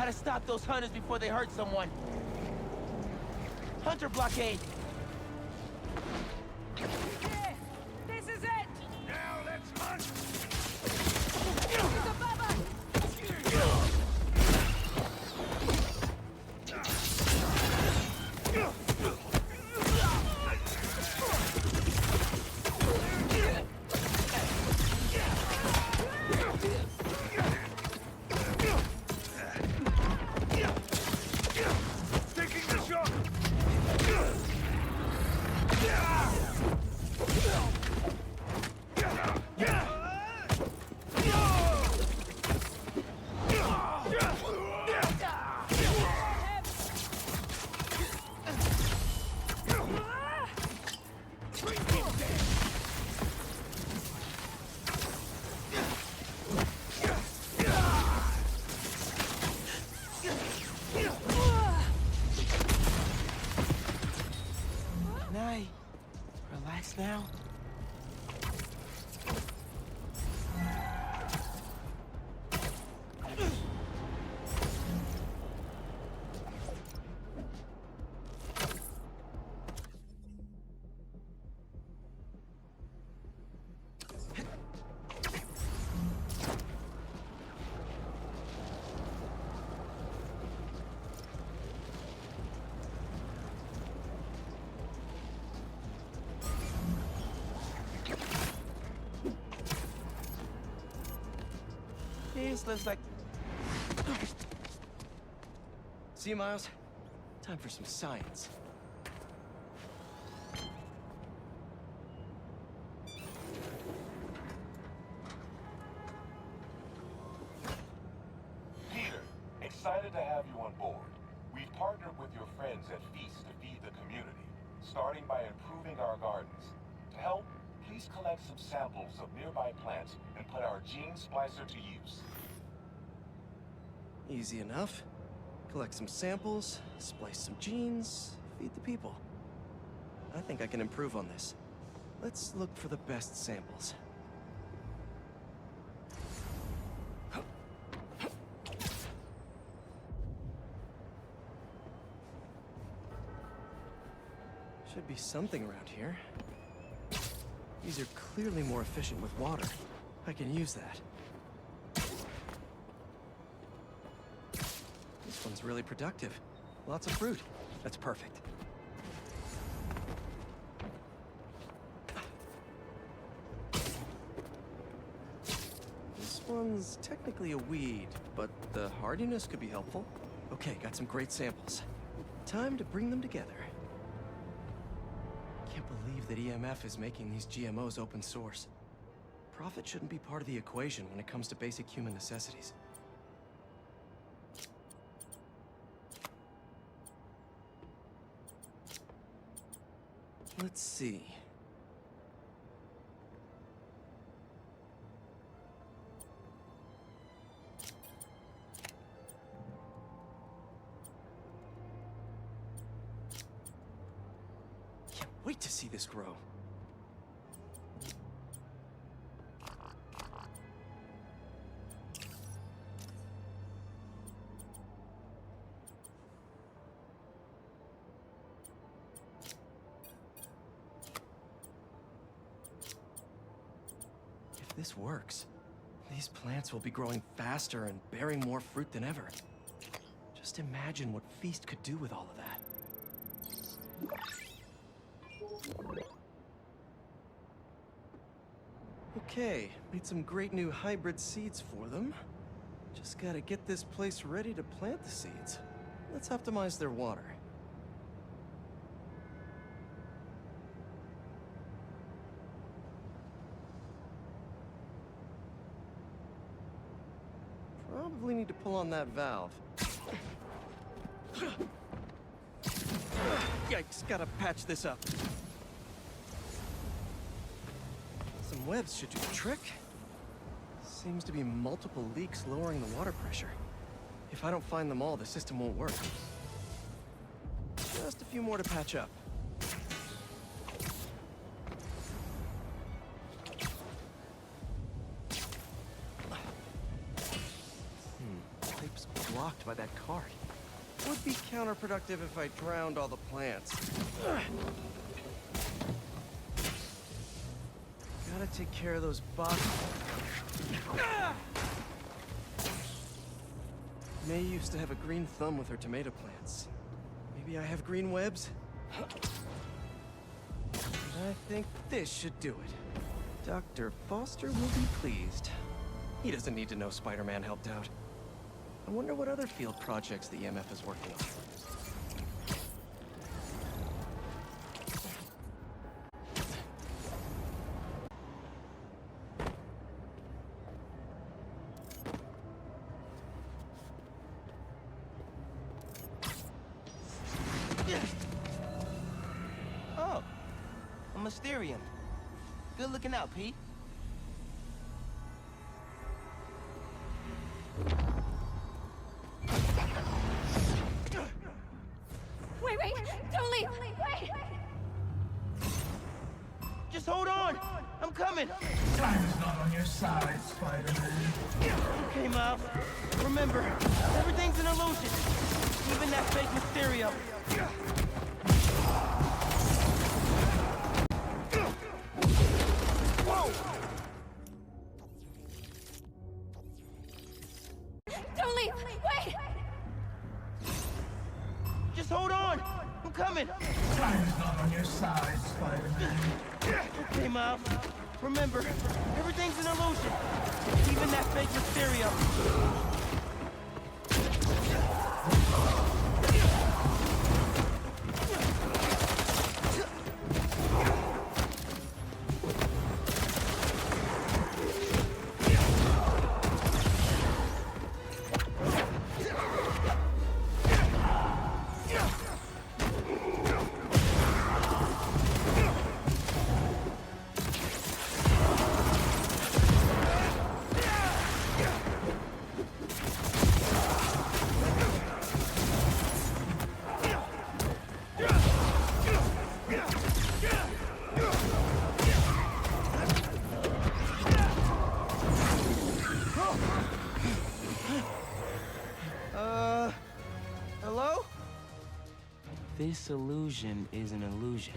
Gotta stop those hunters before they hurt someone. Hunter blockade! Yeah! This is it! Now let's hunt! He's above us! Taking the shot! Can I relax now? This looks like... See you, Miles? Time for some science. Peter, excited to have you on board. We've partnered with your friends at Feast to feed the community, starting by improving our gardens. To help, please collect some samples of nearby plants and put our gene splicer to use. Easy enough. Collect some samples, splice some genes, feed the people. I think I can improve on this. Let's look for the best samples. Should be something around here. These are clearly more efficient with water. I can use that. This one's really productive. Lots of fruit. That's perfect. This one's technically a weed, but the hardiness could be helpful. Okay, got some great samples. Time to bring them together. Can't believe that EMF is making these GMOs open source. Profit shouldn't be part of the equation when it comes to basic human necessities. Let's see. Can't wait to see this grow. If this works, these plants will be growing faster and bearing more fruit than ever. Just imagine what Feast could do with all of that. Okay, made some great new hybrid seeds for them. Just gotta get this place ready to plant the seeds. Let's optimize their water. Probably need to pull on that valve. Yikes, gotta patch this up. Some webs should do the trick. Seems to be multiple leaks lowering the water pressure. If I don't find them all, the system won't work. Just a few more to patch up. Pipe's blocked by that cart. Would be counterproductive if I drowned all the plants. Gotta take care of those bugs. May used to have a green thumb with her tomato plants. Maybe I have green webs? I think this should do it. Dr. Foster will be pleased. He doesn't need to know Spider-Man helped out. I wonder what other field projects the EMF is working on. Oh, a Mysterium. Good looking out, Pete. Wait, don't leave. Wait. Just hold on. I'm coming. Time is not on your side, Spider-Man. Okay, Miles. Remember, everything's an illusion. Even that fake Mysterio. Whoa! Don't leave. Wait. Just hold on. I'm coming. Time is not on your side, Spider-Man. Okay, Miles. Remember, everything's an illusion. Even that fake Mysterio. Hello? This illusion is an illusion.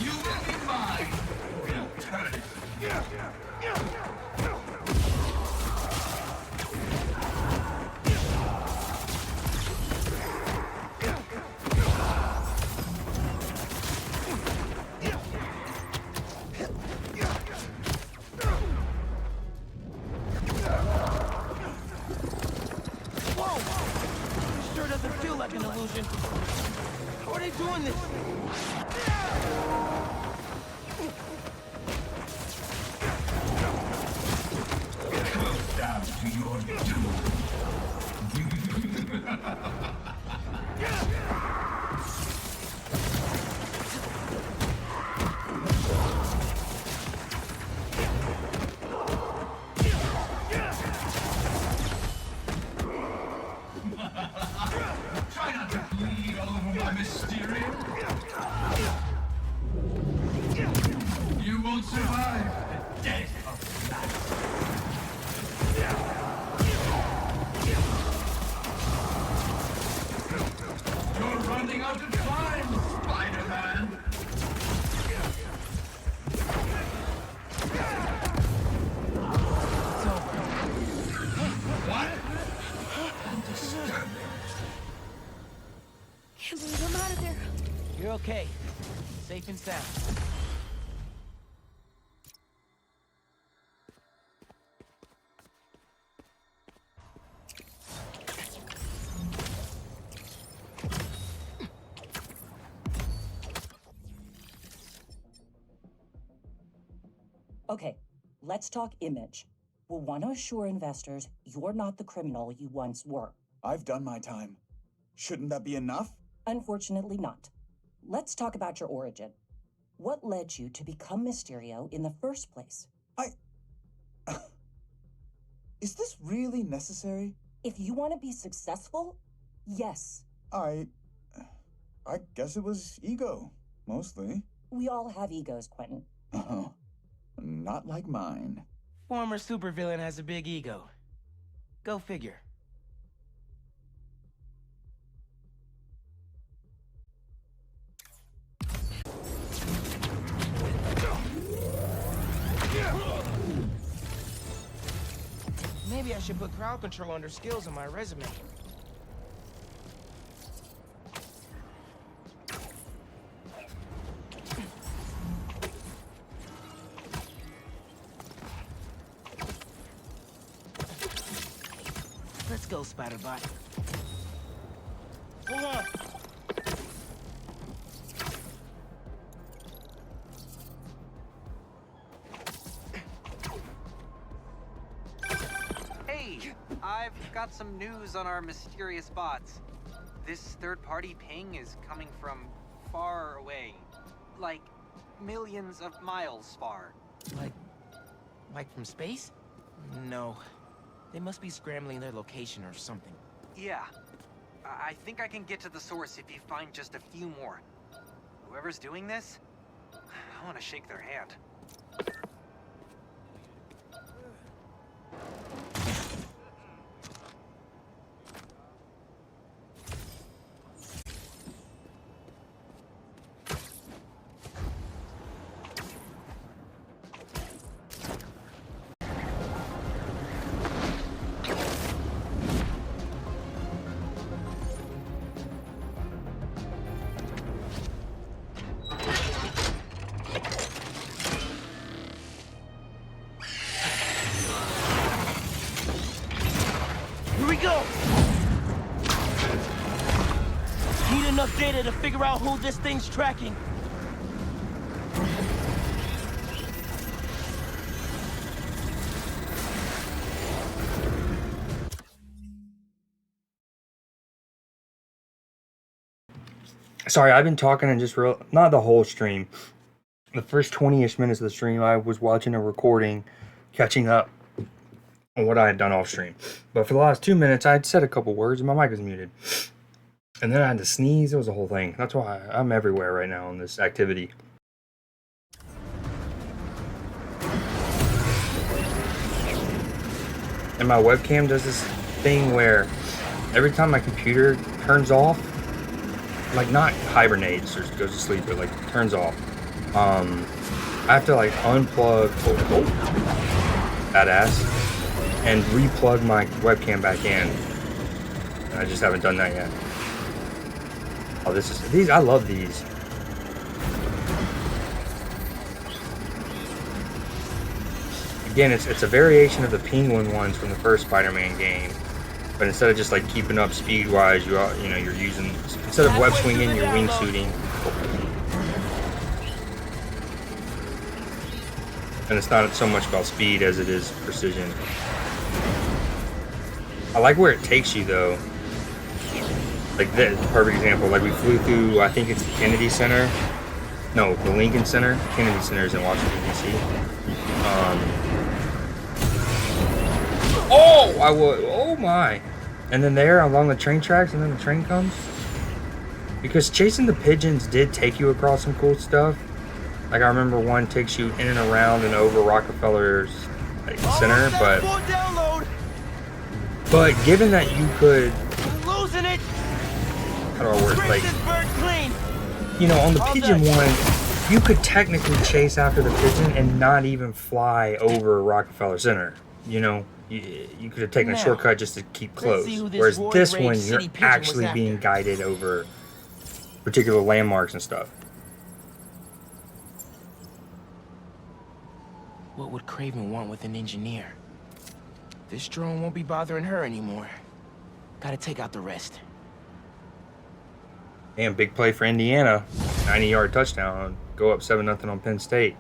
You will be mine. Eternity. Whoa! This sure doesn't feel like an illusion. How are they doing this? Close down to your doom. Try not to bleed all over my Mysterium. You won't survive the death of life. You're running out of time, Spider-Man. It's over. What? Undisturbing. Can't believe I'm out of there. You're okay. Safe and sound. Okay, let's talk image. We'll want to assure investors you're not the criminal you once were. I've done my time. Shouldn't that be enough? Unfortunately not. Let's talk about your origin. What led you to become Mysterio in the first place? Is this really necessary? If you want to be successful, yes. I guess it was ego, mostly. We all have egos, Quentin. Not like mine. Former supervillain has a big ego. Go figure. Maybe I should put crowd control under skills on my resume. Let's go, Spider-Bot. Hold on. Hey, I've got some news on our mysterious bots. This third-party ping is coming from far away. Like, millions of miles far. Like from space? No. They must be scrambling their location or something. Yeah. I think I can get to the source if you find just a few more. Whoever's doing this, I want to shake their hand. Here we go! Need enough data to figure out who this thing's tracking. Sorry, I've been talking and just not the whole stream. The first 20-ish minutes of the stream, I was watching a recording, catching up on what I had done off stream. But for the last 2 minutes, I had said a couple words and my mic was muted. And then I had to sneeze. It was a whole thing. That's why I'm everywhere right now in this activity. And my webcam does this thing where every time my computer turns off, like not hibernates or goes to sleep, but like turns off, I have to like unplug that ass and replug my webcam back in. And I just haven't done that yet. Oh, these I love these. Again, it's a variation of the penguin ones from the first Spider-Man game, but instead of just like keeping up speed-wise, you're using, instead of web swinging, you're wingsuiting. And it's not so much about speed as it is precision. I like where it takes you though. Like this, perfect example. Like we flew through, I think it's the Kennedy Center. No, the Lincoln Center. Kennedy Center is in Washington D.C. Oh my! And then there along the train tracks, and then the train comes. Because chasing the pigeons did take you across some cool stuff. Like I remember one takes you in and around and over Rockefeller's Center, but given that you could, Losing it. how do I word it? Like, you know, on the pigeon one, you could technically chase after the pigeon and not even fly over Rockefeller Center. You know, you could have taken a shortcut just to keep close. Whereas this one, you're actually being guided over particular landmarks and stuff. What would Craven want with an engineer? This drone won't be bothering her anymore. Gotta take out the rest. Damn, big play for Indiana. 90-yard touchdown. Go up 7-0 on Penn State.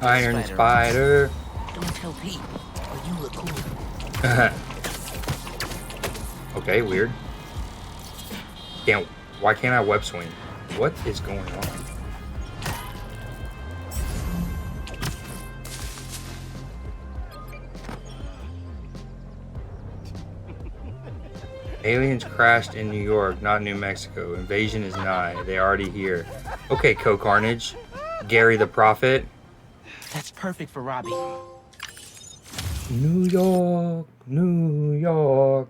Iron Spider. Don't tell Pete, but you look cool. Okay, weird. Why can't I web swing? What is going on? Aliens crashed in New York, not New Mexico. Invasion is nigh. They already here. Okay, Co-Carnage. Gary the Prophet. That's perfect for Robbie. New York, New York.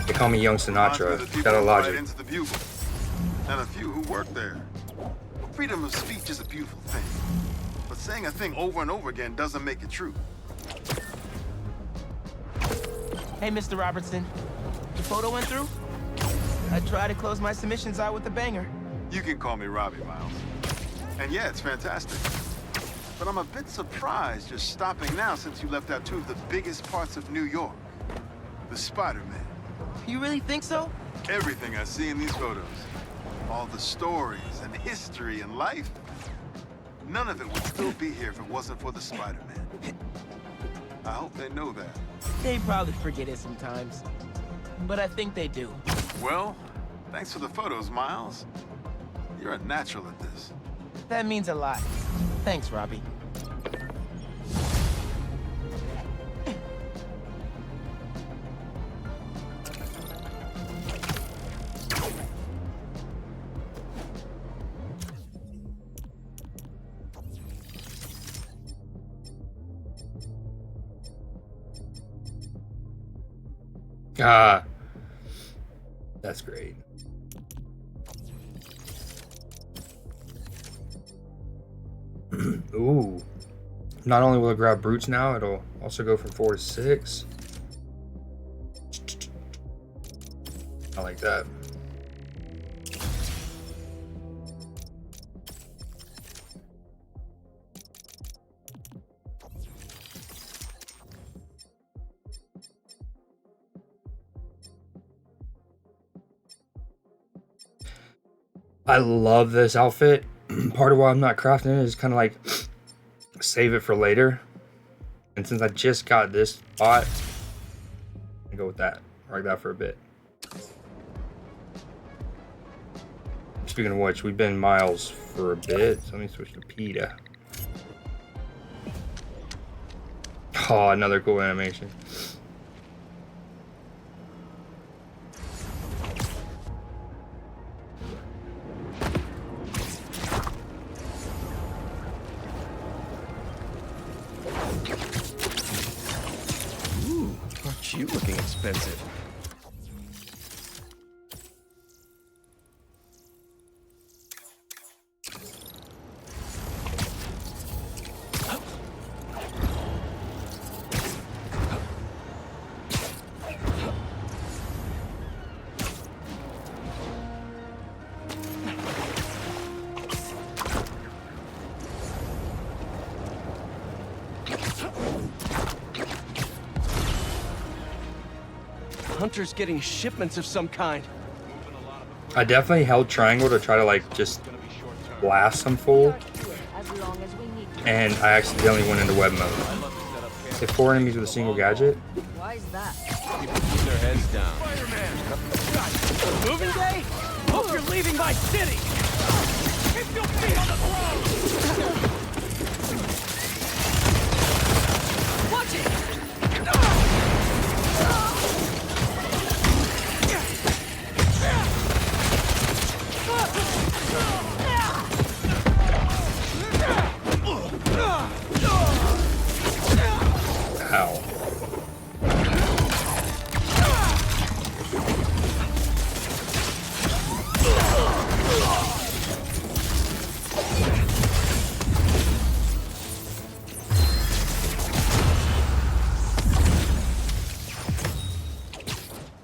They call me Young Sinatra. Got a logic. Into the Bugle, and a few who work there. Freedom of speech is a beautiful thing, but saying a thing over and over again doesn't make it true. Hey, Mr. Robertson. The photo went through? I try to close my submissions out with a banger. You can call me Robbie, Miles. And yeah, it's fantastic. But I'm a bit surprised you're stopping now since you left out two of the biggest parts of New York. The Spider-Man. You really think so? Everything I see in these photos. All the stories and history and life. None of it would still be here if it wasn't for the Spider-Man. I hope they know that. They probably forget it sometimes. But I think they do. Well, thanks for the photos, Miles. You're a natural at this. That means a lot. Thanks, Robbie. Ah, that's great. Ooh. Not only will it grab brutes now, it'll also go from 4 to 6. I like that. I love this outfit. Part of why I'm not crafting it is kind of like save it for later. And since I just got this bot, I go with that. Rock that for a bit. Speaking of which, we've been Miles for a bit. So let me switch to PETA. Oh, another cool animation. You looking expensive. Hunter's getting shipments of some kind. I definitely held triangle to try to like just blast some fool, and I accidentally went into web mode. Hit 4 enemies with a single gadget. Why is that? People keep their heads down. Spider-Man! Moving day? Hope you're leaving my city! Keep your feet on the ground! Watch it! Ow.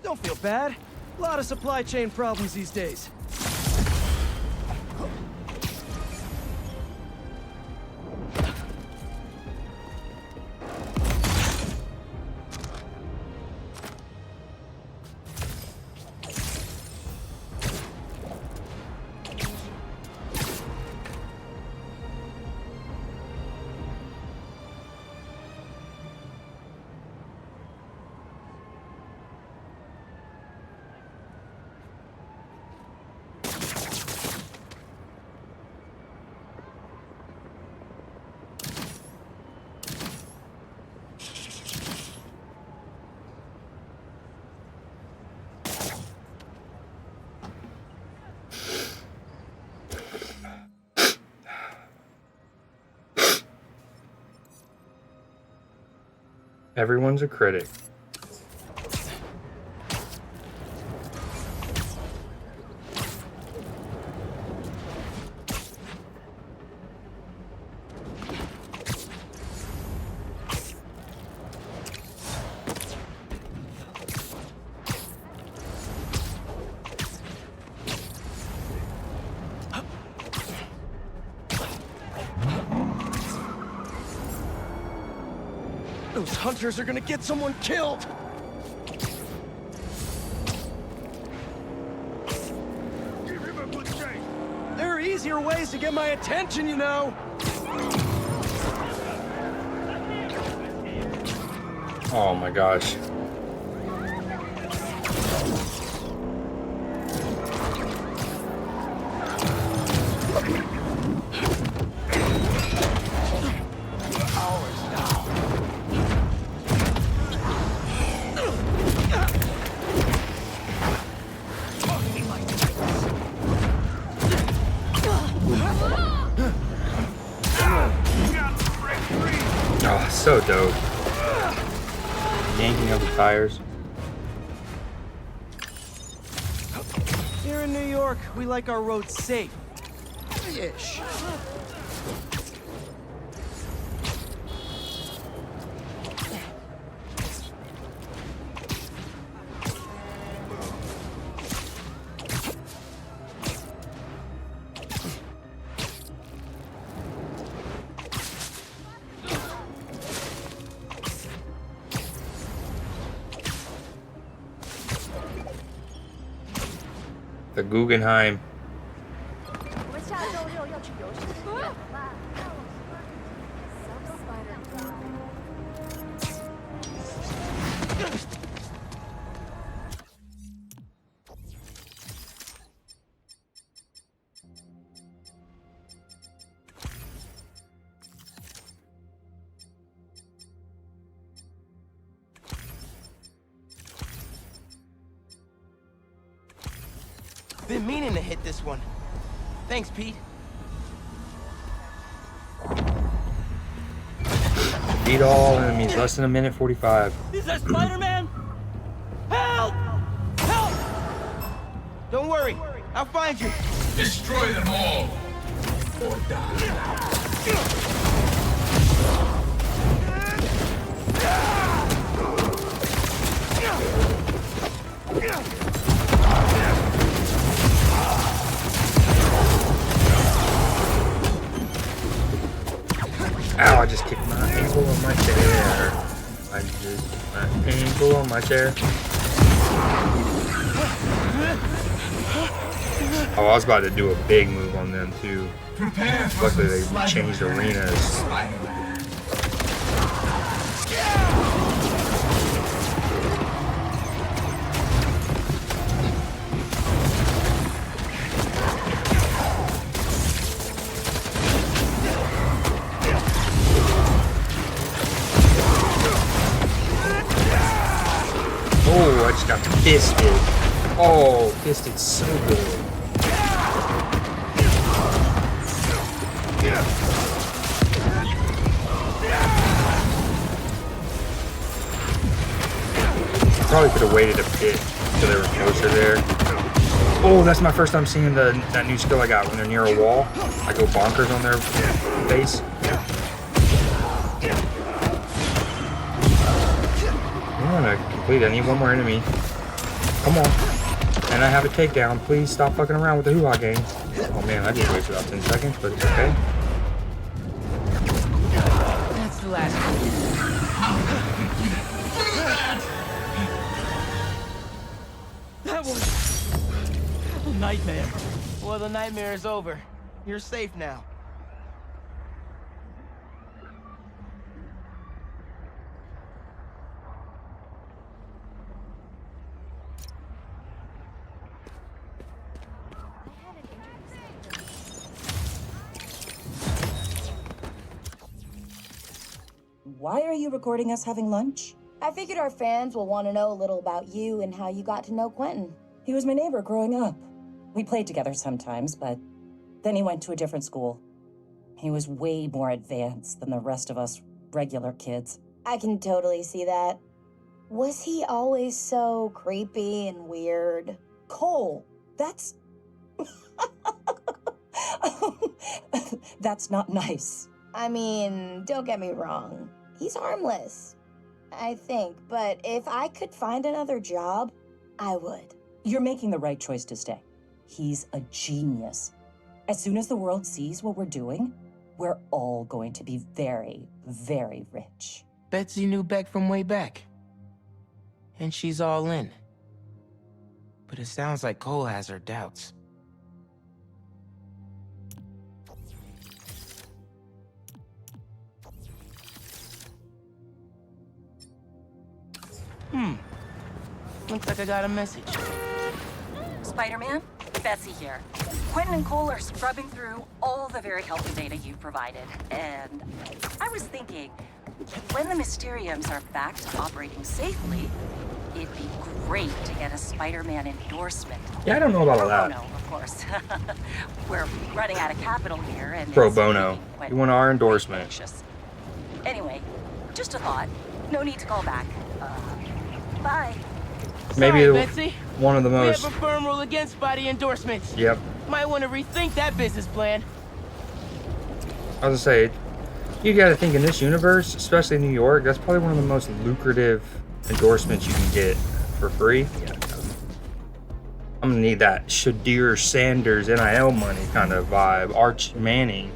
Don't feel bad. A lot of supply chain problems these days. Everyone's a critic. Those hunters are gonna get someone killed! Give him a good chase! There are easier ways to get my attention, you know! Oh my gosh. Oh, so dope. Yanking of the tires. Here in New York, we like our roads safe. Ish. The Guggenheim. Been meaning to hit this one. Thanks, Pete. Beat all enemies, less than a minute 45. Is that Spider-Man? Help! Help! Don't worry, I'll find you. Destroy them all! Or die. Ow, I just kicked my ankle on my chair. I just kicked my ankle on my chair. Oh, I was about to do a big move on them too. Luckily they changed arenas. Oh, I just got fisted. Oh, fisted so good. Probably could have waited a bit until they were closer there. Oh, that's my first time seeing that new skill I got when they're near a wall. I go bonkers on their face. I'm gonna complete it. I need one more enemy. Come on. And I have a takedown. Please stop fucking around with the hoo-ha game. Oh man, I just wasted about 10 seconds, but it's okay. That's the last one. That was a nightmare. Well, the nightmare is over. You're safe now. Why are you recording us having lunch? I figured our fans will want to know a little about you and how you got to know Quentin. He was my neighbor growing up. We played together sometimes, but then he went to a different school. He was way more advanced than the rest of us regular kids. I can totally see that. Was he always so creepy and weird? Cole, that's... That's not nice. I mean, don't get me wrong. He's harmless, I think. But if I could find another job, I would. You're making the right choice to stay. He's a genius. As soon as the world sees what we're doing, we're all going to be very, very rich. Betsy knew Beck from way back. And she's all in. But it sounds like Cole has her doubts. Looks like I got a message. Spider-Man, Betsy here. Quentin and Cole are scrubbing through all the very helpful data you've provided, and I was thinking, when the Mysteriums are back to operating safely, it'd be great to get a Spider-Man endorsement. Yeah, I don't know about all Pro that. bono, of course. We're running out of capital here, and Pro it's bono. making Quentin You want our quite endorsement. anxious. Anyway, just a thought. No need to call back. Bye. Maybe Sorry, Betsy. one of the We most. have a firm rule against Spidey endorsements. Yep. Might want to rethink that business plan. I was gonna say, you gotta think in this universe, especially in New York, that's probably one of the most lucrative endorsements you can get for free. Yeah. I'm gonna need that Shadir Sanders NIL money kind of vibe. Arch Manning.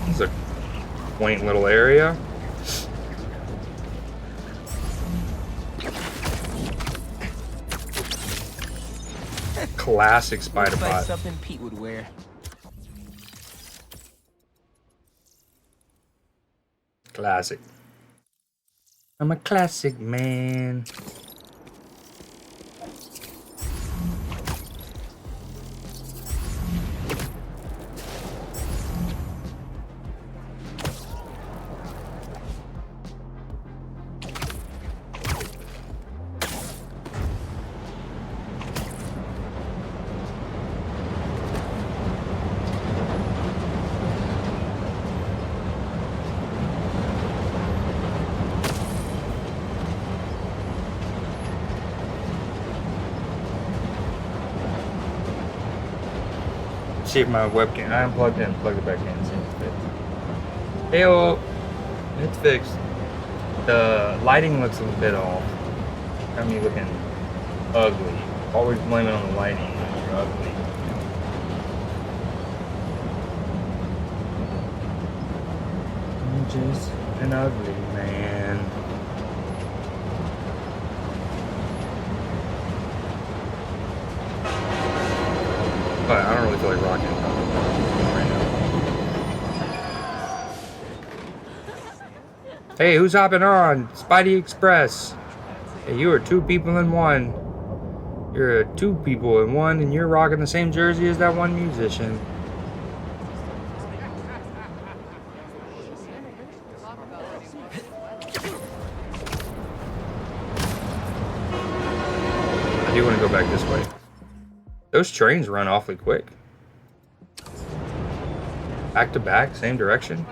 It's a quaint little area. Classic spider Looks like bot. something Pete would wear. Classic. I'm a classic man. See if my webcam. I unplugged it and plugged it back in. See if it fits. Hey, it's fixed. The lighting looks a bit off. Got me looking ugly. Always blame it on the lighting when you're ugly. I'm just an ugly man. But I don't really feel like rocking it right now. Hey, who's hopping on? Spidey Express. Hey, you are two people in one. You're two people in one, and you're rocking the same jersey as that one musician. I do want to go back this way. Those trains run awfully quick. Back to back, same direction.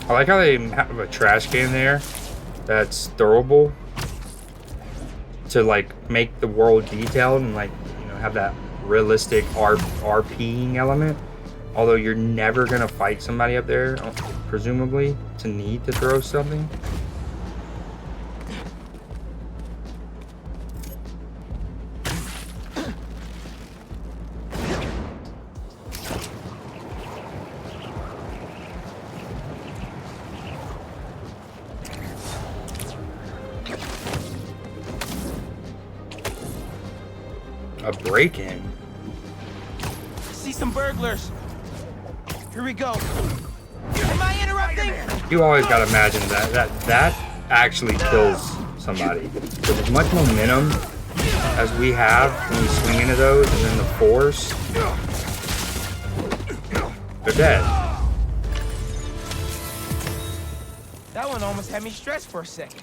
I like how they have a trash can there that's throwable to like make the world detailed and like, you know, have that realistic RPing element. Although you're never gonna fight somebody up there, presumably, to need to throw something. A break-in? See some burglars. Here we go. Am I interrupting? You always gotta imagine that actually kills somebody. With as much momentum as we have when we swing into those, and then the force, they're dead. That one almost had me stressed for a second.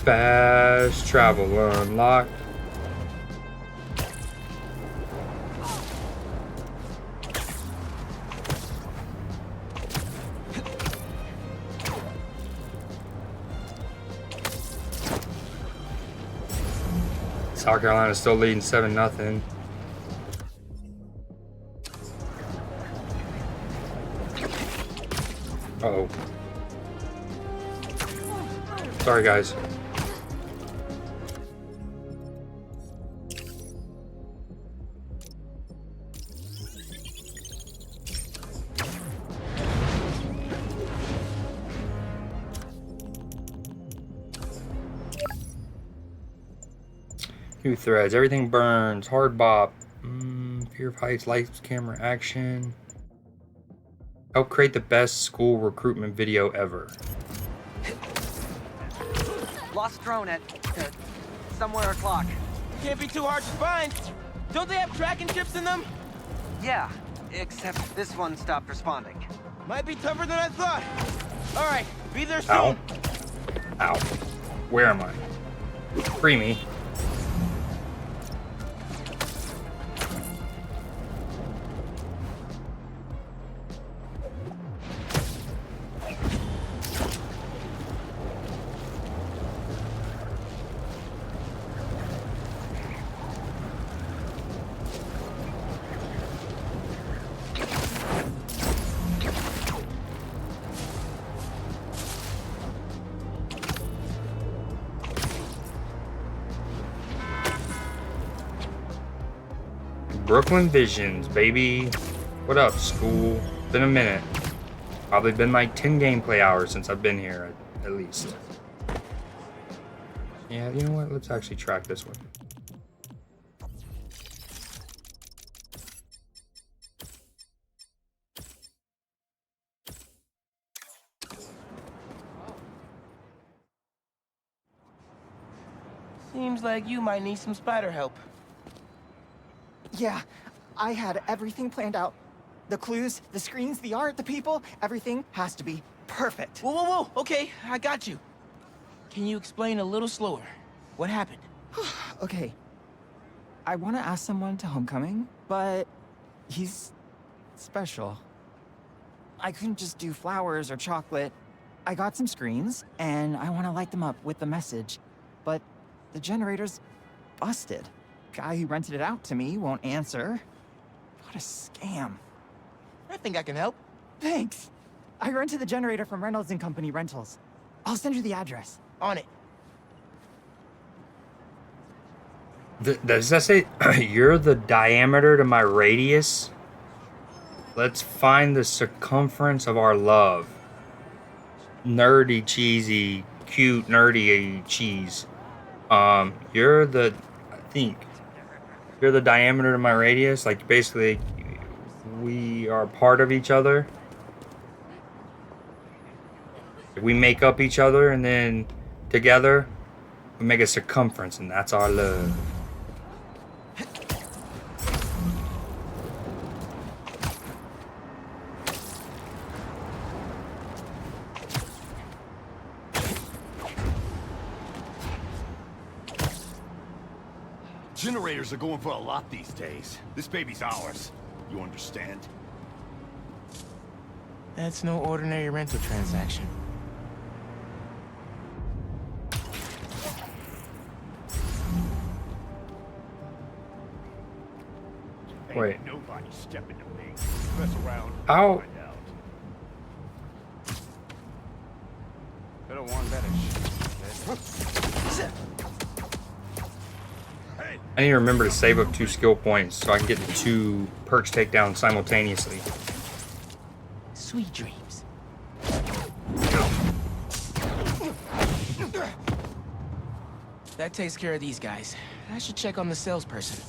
Fast travel unlocked. South Carolina's still leading 7-0. Uh-oh. Sorry, guys. New threads. Everything burns. Hard bop. Fear of heights. Lights, camera, action. Help create the best school recruitment video ever. Lost drone at somewhere o'clock. Can't be too hard to find. Don't they have tracking chips in them? Yeah, except this one stopped responding. Might be tougher than I thought. All right, be there soon. Ow. Ow. Where am I? Free me. Brooklyn Visions, baby. What up, school? Been a minute. Probably been like 10 gameplay hours since I've been here, at least. Yeah, you know what? Let's actually track this one. Seems like you might need some spider help. Yeah, I had everything planned out. The clues, the screens, the art, the people, everything has to be perfect. Whoa, whoa, whoa. Okay, I got you. Can you explain a little slower? What happened? Okay. I want to ask someone to homecoming, but he's special. I couldn't just do flowers or chocolate. I got some screens, and I want to light them up with the message, but the generator's busted. Guy who rented it out to me won't answer. What a scam. I think I can help. Thanks. I rented the generator from Reynolds & Company Rentals. I'll send you the address. On it. Does that say, you're the diameter to my radius? Let's find the circumference of our love. Nerdy, cheesy, cute, nerdy cheese. You're the, I think, you're the diameter to my radius. Like, basically, we are part of each other. We make up each other, and then together, we make a circumference, and that's our love. Generators are going for a lot these days. This baby's ours. You understand? That's no ordinary rental transaction. Wait. Ain't nobody stepping to me. Mess around. How? Find out. Better want that shit. I need to remember to save up 2 skill points so I can get the 2 perks takedowns simultaneously. Sweet dreams. That takes care of these guys. I should check on the salesperson.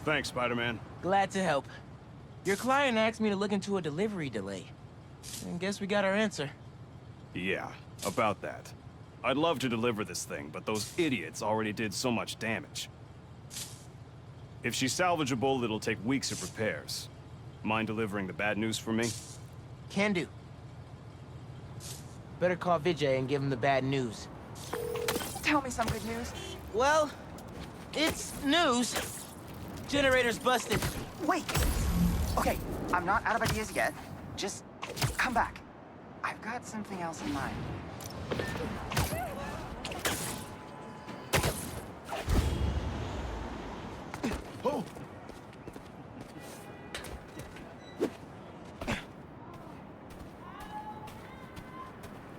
Thanks, Spider-Man. Glad to help. Your client asked me to look into a delivery delay. I guess we got our answer. Yeah, about that. I'd love to deliver this thing, but those idiots already did so much damage. If she's salvageable, it'll take weeks of repairs. Mind delivering the bad news for me? Can do. Better call Vijay and give him the bad news. Tell me some good news. Well, it's news. Generator's busted. Wait! Okay, I'm not out of ideas yet. Just come back. I've got something else in mind. Oh!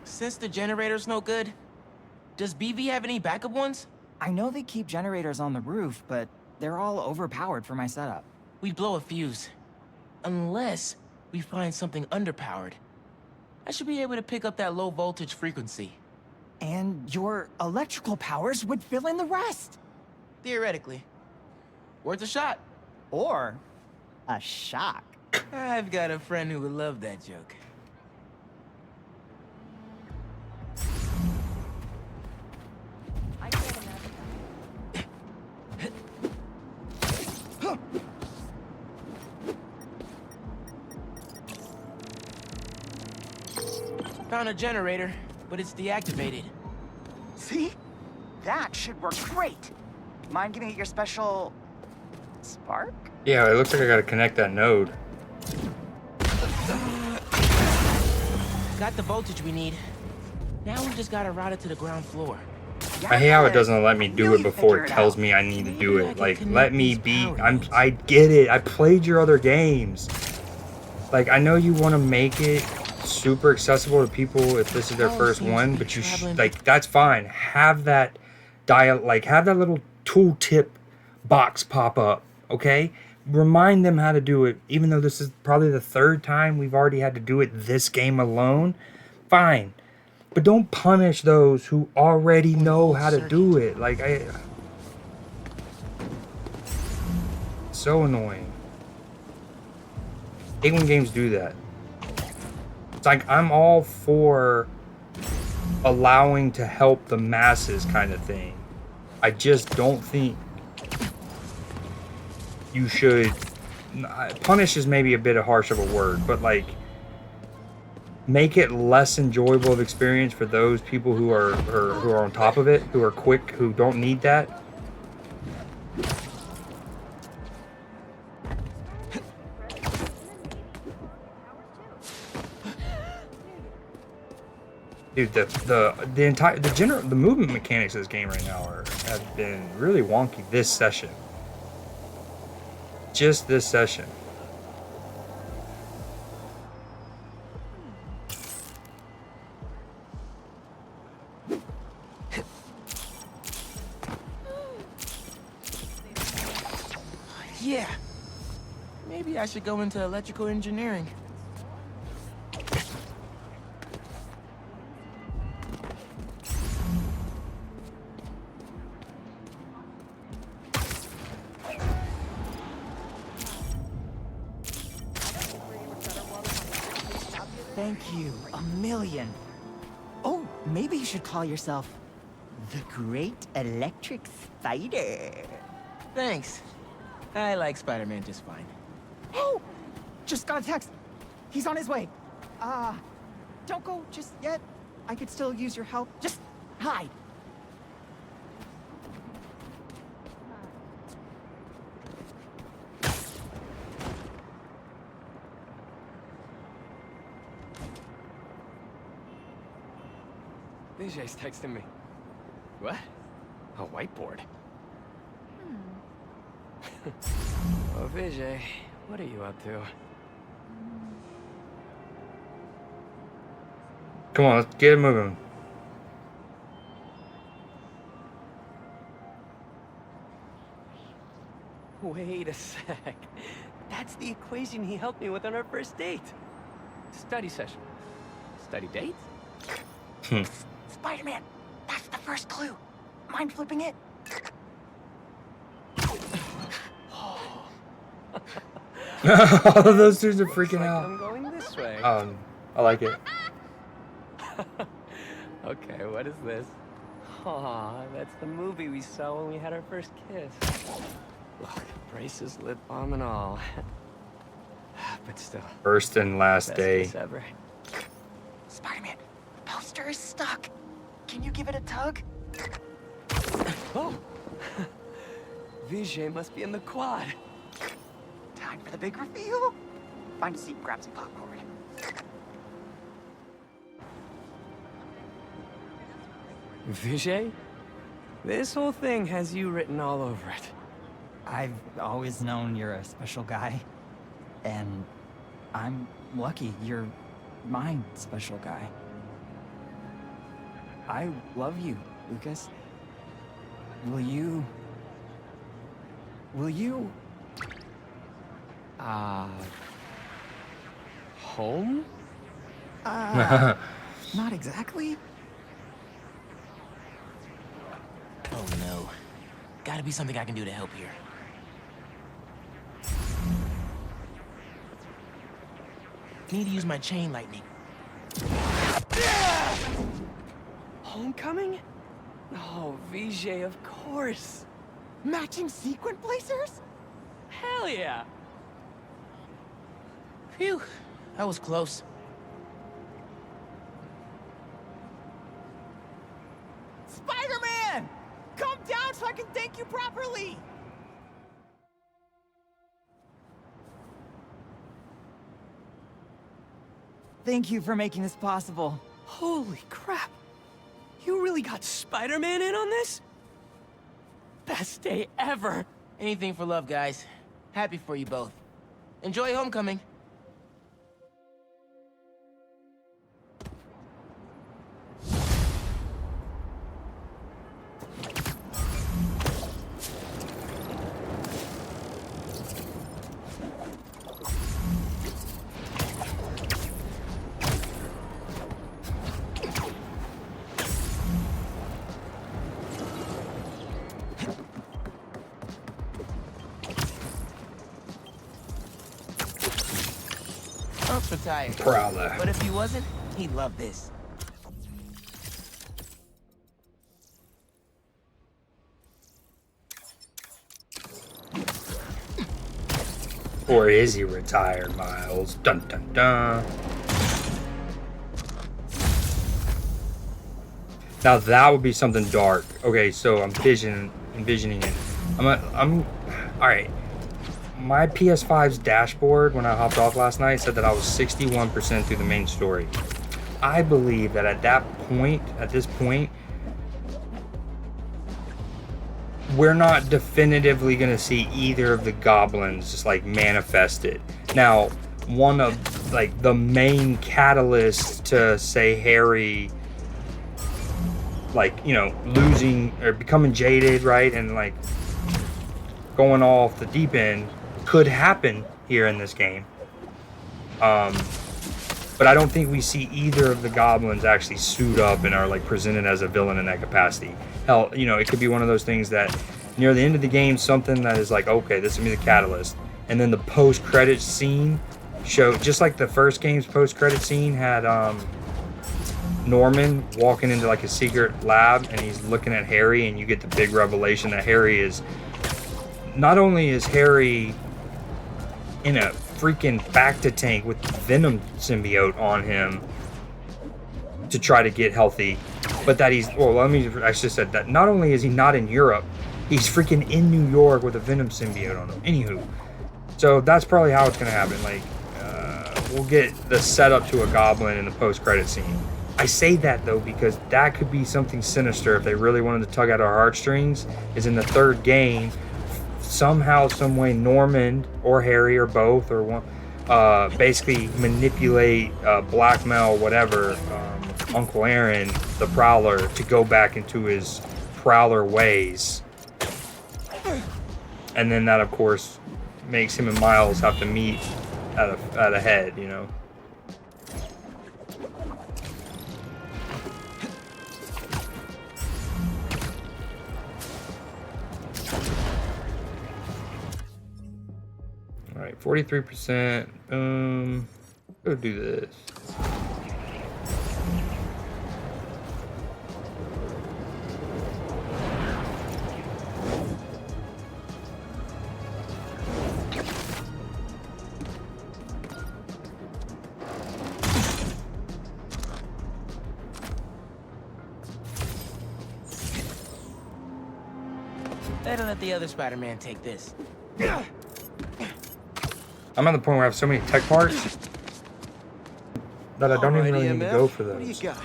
Since the generator's no good, does BV have any backup ones? I know they keep generators on the roof, but they're all overpowered for my setup. We'd blow a fuse. Unless we find something underpowered. I should be able to pick up that low voltage frequency. And your electrical powers would fill in the rest. Theoretically. Worth a shot. Or a shock. I've got a friend who would love that joke. Found a generator, but it's deactivated. See? That should work great. Mind giving it your special... spark? Yeah, it looks like I gotta connect that node. Got the voltage we need. Now we just gotta route it to the ground floor. I hate how it doesn't let me do it before it tells me I need to do it. Like, let me be... I get it. I played your other games. Like, I know you want to make it super accessible to people if this is their first one, but you like, that's fine. Have that have that little tooltip box pop up, okay? Remind them how to do it, even though this is probably the third time we've already had to do it this game alone. Fine. But don't punish those who already know how to do it. Like, so annoying. I hate when games do that. It's like, I'm all for allowing to help the masses kind of thing. I just don't think you should... Punish is maybe a bit harsh of a word, but like, make it less enjoyable of experience for those people who are on top of it, who are quick, who don't need that. Dude, the movement mechanics of this game right now have been really wonky this session. Just this session. Yeah. Maybe I should go into electrical engineering. Thank you a million. Oh, maybe you should call yourself the Great Electric Spider. Thanks. I like Spider-Man just fine. Oh! Just got a text. He's on his way. Don't go just yet. I could still use your help. Just hide. Vijay's texting me. What? A whiteboard? Oh, Vijay, what are you up to? Come on, let's get it moving. Wait a sec. That's the equation he helped me with on our first date. Study session. Study date? Spider-Man, that's the first clue. Mind flipping it? All of those dudes are freaking out. I'm going this way. I like it. Okay, what is this? Aw, that's the movie we saw when we had our first kiss. Look, braces, lip balm, and all. But still. First and last best day. kiss ever. Spider-Man, the poster is stuck. Can you give it a tug? Oh! Vijay must be in the quad. Time for the big reveal. Find a seat, grab some popcorn. Vijay? This whole thing has you written all over it. I've always known you're a special guy. And I'm lucky you're my special guy. I love you, Lucas. Will you... Home? Not exactly. Oh no. Gotta be something I can do to help here. Need to use my chain lightning. Homecoming? Oh, Vijay, of course. Matching sequin placers? Hell yeah. Phew, that was close. Spider-Man! Come down so I can thank you properly! Thank you for making this possible. Holy crap. You really got Spider-Man in on this? Best day ever. Anything for love, guys. Happy for you both. Enjoy homecoming. Trump's retired. Prowler. But if he wasn't, he'd love this. Or is he retired, Miles? Dun dun dun. Now that would be something dark. Okay, so I'm envisioning it. I'm all right. My PS5's dashboard when I hopped off last night said that I was 61% through the main story. I believe that at this point, we're not definitively going to see either of the goblins just like manifested. Now, one of like the main catalysts to say Harry, like, you know, losing or becoming jaded, right, and like going off the deep end could happen here in this game. But I don't think we see either of the goblins actually suit up and are like presented as a villain in that capacity. Hell, you know, it could be one of those things that near the end of the game, something that is like, okay, this will be the catalyst. And then the post-credit scene showed, just like the first game's post-credit scene had Norman walking into like a secret lab and he's looking at Harry, and you get the big revelation that Harry is, not only is Harry in a freaking Bacta tank with Venom symbiote on him to try to get healthy, but that he's, well, I should have said that not only is he not in Europe, he's freaking in New York with a Venom symbiote on him. Anywho, so that's probably how it's gonna happen. Like, we'll get the setup to a goblin in the post-credit scene. I say that though because that could be something sinister if they really wanted to tug at our heartstrings. Is in the third game, somehow, some way, Norman or Harry or both or one, basically manipulate, blackmail, whatever, Uncle Aaron, the Prowler, to go back into his Prowler ways. And then that, of course, makes him and Miles have to meet at a head, you know. All right, 43%. Go do this. Better let the other Spider-Man take this. I'm at the point where I have so many tech parts that I don't even really need to go for What do you those. got?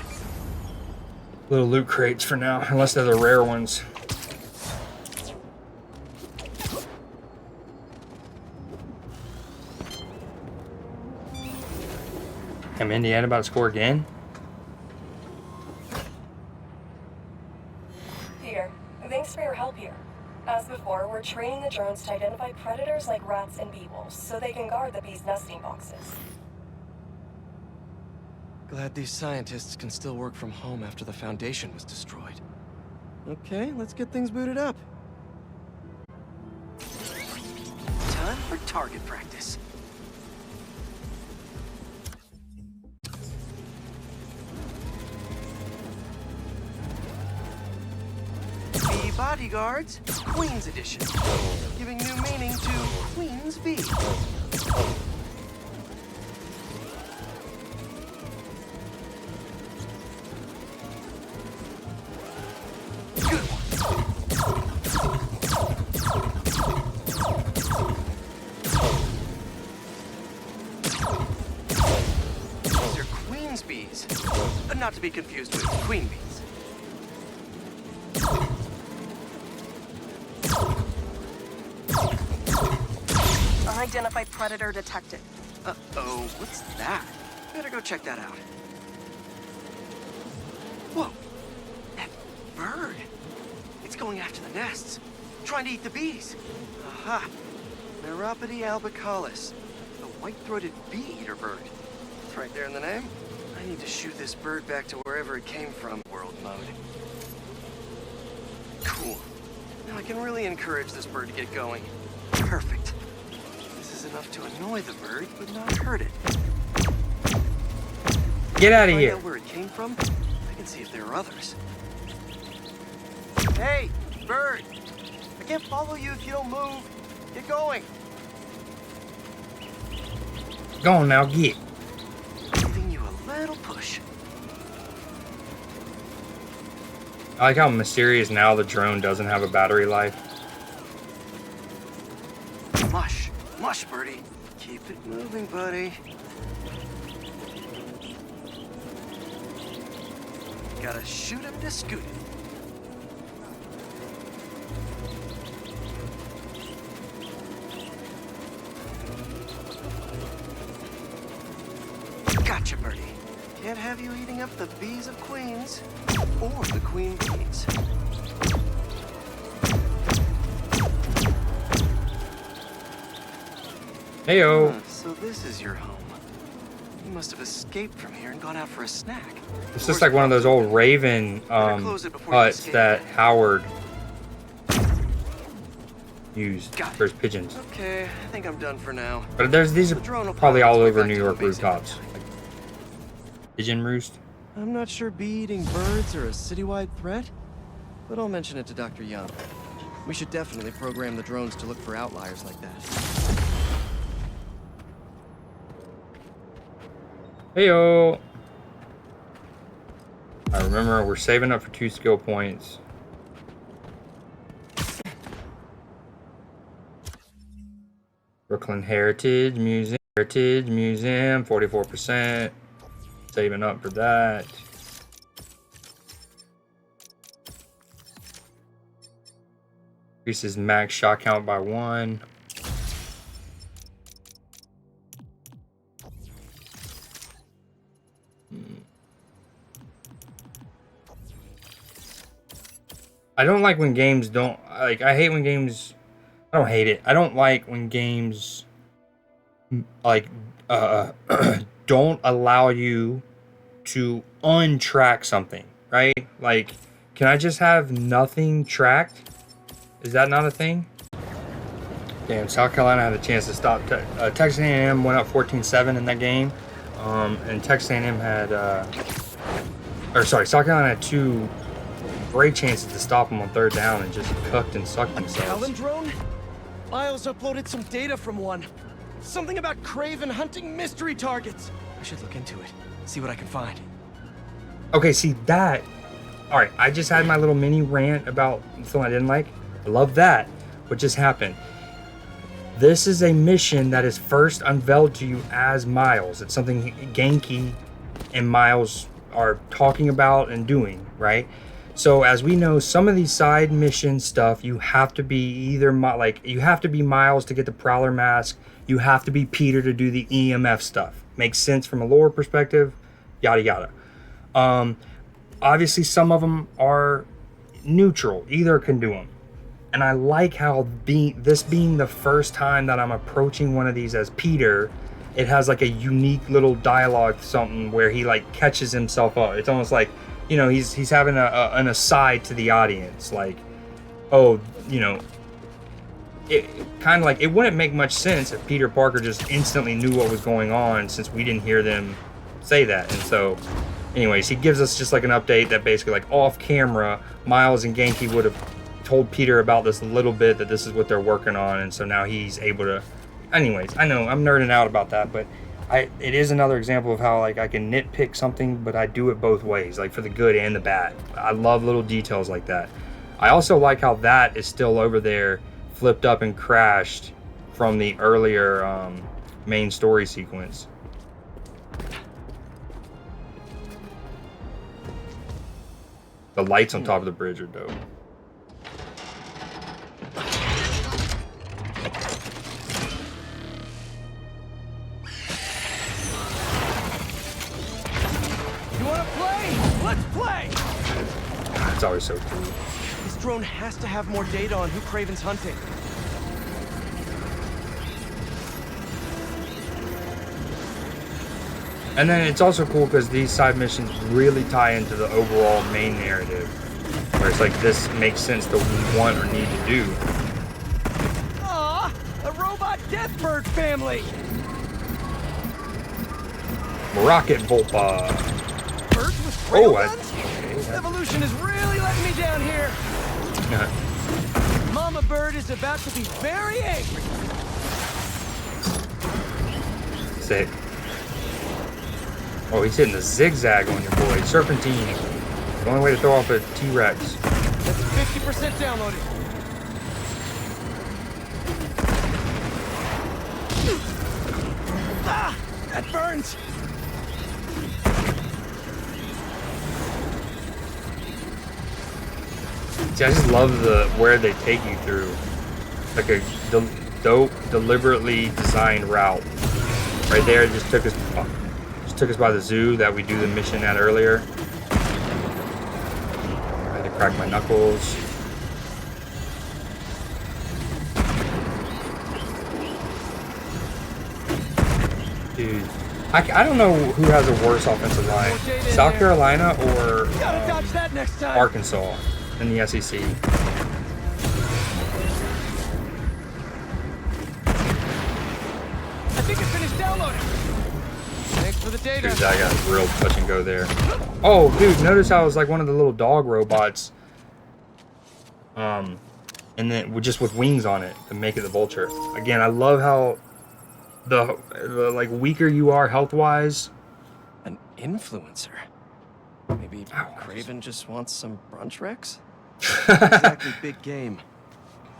Little loot crates for now, unless they're the rare ones. Am Indiana about to score again? Peter, thanks for your help here. As before, we're training the drones to identify predators like rats and bee wolves, so they can guard the bees' nesting boxes. Glad these scientists can still work from home after the Foundation was destroyed. Okay, let's get things booted up. Time for target practice. The Bodyguards, Queen's Edition. Giving new meaning to Queen's Bee. These are Queen's Bees. Not to be confused with Queen Bees. Unidentified predator detected. Uh-oh, what's that? Better go check that out. Whoa! That bird! It's going after the nests, trying to eat the bees. Aha! Neuropody albicollis, the white-throated bee-eater bird. It's right there in the name. I need to shoot this bird back to wherever it came from, world mode. Cool. Now I can really encourage this bird to get going. Perfect. This is enough to annoy the bird, but not hurt it. Get out of here. Find out where it came from. I can see if there are others. Hey, bird! I can't follow you if you don't move. Get going. Go on now, get. Giving you a little push. I like how mysterious now the drone doesn't have a battery life. Mush. Mush, birdie. Keep it moving, buddy. Gotta shoot him to scoot it. Gotcha, birdie. Can't have you eating up the bees of queens, or the queen bees. Heyo. So this is your home. You must have escaped from here and gone out for a snack. It's just like one of those old Raven huts that Howard used for his pigeons. Okay, I think I'm done for now. But these are probably all over New York rooftops. Pigeon roost. I'm not sure bee-eating birds are a citywide threat, but I'll mention it to Dr. Young. We should definitely program the drones to look for outliers like that. Heyo. I remember we're saving up for 2 skill points. Brooklyn Heritage Museum, 44%. Saving up for that. Increases max shot count by 1. I don't like when games don't, like, I hate when games, I don't hate it. I don't like when games, like, don't allow you to untrack something, right? Like, can I just have nothing tracked? Is that not a thing? Damn, South Carolina had a chance to stop. Texas A&M went up 14-7 in that game. And Texas A&M had, South Carolina had 2 great chances to stop them on 3rd down and just cucked and sucked themselves. Talon drone? Miles uploaded some data from one. Something about Craven hunting mystery targets. I should look into it, see what I can find. Okay, see that. All right, I just had my little mini rant about something I didn't like. I love that. What just happened? This is a mission that is first unveiled to you as Miles. It's something Genki and Miles are talking about and doing, right? So as we know, some of these side mission stuff, you have to be either you have to be Miles to get the Prowler mask. You have to be Peter to do the EMF stuff. Makes sense from a lore perspective, yada yada. Obviously, some of them are neutral. Either can do them. And I like how this being the first time that I'm approaching one of these as Peter, it has like a unique little dialogue, something where he like catches himself up. It's almost like, you know, he's having an aside to the audience, like, oh, you know, it kind of like, it wouldn't make much sense if Peter Parker just instantly knew what was going on, since we didn't hear them say that. And so anyways, he gives us just like an update that basically, like, off camera, Miles and Genki would have told Peter about this a little bit, that this is what they're working on, and so now he's able to. Anyways, I know I'm nerding out about that, but it is another example of how, like, I can nitpick something, but I do it both ways, like for the good and the bad. I love little details like that. I also like how that is still over there, flipped up and crashed from the earlier main story sequence. The lights on top of the bridge are dope. You wanna play? Let's play! It's always so cool. This drone has to have more data on who Kraven's hunting. And then it's also cool because these side missions really tie into the overall main narrative, where it's like, this makes sense to want or need to do. Aw, a robot Deathbird family! Rocket Volpa. Birds with rail Oh, guns? Evolution is really letting me down here. Mama Bird is about to be very angry. Sick. Oh, he's hitting the zigzag on your boy. Serpentine. The only way to throw off a T-Rex. That's 50% downloaded. Ah, that burns. See, I just love where they take you through. Like a dope, deliberately designed route. Right there, it just took us by the zoo that we do the mission at earlier. I had to crack my knuckles. Dude, I don't know who has a worse offensive line, South Carolina or Arkansas in the SEC. I think it's finished downloading. Thanks for the data. Dude, I got real touch and go there. Oh, dude, notice how it was like one of the little dog robots. And then just with wings on it to make it the Vulture. Again, I love how the like weaker you are health-wise. An influencer. Maybe Kraven just wants some brunch Rex? Not exactly big game.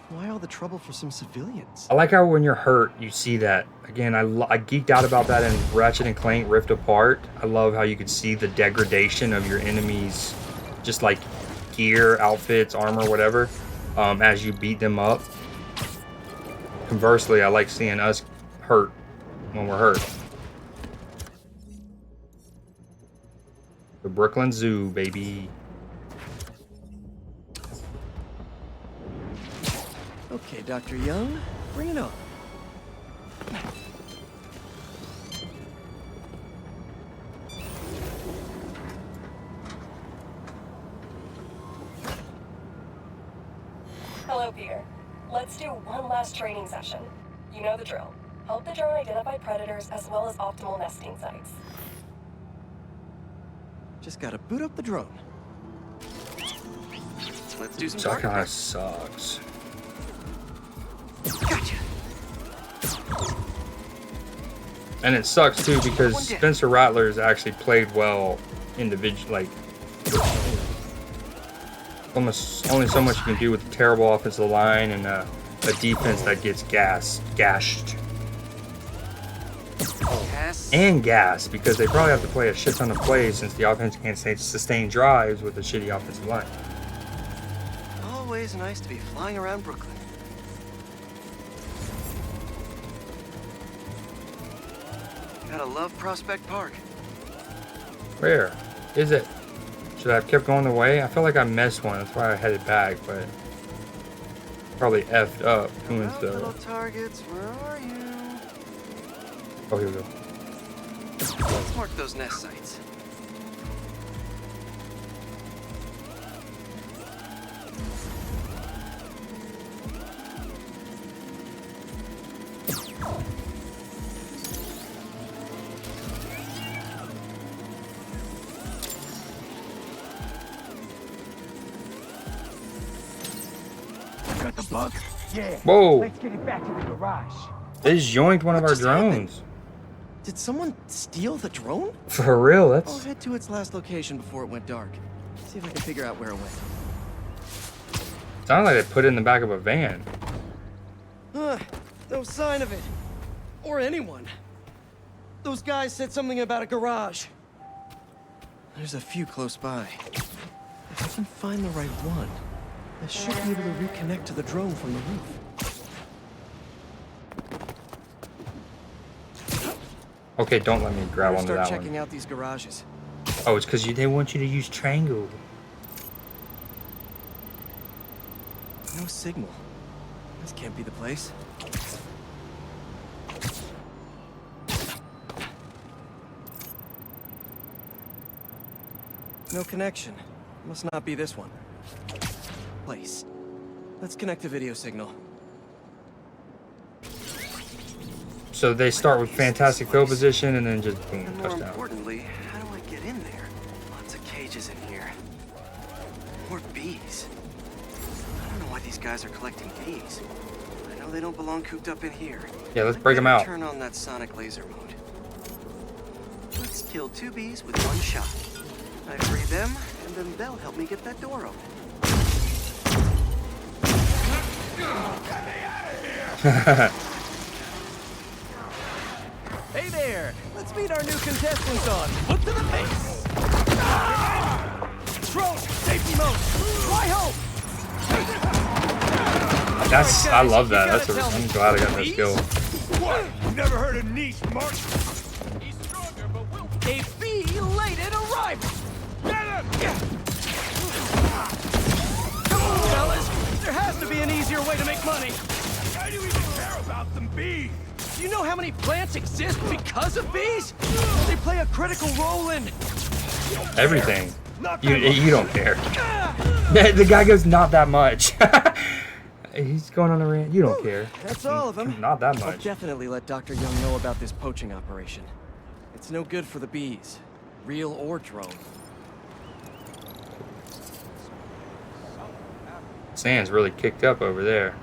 Why all the trouble for some civilians? I like how when you're hurt, you see that. Again, I geeked out about that in Ratchet & Clank Rift Apart. I love how you could see the degradation of your enemies, just like gear, outfits, armor, whatever, as you beat them up. Conversely, I like seeing us hurt when we're hurt. The Brooklyn Zoo, baby. Okay, Dr. Young, bring it on. Hello, Peter. Let's do one last training session. You know the drill. Help the drone identify predators as well as optimal nesting sites. Just gotta boot up the drone. Let's do some So that target kind of practice. sucks. Gotcha. And it sucks too because Spencer Rattler's actually played well individually. Like, almost only so much you can do with a terrible offensive line and a defense that gets gashed. And gas, because they probably have to play a shit ton of plays since the offense can't sustain drives with a shitty offensive line. Always nice to be flying around Brooklyn. Gotta love Prospect Park. Where is it? Should I have kept going the way? I feel like I missed one. That's why I headed back, but probably effed up. Little targets, where are you? Oh, here we go. Let's mark those nest sites. Got the bug? Yeah. Whoa. Let's get it back to the garage. They just yoinked one of our drones. Did someone steal the drone? For real, I'll that's... head to its last location before it went dark. See if I can figure out where it went. Sounds like they put it in the back of a van. No sign of it. Or anyone. Those guys said something about a garage. There's a few close by. If I can find the right one, I should be able to reconnect to the drone from the roof. Okay, don't let me grab onto that Start checking one. out these garages. Oh, it's because they want you to use triangle. No signal. This can't be the place. No connection. Must not be this one. Place. Let's connect the video signal. So they start with fantastic field position and then just boom, And more touchdown. importantly, how do I get in there? Lots of cages in here. More bees. I don't know why these guys are collecting bees. I know they don't belong cooped up in here. Yeah, let's break them out. Turn on that sonic laser mode. Let's kill 2 bees with 1 shot. I free them, and then they'll help me get that door open. Hey there! Let's meet our new contestants on Foot to the Face! Drone, safety mode! Fly home! That's, I love that. That's I'm glad I got that skill. What? You never heard of niche march? A belated arrival! Come on, fellas! There has to be an easier way to make money! Why do you even care about them bees? Do you know how many plants exist because of bees? They play a critical role in... Everything. You don't care. The guy goes, not that much. He's going on a rant. You don't care. That's all of them. Not that I'll much. definitely let Dr. Young know about this poaching operation. It's no good for the bees, real or drone. Sand's really kicked up over there.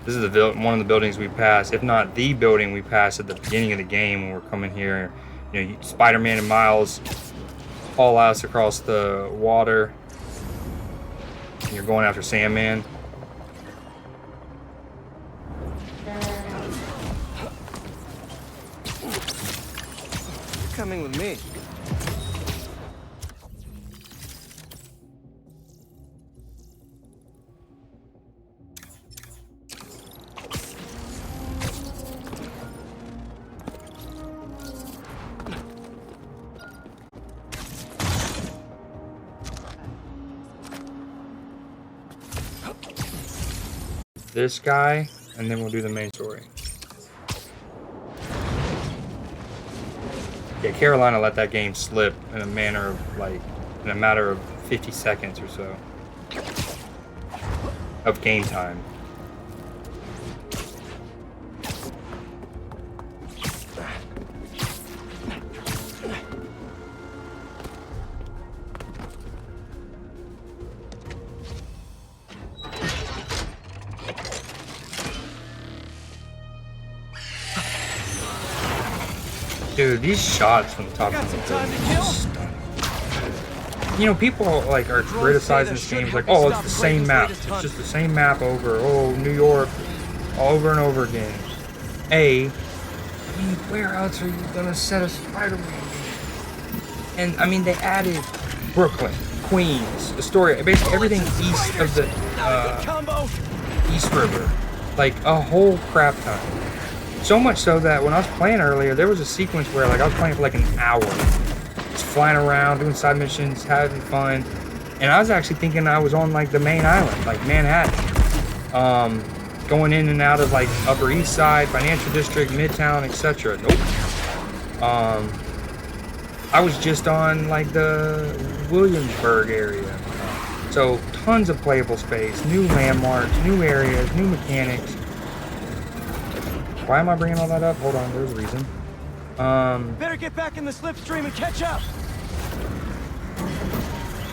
This is one of the buildings we passed, if not the building we passed at the beginning of the game when we're coming here. You know, Spider-Man and Miles haul ass across the water. And you're going after Sandman. You're coming with me. This guy, and then we'll do the main story. Yeah, Carolina let that game slip in a matter of 50 seconds or so of game time. Dude, these shots from the top of the building are stunning. You know, people like are criticizing this game like, oh, it's the same map. It's just the same map over. Oh, New York, over and over again. I mean, where else are you gonna set a Spider-Man? And I mean, they added Brooklyn, Queens, Astoria, basically everything east of the East River, like a whole crap ton. So much so that when I was playing earlier, there was a sequence where like I was playing for like an hour, just flying around, doing side missions, having fun, and I was actually thinking I was on like the main island, like Manhattan, going in and out of like Upper East Side, Financial District, Midtown, etc. Nope. I was just on like the Williamsburg area. So tons of playable space, new landmarks, new areas, new mechanics. Why am I bringing all that up? Hold on, there's a reason. Better get back in the slipstream and catch up.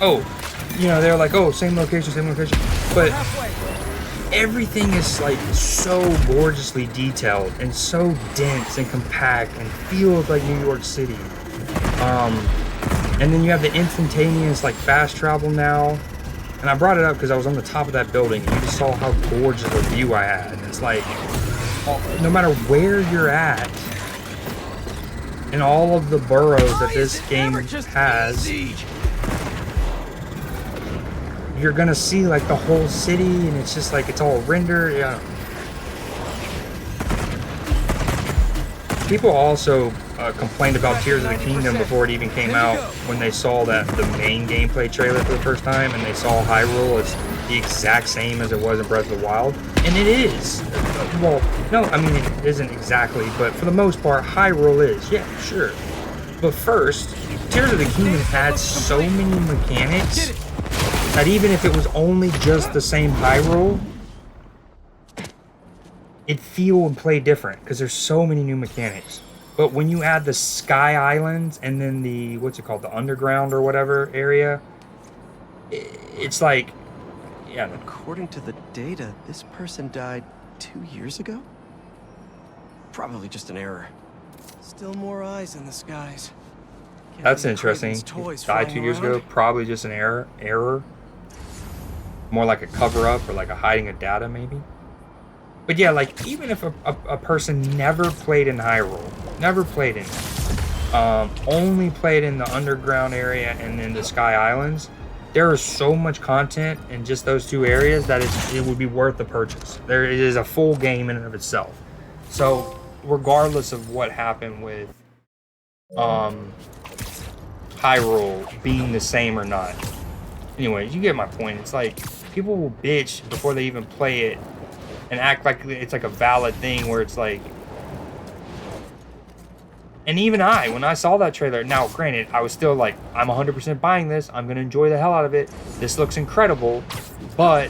Oh, you know, they're like, oh, same location, but everything is like so gorgeously detailed and so dense and compact and feels like New York City. And then you have the instantaneous like fast travel now. And I brought it up because I was on the top of that building and you just saw how gorgeous a view I had. And it's like, no matter where you're at in all of the boroughs that this game has, you're gonna see like the whole city, and it's just like it's all rendered. Yeah. People also complained about Tears of the Kingdom before it even came out when they saw that the main gameplay trailer for the first time, and they saw Hyrule as the exact same as it was in Breath of the Wild, and it is. Well, no, I mean it isn't exactly, but for the most part, Hyrule is. Yeah, sure. But first, Tears of the Kingdom had so many mechanics that even if it was only just the same Hyrule, it'd feel and play different because there's so many new mechanics. But when you add the Sky Islands and then the, what's it called, the underground or whatever area, it's like, yeah. According to the data, this person died 2 years ago? Probably just an error. Still more eyes in the skies. That's interesting. Died 2 years ago, probably just an error. More like a cover-up or like a hiding of data, maybe. But yeah, like, even if a person never played in Hyrule, never played in it, only played in the underground area and then the Sky Islands, there is so much content in just those two areas that it would be worth the purchase. There it is a full game in and of itself. So, regardless of what happened with Hyrule being the same or not. Anyways, you get my point. It's like, people will bitch before they even play it and act like it's like a valid thing where it's like... And even when I saw that trailer, now granted, I was still like, I'm 100% buying this. I'm going to enjoy the hell out of it. This looks incredible. But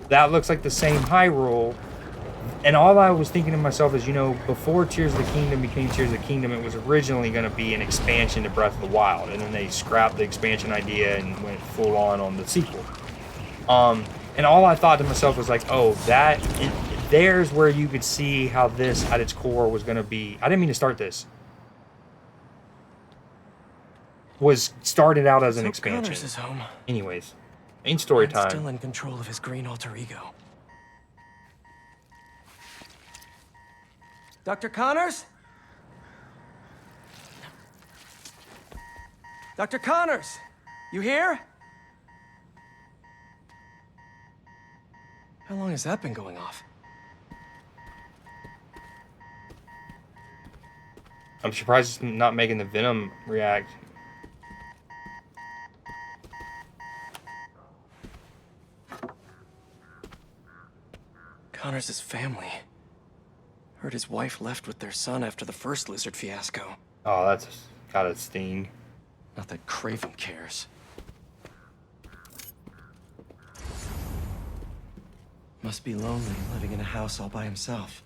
that looks like the same Hyrule. And all I was thinking to myself is, you know, before Tears of the Kingdom became Tears of the Kingdom, it was originally going to be an expansion to Breath of the Wild. And then they scrapped the expansion idea and went full on the sequel. And all I thought to myself was like, oh, there's where you could see how this at its core was going to be. I didn't mean to start this. Was started out as an expansion. Connors is home. Anyways, main story time. Still in control of his green alter ego. Dr. Connors? Dr. Connors, you here? How long has that been going off? I'm surprised it's not making the Venom react. Connors' family. Heard his wife left with their son after the first lizard fiasco. Oh, that's gotta sting. Not that Craven cares. Must be lonely living in a house all by himself.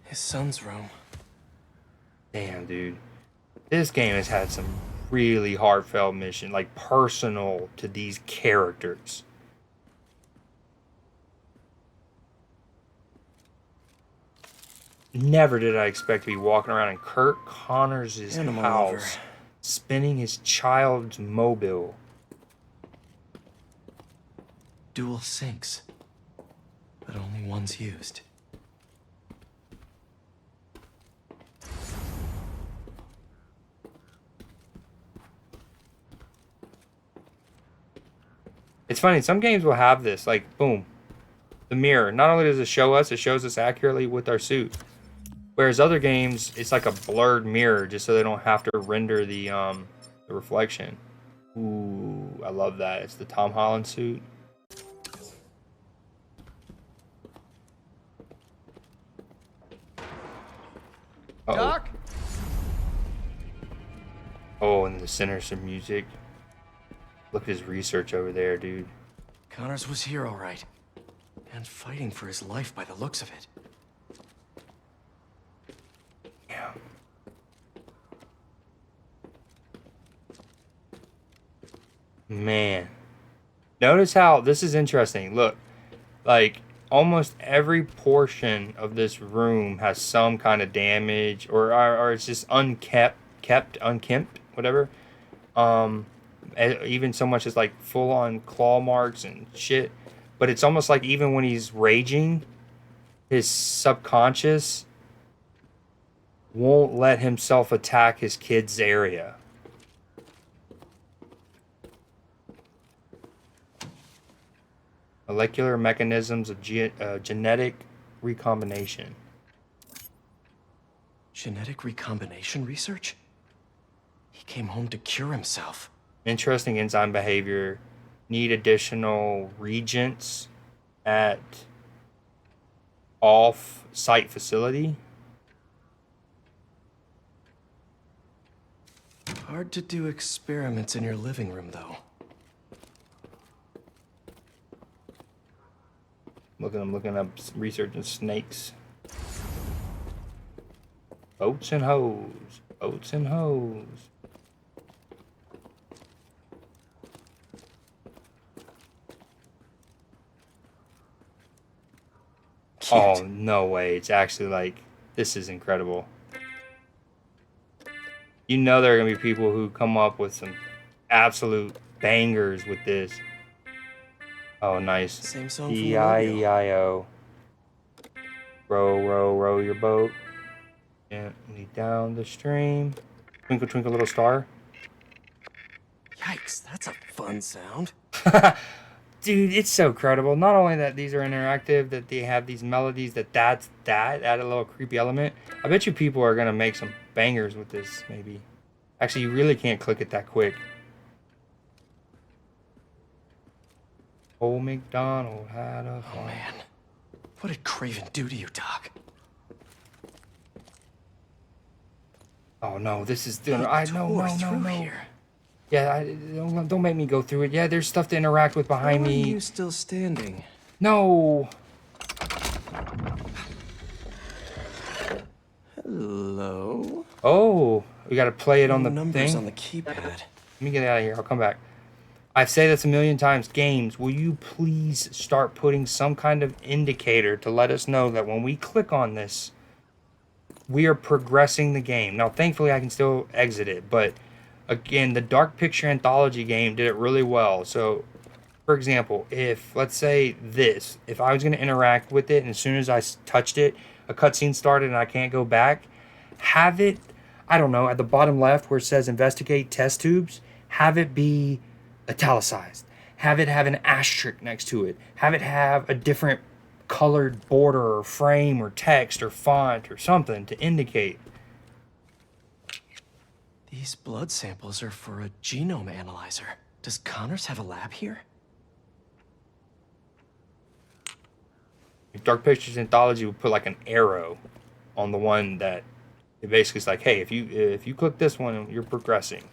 His son's room. Damn, dude. This game has had some really heartfelt mission, like personal to these characters. Never did I expect to be walking around in Kurt Connors' Animal house, lover. spinning his child's mobile. Dual sinks, but only one's used. It's funny, some games will have this, like, boom, the mirror. Not only does it show us, it shows us accurately with our suit. Whereas other games, it's like a blurred mirror, just so they don't have to render the reflection. Ooh, I love that. It's the Tom Holland suit. Uh-oh. Doc? Oh, and in the center, some music. Look at his research over there, dude. Connors was here, all right. And fighting for his life by the looks of it. Yeah. Man. Notice how this is interesting. Look, like almost every portion of this room has some kind of damage or it's just unkempt, whatever. Even so much as like full on claw marks and shit. But it's almost like even when he's raging, his subconscious won't let himself attack his kid's area. Molecular mechanisms of genetic recombination. Genetic recombination research? He came home to cure himself. Interesting enzyme behavior. Need additional reagents at off-site facility. Hard to do experiments in your living room, though. I'm looking up researching snakes. Boats and hoes. Boats and hoes. Oh, no way. It's actually like, this is incredible. You know there are going to be people who come up with some absolute bangers with this. Oh, nice. Same song from E-I-E-I-O. Row, row, row your boat gently down the stream. Twinkle, twinkle, little star. Yikes, that's a fun sound. Dude, it's so credible. Not only that these are interactive, that they have these melodies, add a little creepy element. I bet you people are going to make some bangers with this, maybe. Actually, you really can't click it that quick. Old MacDonald had a farm. Oh, man. What did Craven do to you, Doc? Oh, no, this is... No. Here. Yeah, don't make me go through it. Yeah, there's stuff to interact with behind me. Why are you still standing? No. Hello? Oh, we got to play it on the numbers thing? on the keypad. Let me get out of here. I'll come back. I've said this a million times. Games, will you please start putting some kind of indicator to let us know that when we click on this, we are progressing the game. Now, thankfully, I can still exit it, but... Again, the Dark Picture Anthology game did it really well. So, for example, if, let's say if I was going to interact with it and as soon as I touched it, a cutscene started and I can't go back, have it, I don't know, at the bottom left where it says investigate test tubes, have it be italicized. Have it have an asterisk next to it. Have it have a different colored border or frame or text or font or something to indicate. These blood samples are for a genome analyzer. Does Connors have a lab here? If Dark Pictures Anthology would put like an arrow on the one that it basically is like, hey, if you click this one, you're progressing.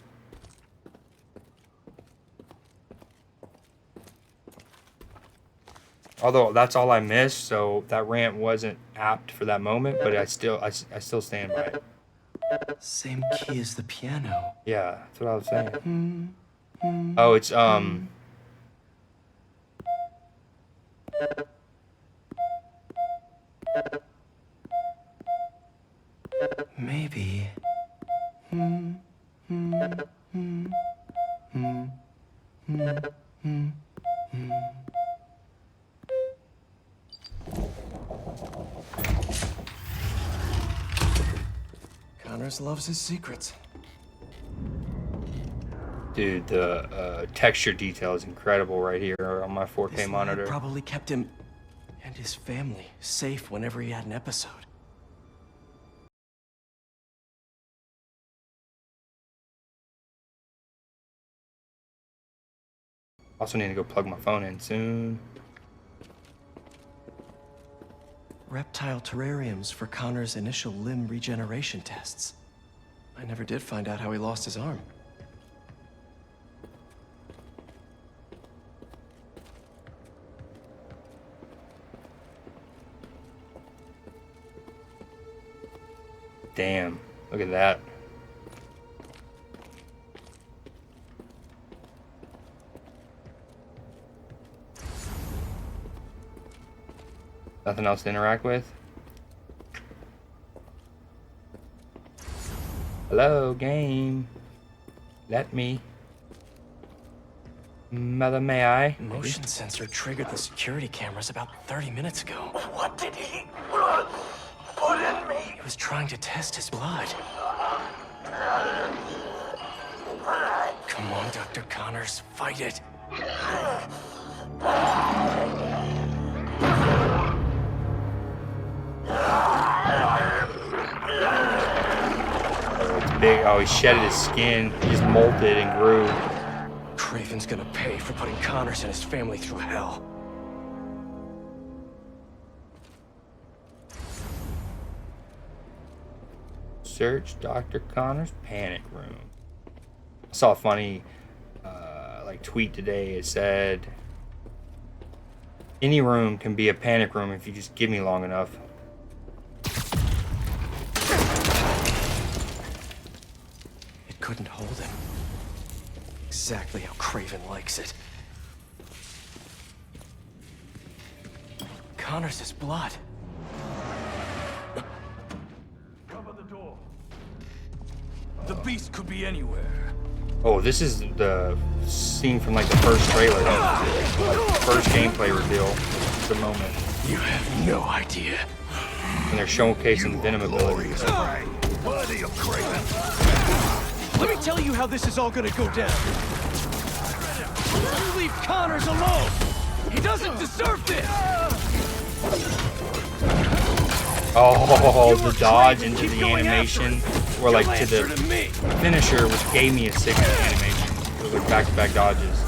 Although that's all I missed, so that rant wasn't apt for that moment, but I still stand by it. Same key as the piano. Yeah, that's what I was saying. Oh, it's Maybe. Connors loves his secrets. Dude, the texture detail is incredible right here on my 4K This monitor. lad probably kept him and his family safe whenever he had an episode. Also need to go plug my phone in soon. Reptile terrariums for Connor's initial limb regeneration tests. I never did find out how he lost his arm. Damn, look at that. Nothing else to interact with? Hello, game. Let me. Mother, may I? Motion sensor triggered the security cameras about 30 minutes ago. What did he put in me? He was trying to test his blood. Come on, Dr. Connors, fight it. It's big. Oh, he shedded his skin. He just molted and grew. Craven's gonna pay for putting Connors and his family through hell. Search Dr. Connor's panic room. I saw a funny tweet today. It said, any room can be a panic room if you just give me long enough. It couldn't hold him. Exactly how Craven likes it. Connors' blood. Cover the door. The beast could be anywhere. Oh, this is the scene from like the first trailer, first gameplay reveal. The moment. You have no idea. And they're showcasing Venom abilities. Worthy of Craven. Let me tell you how this is all gonna go down. You leave Connors alone. He doesn't deserve this. Oh, the dodge into the animation, or like to the finisher, which gave me a sick animation. It was like back-to-back dodges.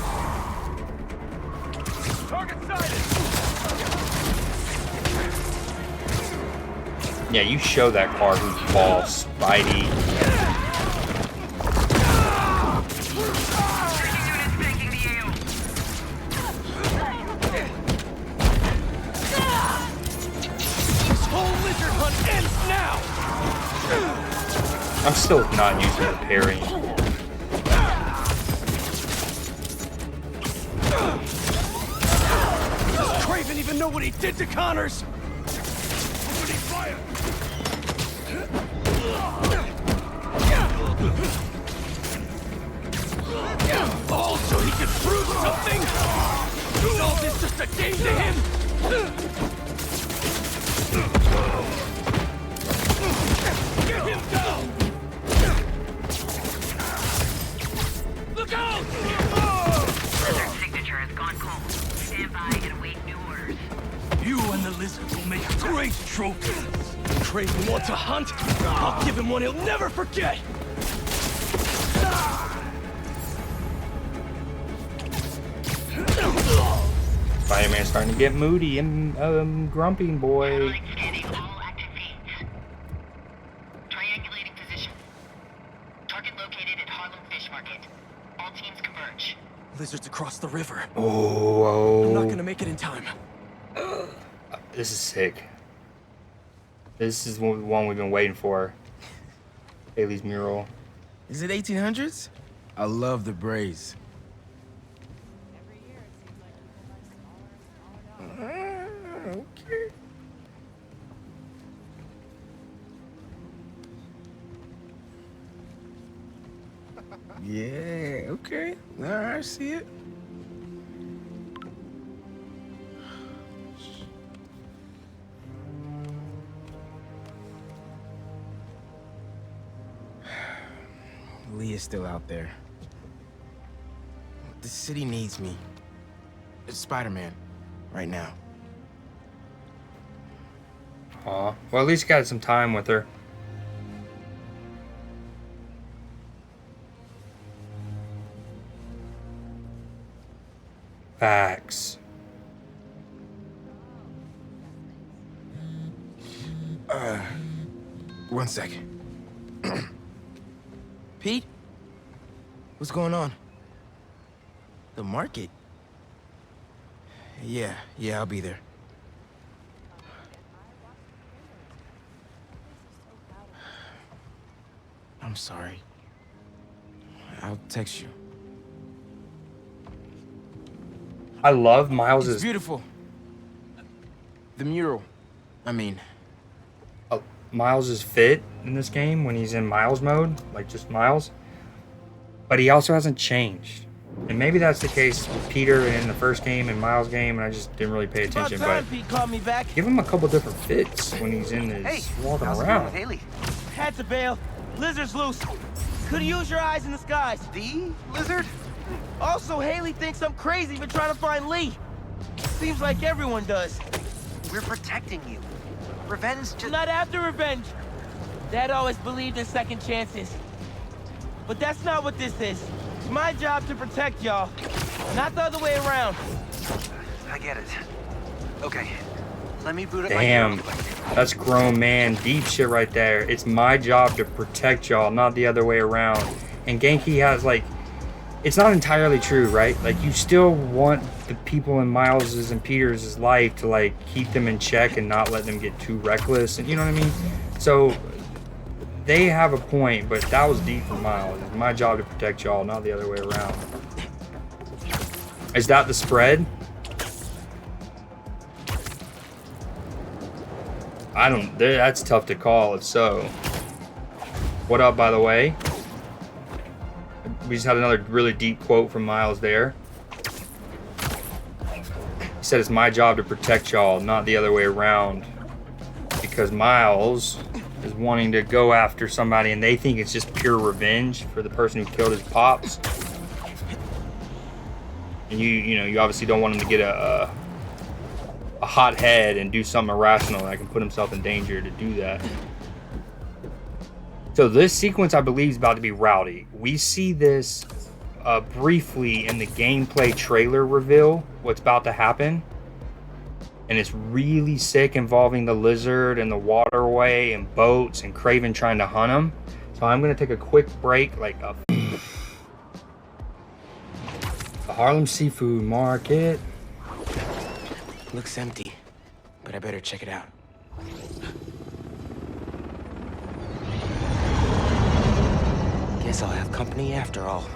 Yeah, you show that card who's boss, Spidey. I'm still not using the parry. Does Craven even know what he did to Connors? Opening fire! All so he could prove something? Is all this just a game to him? Get him down! Look out! Their signature has gone cold. Stand by and await new orders. You and the lizard will make great trophies. Craven wants a hunt? I'll give him one he'll never forget! Spider-Man's starting to get moody and grumpy, boy. Triangulating position. Target located at Harlem Fish Market. All teams converge. Lizard's across the river. Oh. I'm not gonna make it in time. This is sick. This is one we've been waiting for. Haley's mural. Is it 1800s? I love the braids. Okay. Yeah, okay. Alright, I see it. Lee is still out there. The city needs me. It's Spider-Man, right now. Aw, well, at least got some time with her. Facts. One second. Pete? What's going on? The market? Yeah, I'll be there. I'm sorry. I'll text you. I love Miles's. It's beautiful. The mural. I mean, Miles's fit in this game when he's in Miles mode, like just Miles. But he also hasn't changed. And maybe that's the case with Peter in the first game and Miles game, and I just didn't really pay attention. But Pete called me back. give him a couple different fits when he's in his walking around. Haley? Had to bail. Lizard's loose. Could use your eyes in the skies. The lizard? Also, Haley thinks I'm crazy for trying to find Lee. Seems like everyone does. We're protecting you. Revenge just... Not after revenge. Dad always believed in second chances. But that's not what this is. It's my job to protect y'all, not the other way around. I get it. Okay, let me boot up Damn, my... that's grown man deep shit right there. It's my job to protect y'all, not the other way around. And Genki has like, it's not entirely true, right? Like you still want the people in Miles's and Peter's life to like keep them in check and not let them get too reckless, and you know what I mean? So they have a point, but that was deep for Miles. It's my job to protect y'all, not the other way around. Is that the spread? I don't, that's tough to call if so. What up, by the way? We just had another really deep quote from Miles there. He said it's my job to protect y'all, not the other way around. Because Miles is wanting to go after somebody and they think it's just pure revenge for the person who killed his pops. And you obviously don't want him to get a hot head and do something irrational that can put himself in danger to do that. So this sequence, I believe, is about to be rowdy. We see this briefly in the gameplay trailer reveal, what's about to happen. And it's really sick, involving the lizard and the waterway and boats and Kraven trying to hunt him. So I'm going to take a quick break, like the Harlem Seafood Market. Looks empty, but I better check it out. Guess I'll have company after all.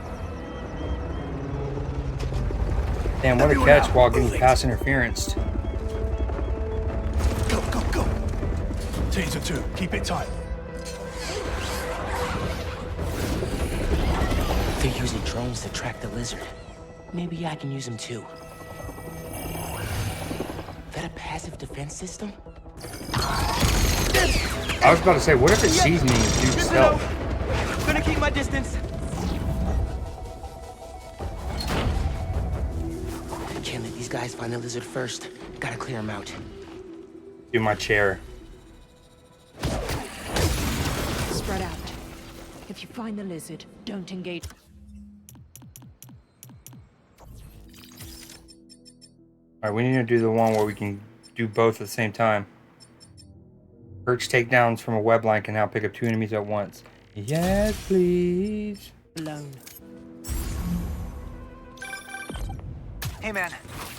Damn, what a catch while getting pass interference. Go. Taser 2, keep it tight. They're using drones to track the lizard. Maybe I can use them too. That a passive defense system? I was about to say, what if it sees me and shoots stealth? Gonna keep my distance. Can't let these guys find the lizard first. Gotta clear them out. Do my chair. Spread out. If you find the lizard, don't engage. Alright, we need to do the one where we can do both at the same time. Perch takedowns from a web line can now pick up 2 enemies at once. Yes, please. Alone. Hey man,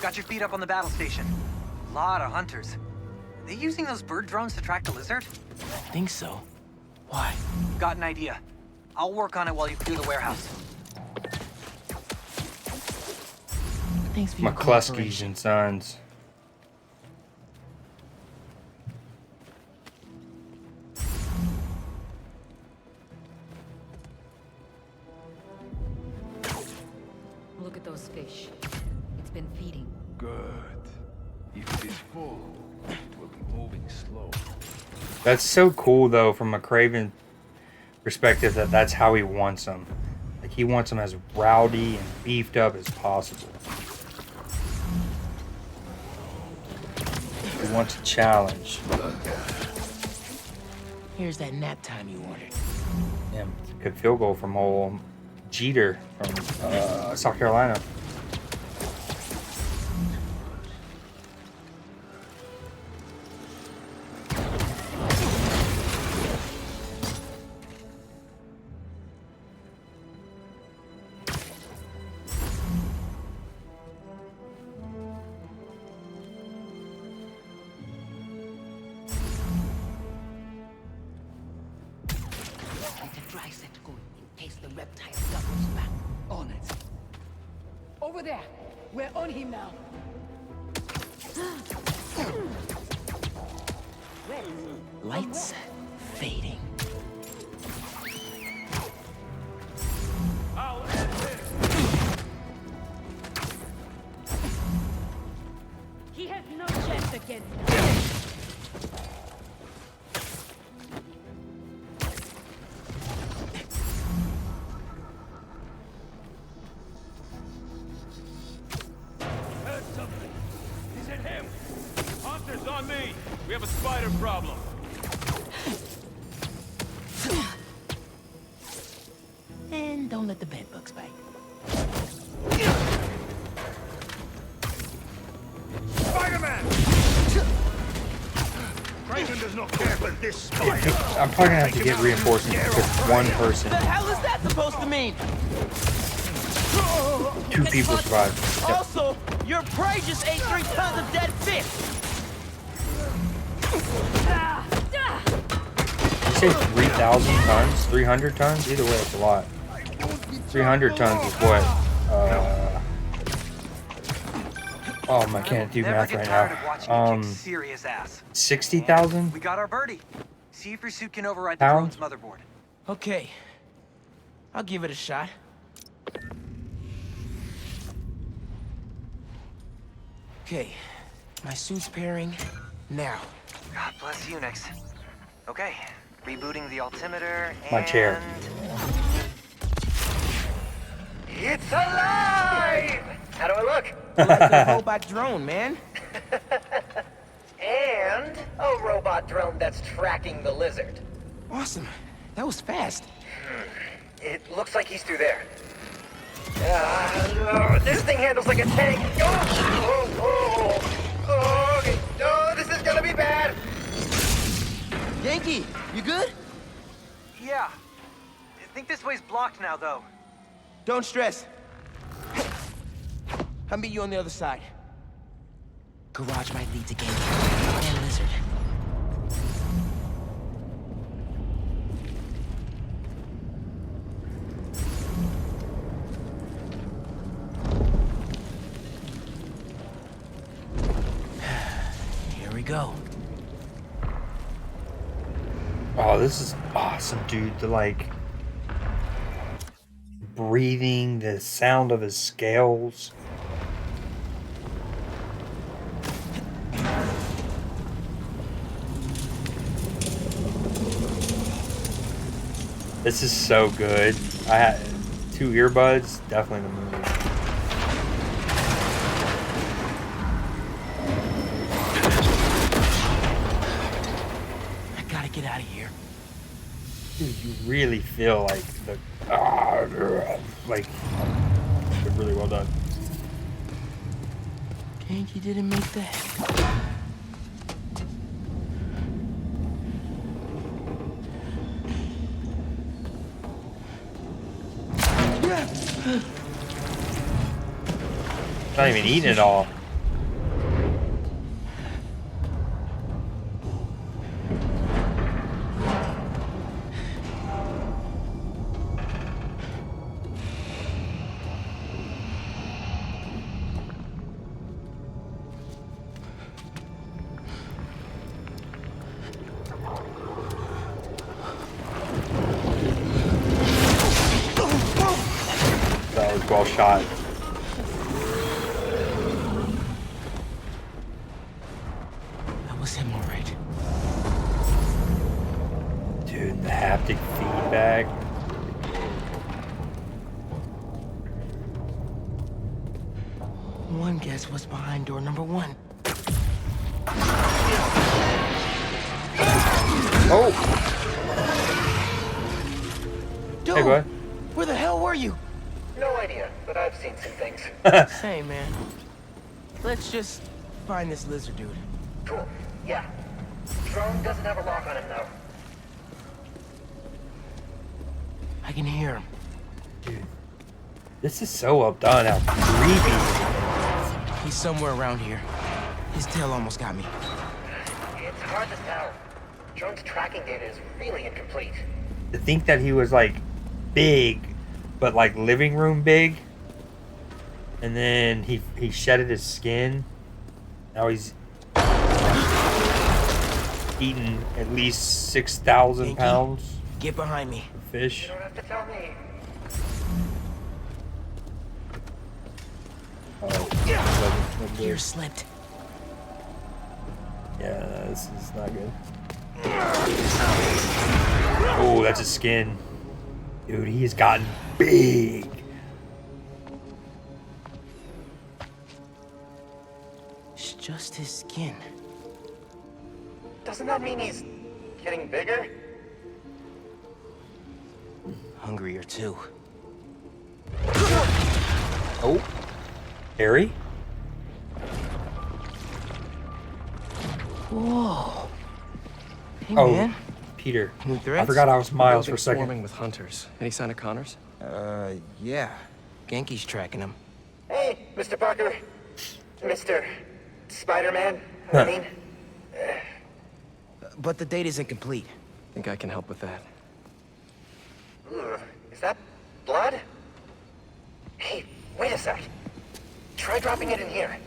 got your feet up on the battle station. Lot of hunters. Are they using those bird drones to track the lizard? I think so. Why? Got an idea. I'll work on it while you clear the warehouse. Thanks for your McCluskey's cooperation. and Sons. fish. It's been feeding. Good. If it is full, it will be moving slow. That's so cool, though, from a Craven perspective, that's how he wants them. Like, he wants them as rowdy and beefed up as possible. He wants a challenge. Here's that nap time you ordered. Yeah, good field goal from old Jeter from South Carolina. Over there. We're on him now. Lights fading. He has no chance against us. On me! We have a spider problem. And don't let the bed bugs bite. Spider-Man! Craven does not care for this spider. I'm probably gonna have to get reinforcements because one person. What the hell is that supposed to mean? 2 people survived. Yep. Also, your prey just ate 3 tons of dead fish. You say 3,000 tons? 300 tons? Either way, it's a lot. 300 tons is what? Oh my, I can't do math right now. Serious ass. 60,000? We got our birdie. See if your suit can override the Pounds? drone's motherboard. Okay. I'll give it a shot. Okay. My suit's pairing now. God bless Unix. Okay. Rebooting the altimeter and... My chair. It's alive! How do I look? Like a robot drone, man. And a robot drone that's tracking the lizard. Awesome. That was fast. It looks like he's through there. This thing handles like a tank. Okay. Oh, this is gonna be bad. Yankee, you good? Yeah. I think this way's blocked now, though. Don't stress. I'll meet you on the other side. Garage might lead to Yankee and Lizard. Here we go. Oh, this is awesome, dude. The like breathing, the sound of his scales. This is so good. I had 2 earbuds, definitely the movie. I gotta get out of here. Dude, you really feel like the like really well done. Yankee didn't make that. Not even eating it all. That was well shot. Dude, the haptic feedback. One guess what's behind door number 1. Oh! Dude, Hey, bud. where the hell were you? No idea, but I've seen some things. Same, man. Let's just find this lizard dude. Cool. Yeah. Drone doesn't have a lock on him, though. I can hear him. Dude, this is so well done. How creepy. He's somewhere around here. His tail almost got me. It's hard to tell. Drone's tracking data is really incomplete. To think that he was like big, but like living room big, and then he shedded his skin. Now he's eaten at least 6,000 pounds. Get behind me. Of fish. You don't have to tell me. Oh, Gear slipped. Yeah, this is not good. Oh, that's his skin. Dude, he's gotten big. It's just his skin. Doesn't that mean he's getting bigger? Hungrier too. Oh. Harry? Whoa. Hey, Oh, man. Peter. New threats? I forgot I was Miles for a Building's second. swarming with hunters. Any sign of Connors? Yeah. Genki's tracking him. Hey, Mr. Parker. Mr. Spider-Man, I mean. But the data's incomplete. Think I can help with that. Ugh, is that blood? Hey, wait a sec. Try dropping it in here.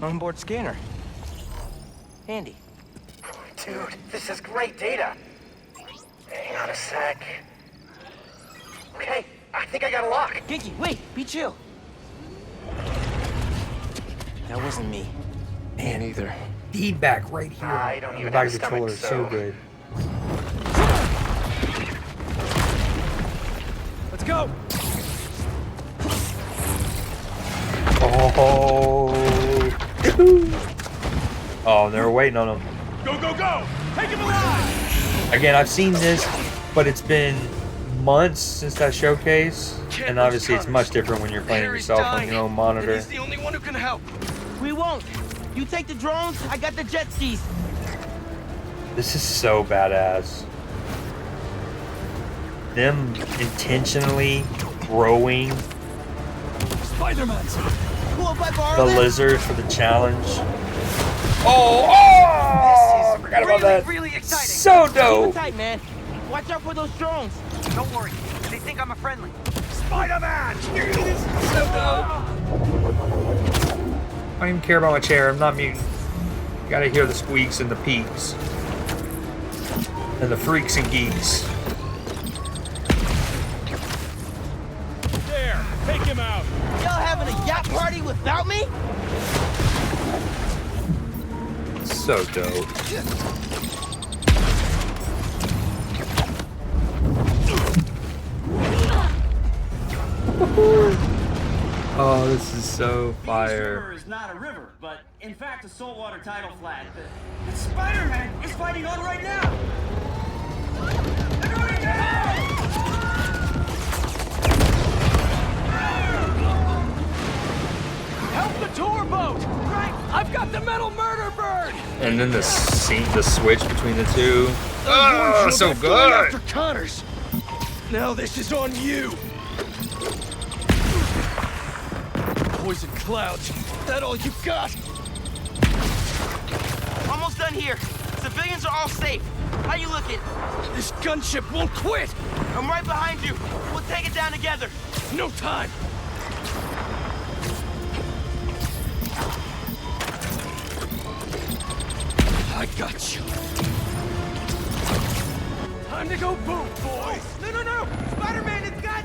Onboard scanner. Handy. Dude, this is great data. Hang on a sec. Okay, I think I got a lock. Genki, wait, be chill. That wasn't me. Man, either. Feedback right here. I don't The even back have a controller is stomach, so good. Let's go. Oh. Oh, they were waiting on him. Go, go, go! Take him alive! Again, I've seen this, but it's been months since that showcase, and obviously it's much different when you're playing yourself on your own monitor. He's the only one who can help. We won't. You take the drones, I got the jet skis. This is so badass. Them intentionally growing Spider-Man's. Cool if I borrow the that? lizard for the challenge. Oh, I forgot about that. Really exciting. So Keep dope. it tight, man. Watch out for those drones. Don't worry. They think I'm a friendly. Spider-Man! So dope. I don't even care about my chair. I'm not mutant. You gotta hear the squeaks and the peaks. And the freaks and geeks. There, take him out. Y'all having a yacht party without me? So dope. Oh, this is so fire. River is not a river, but in fact a saltwater tidal flat that Spider-Man is fighting on right now. Everybody down! Help the tour boat! Right! I've got the metal murder bird! And then the scene, the switch between the two. Oh, so good. After Connors. Now this is on you. Poison clouds. That all you got? Almost done here. Civilians are all safe. How you looking? This gunship won't quit. I'm right behind you. We'll take it down together. No time. I got you. Time to go boom, boys. No. Spider-Man has got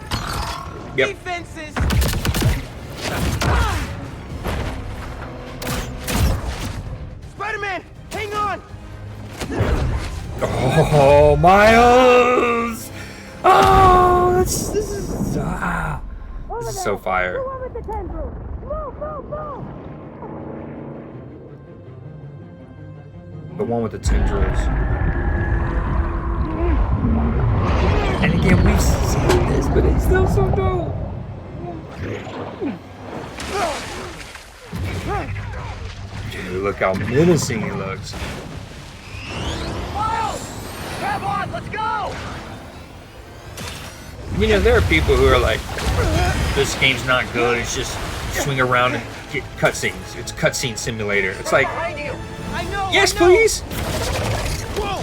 defenses. Spider-Man, hang on. Oh, Miles! Oh, this is so fire. The one with the tendrils. And again, we've seen this, but it's still so dope. Dude, look how menacing he looks. Miles! Grab on, let's go! You know, there are people who are like, this game's not good, it's just swing around and get cutscenes. It's cutscene simulator. It's like, I know, yes, please! Whoa!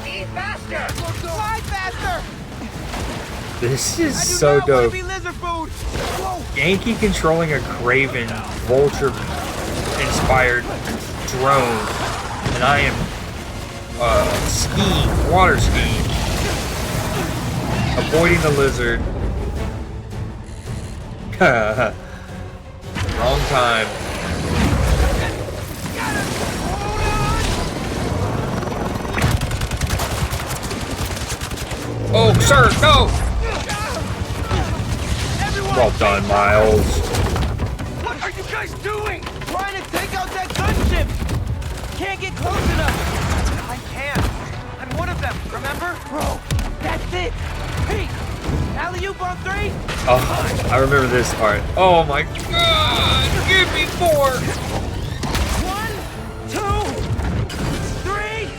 Speed faster! Fly faster! This is so dope. Be lizard food. Whoa. Yankee controlling a Craven vulture-inspired drone, and I am skiing, water skiing, avoiding the lizard. Wrong time. Oh, sir, no! Well done, Miles. What are you guys doing? Trying to take out that gunship. Can't get close enough. I can. I'm one of them, remember? Bro, that's it. Pete, alley-oop on 3. Oh, I remember this part. Oh my God! Give me 4. 1, 2, 3.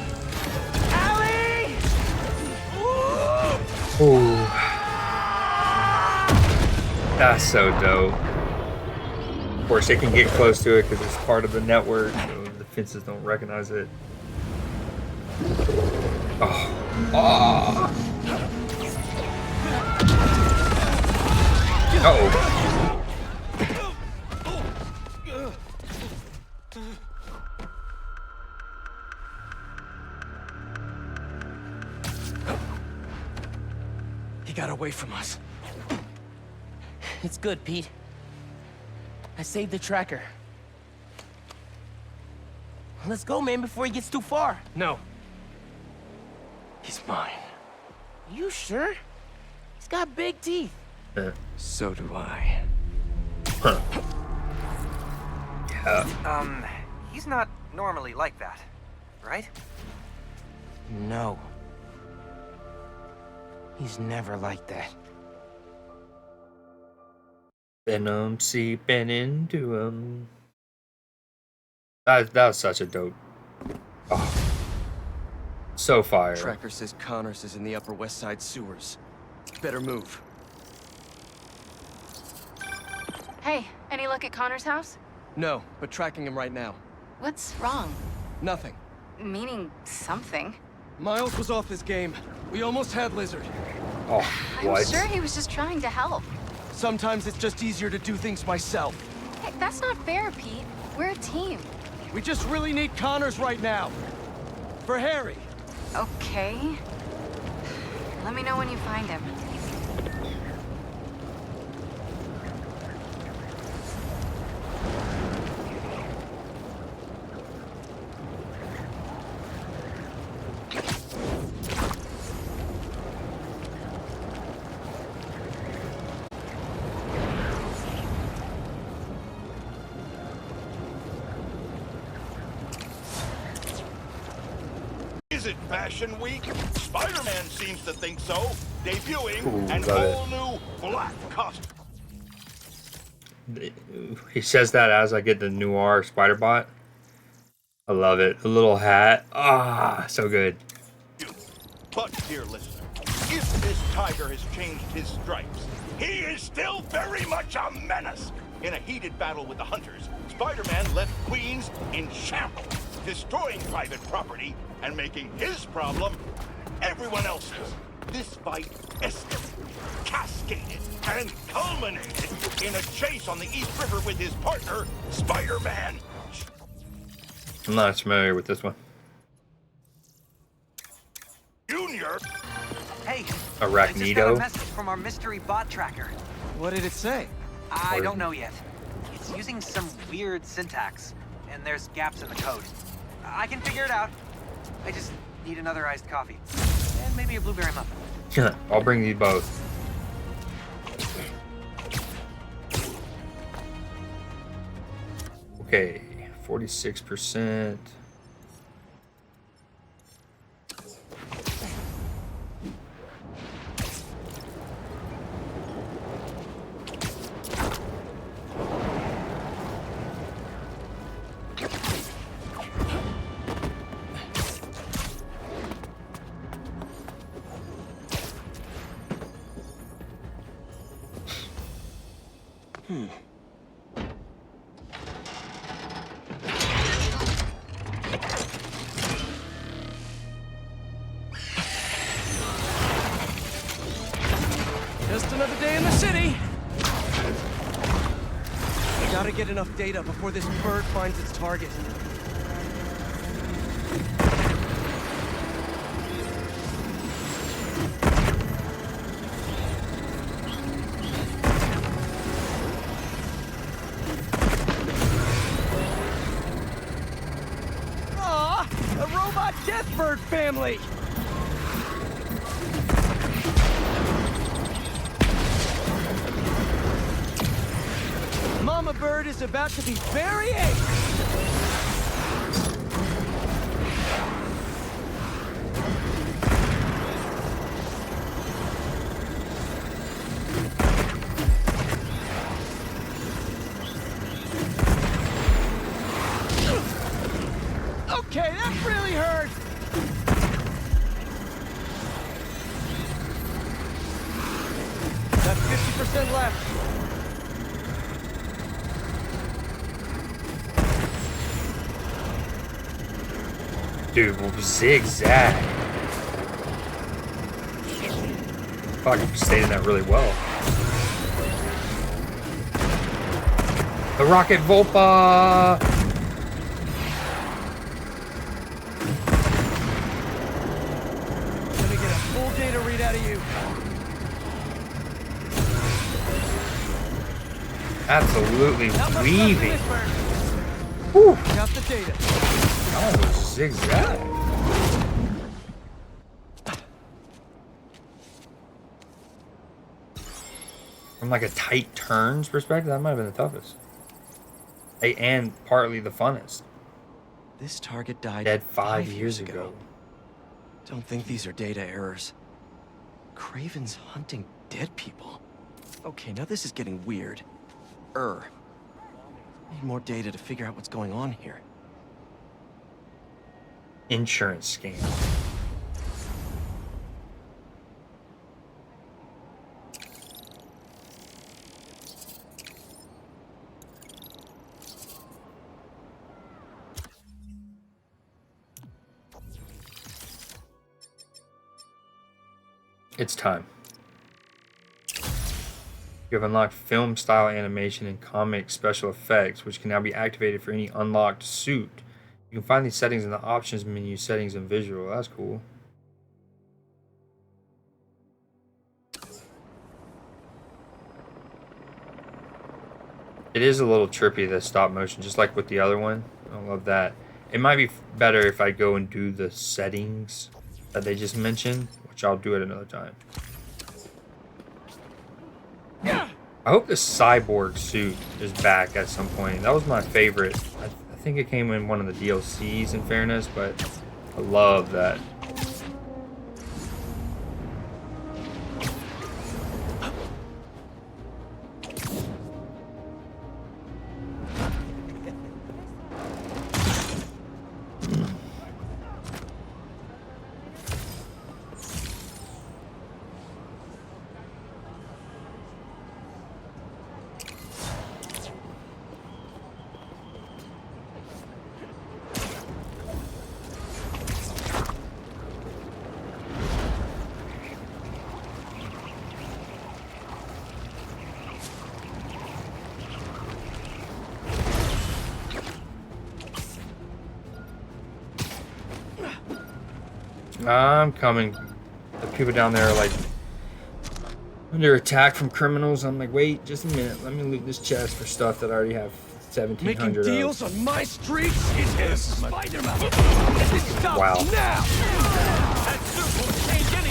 Alley. Ooh. That's so dope. Of course, they can get close to it because it's part of the network, so the fences don't recognize it. Oh. Oh. Uh-oh. He got away from us. It's good, Pete. I saved the tracker. Let's go, man, before he gets too far. No. He's mine. You sure? He's got big teeth. So do I. Huh. Yeah. He's not normally like that, right? No. He's never like that. Venom seeping into him. That was such a dope. Oh. So fire. Tracker says Connors is in the Upper West Side sewers. Better move. Hey, any look at Connor's house? No, but tracking him right now. What's wrong? Nothing. Meaning something. Miles was off his game. We almost had Lizard. Oh, what? I'm sure he was just trying to help. Sometimes it's just easier to do things myself. Hey, that's not fair, Pete. We're a team. We just really need Connors right now. For Harry. Okay. Let me know when you find him. Is it Fashion Week? Spider-Man seems to think so. Debuting an love all-new black costume. He says that as I get the noir spider bot. I love it. The little hat. Ah, so good. But, dear listener, if this tiger has changed his stripes, he is still very much a menace. In a heated battle with the hunters, Spider-Man left Queens in shambles, destroying private property and making his problem everyone else's. This fight escalated, cascaded, and culminated in a chase on the East River with his partner, Spider-Man. I'm not familiar with this one. Junior. Hey, Arachnido? I just got a message from our mystery bot tracker. What did it say? I don't know yet. It's using some weird syntax, and there's gaps in the code. I can figure it out. I just Need another iced coffee. And maybe a blueberry muffin. I'll bring you both. Okay, 46%. Just another day in the city. I gotta get enough data before this bird finds its target. Aw, a robot death bird family. Mama bird is about to be very angry. Okay, that really hurt. Got 50% left. Dude, zigzag. Fuck, you stayed in that really well. The Rocket Volpa! Let me get a full data readout of you. Absolutely weaving. Whew. Got the data. That was zigzag. From like a tight turns perspective, that might have been the toughest. Hey, and partly the funnest. This target died dead 5 years ago. Don't think these are data errors. Craven's hunting dead people. Okay, now this is getting weird. Need more data to figure out what's going on here. Insurance scam. It's time. You have unlocked film-style animation and comic special effects, which can now be activated for any unlocked suit. You can find these settings in the options menu, settings, and visual. That's cool. It is a little trippy, the stop motion, just like with the other one. I love that. It might be better if I go and do the settings that they just mentioned, which I'll do at another time. I hope the cyborg suit is back at some point. That was my favorite. I think it came in one of the DLCs, in fairness, but I love that. I'm coming. The people down there are like under attack from criminals. I'm like, wait, just a minute. Let me loot this chest for stuff that I already have 1700 Making deals on my streets is Spider-Man. Stop wow. now! That suit won't change anything.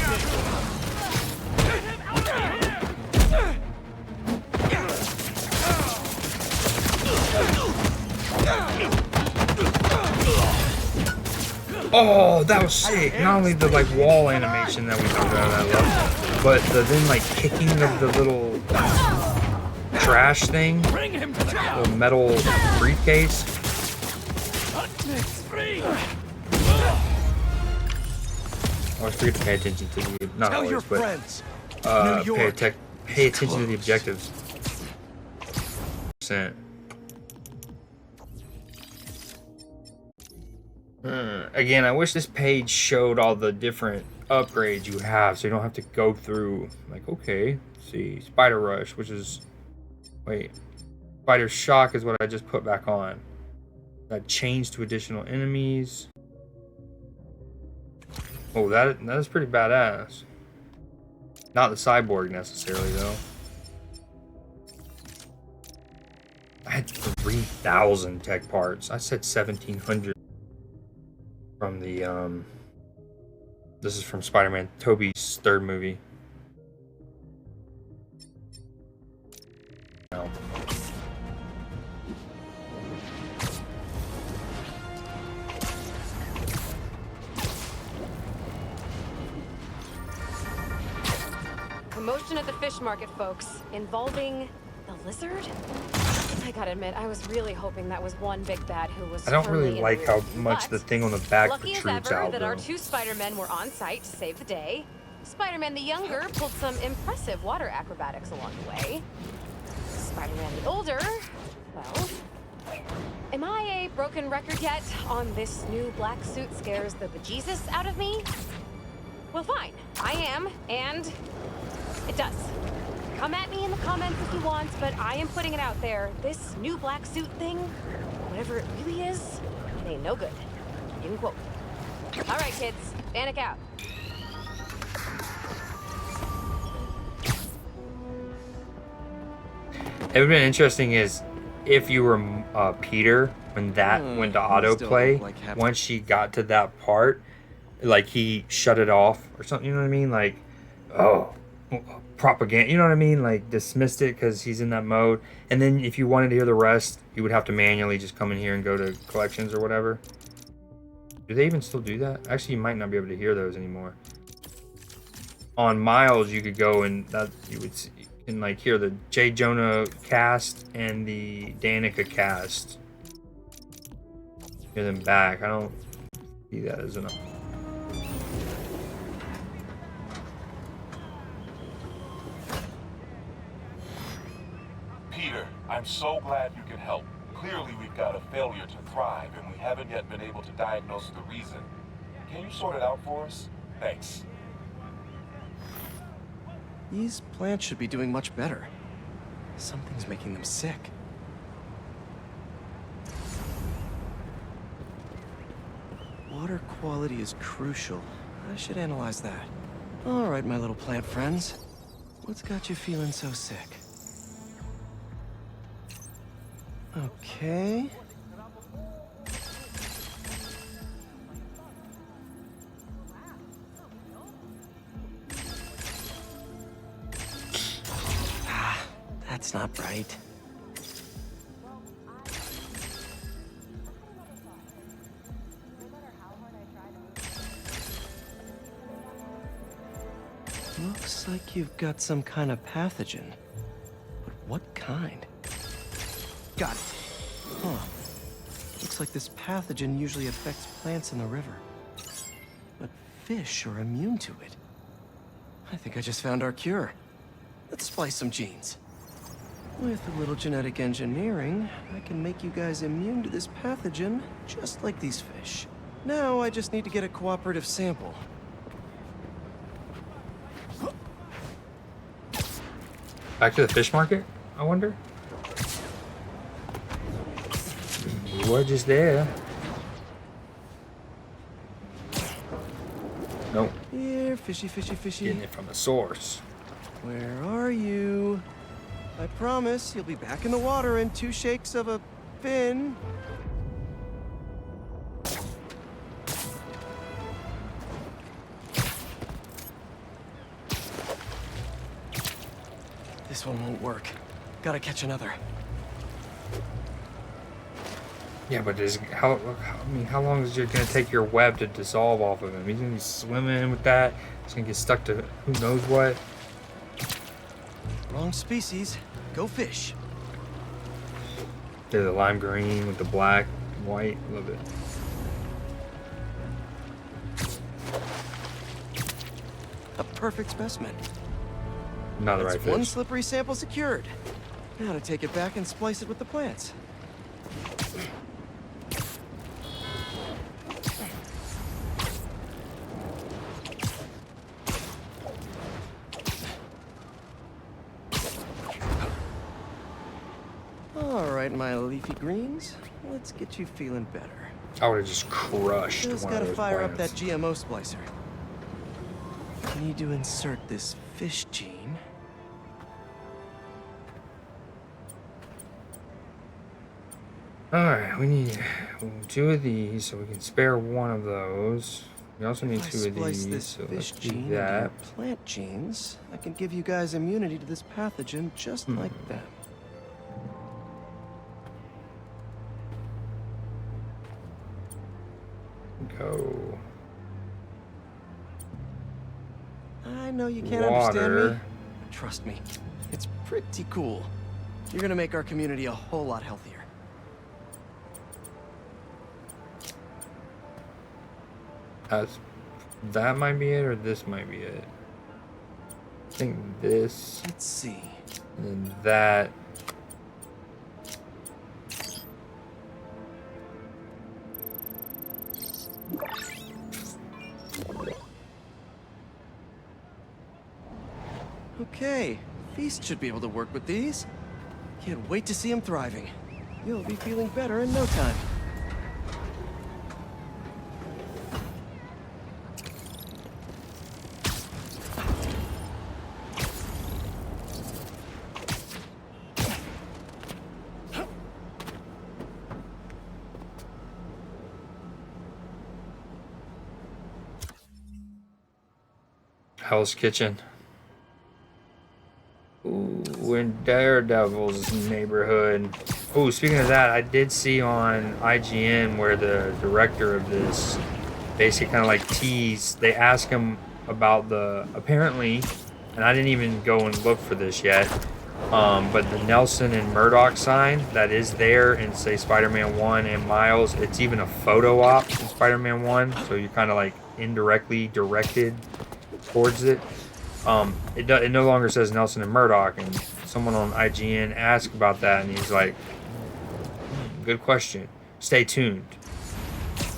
Oh, that was sick. Not only the like wall animation that we talked about, I love, but the then like kicking of the little trash thing, little metal briefcase. I always forget to pay attention to the not Tell always, your but friends. New York pay attention to the objectives. %. Again, I wish this page showed all the different upgrades you have, so you don't have to go through. Like, okay, let's see, Spider Rush, which is Spider Shock is what I just put back on. That changed to additional enemies. Oh, that is pretty badass. Not the cyborg necessarily though. I had 3,000 tech parts. I said 1,700 from the this is from Spider-Man, Tobey's third movie. No. Commotion at the fish market, folks, involving the lizard? I gotta admit, I was really hoping that was one big bad who was I don't firmly really in like the how room. much But the thing on the back lucky as protrudes ever out that though. our two Spider-Men were on site to save the day. Spider-Man the younger pulled some impressive water acrobatics along the way. Spider-Man the older, well, am I a broken record yet on this new black suit scares the bejesus out of me? Well, fine, I am, and it does. Come at me in the comments if you want, but I am putting it out there. This new black suit thing, whatever it really is, it ain't no good. You can quote. All right, kids, panic out. It would have been interesting is if you were Peter when that went to autoplay. like Once she got to that part, like he shut it off or something. You know what I mean? Like, oh, propaganda. You know what I mean? Like dismissed it because he's in that mode. And then if you wanted to hear the rest, you would have to manually just come in here and go to collections or whatever. Do they even still do that? Actually, you might not be able to hear those anymore. On Miles, you could go and that you would see. And like hear the J. Jonah cast and the Danica cast. Hear them back. I don't see that as enough. Peter, I'm so glad you can help. Clearly we've got a failure to thrive and we haven't yet been able to diagnose the reason. Can you sort it out for us? Thanks. These plants should be doing much better. Something's making them sick. Water quality is crucial. I should analyze that. All right, my little plant friends. What's got you feeling so sick? Okay. That's not right. Looks like you've got some kind of pathogen. But what kind? Got it. Huh. Looks like this pathogen usually affects plants in the river. But fish are immune to it. I think I just found our cure. Let's splice some genes. With a little genetic engineering, I can make you guys immune to this pathogen, just like these fish. Now I just need to get a cooperative sample. Back to the fish market, I wonder? You were just there. Nope. Here, fishy, fishy, fishy. Getting it from the source. Where are you? I promise you'll be back in the water in 2 shakes of a in. This one won't work. Gotta catch another. Yeah, but how long is it gonna take your web to dissolve off of him? He's gonna be swimming with that. He's gonna get stuck to who knows what. Wrong species. Go fish. There's the lime green with the black, white. Love it. A perfect specimen. Not the right That's one fish. slippery sample secured. Now to take it back and splice it with the plants. All right, my leafy greens. Let's get you feeling better. I would have just crushed Just one of gotta those fire up that plants. GMO splicer. Need to insert this fish gene. Alright, we need 2 of these, so we can spare 1 of those. We also need 2 of Splice these, this so fish let's do gene that. into plant genes. I can give you guys immunity to this pathogen just like them. Go. I know you can't understand me. Water. But trust me, it's pretty cool. You're gonna make our community a whole lot healthier. That might be it, or this might be it. I think this. Let's see. And then that. Okay, Feast should be able to work with these. Can't wait to see him thriving. You'll be feeling better in no time. Hell's Kitchen. Ooh, in Daredevil's neighborhood. Ooh, speaking of that, I did see on IGN where the director of this basically kind of like teased. They asked him about the, apparently, and I didn't even go and look for this yet, but the Nelson and Murdoch sign that is there in, say, Spider-Man 1 and Miles, it's even a photo op in Spider-Man 1, so you're kind of like indirectly directed towards it. It no longer says Nelson and Murdoch, and someone on IGN asked about that, and he's like, good question. Stay tuned.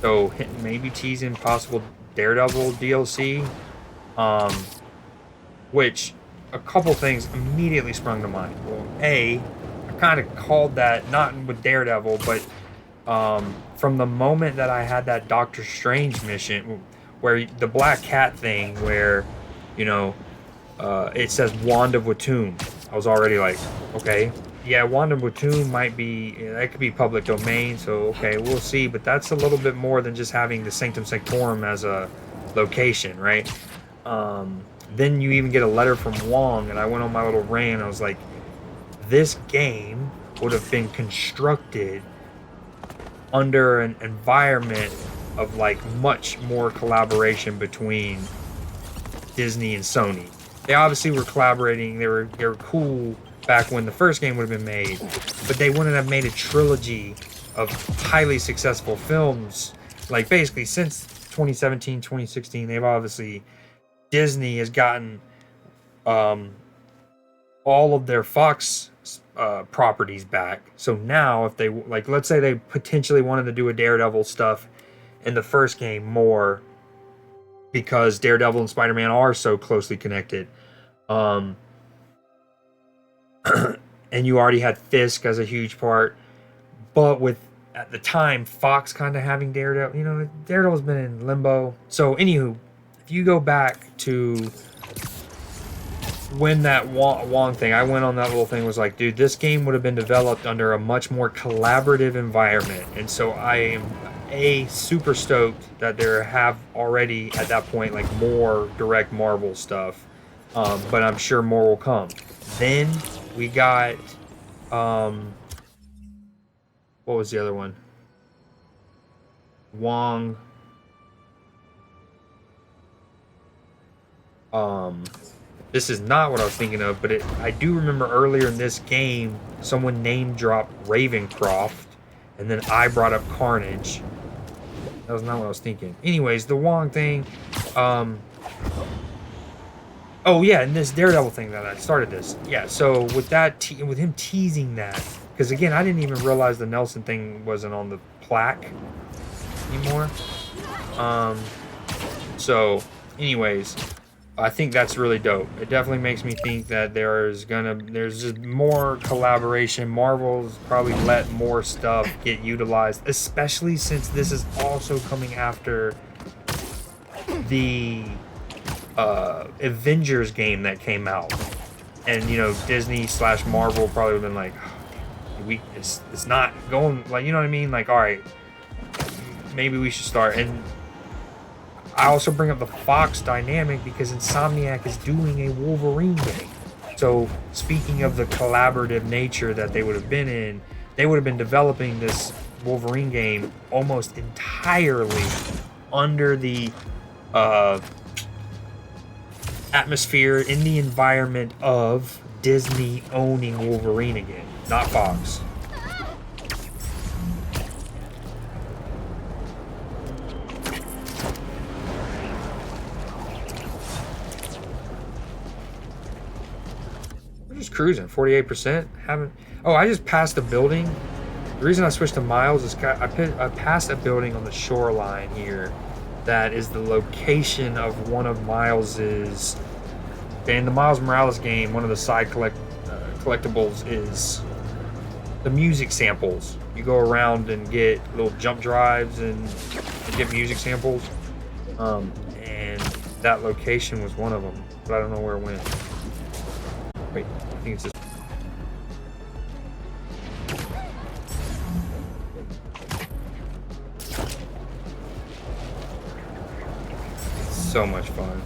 So maybe teasing possible Daredevil DLC, which a couple things immediately sprung to mind. Well, I kind of called that, not with Daredevil, but from the moment that I had that Doctor Strange mission, where the Black Cat thing, where, you know, it says Wand of Watoomb. I was already like, okay, yeah, Wand of Watoomb might be, that could be public domain, so okay, we'll see, but that's a little bit more than just having the Sanctum Sanctorum as a location, right? Then you even get a letter from Wong, and I went on my little rant, and I was like, this game would have been constructed under an environment of like much more collaboration between Disney and Sony. They obviously were collaborating. They were cool back when the first game would have been made, but they wouldn't have made a trilogy of highly successful films. Like basically since 2017, 2016, they've obviously, Disney has gotten all of their Fox properties back. So now if they, like, let's say they potentially wanted to do a Daredevil stuff in the first game more, because Daredevil and Spider-Man are so closely connected. And you already had Fisk as a huge part. But with, at the time, Fox kind of having Daredevil, you know, Daredevil's been in limbo. So, anywho, if you go back to when that Wong thing, I went on that little thing, was like, dude, this game would have been developed under a much more collaborative environment. And so I am super stoked that there have already at that point like more direct Marvel stuff. But I'm sure more will come. Then we got what was the other one? Wong. This is not what I was thinking of, but I do remember earlier in this game, someone name dropped Ravencroft, and then I brought up Carnage. That was not what I was thinking. Anyways, the Wong thing, oh yeah, and this Daredevil thing that I started this. Yeah, so with that, with him teasing that, because again, I didn't even realize the Nelson thing wasn't on the plaque anymore. So anyways, I think that's really dope. It definitely makes me think that there's just more collaboration. Marvel's probably let more stuff get utilized, especially since this is also coming after the Avengers game that came out. And you know, Disney / Marvel probably would have been like, it's not going, like, you know what I mean? Like, all right, maybe we should start. And I also bring up the Fox dynamic because Insomniac is doing a Wolverine game. So speaking of the collaborative nature that they would have been in, they would have been developing this Wolverine game almost entirely under the atmosphere, in the environment of Disney owning Wolverine again, not Fox. Just cruising, 48%. I just passed a building. The reason I switched to Miles is I passed a building on the shoreline here that is the location of one of Miles's. In the Miles Morales game, one of the side collectibles is the music samples. You go around and get little jump drives and get music samples. And that location was one of them, but I don't know where it went. Wait, I think it's this. So much fun.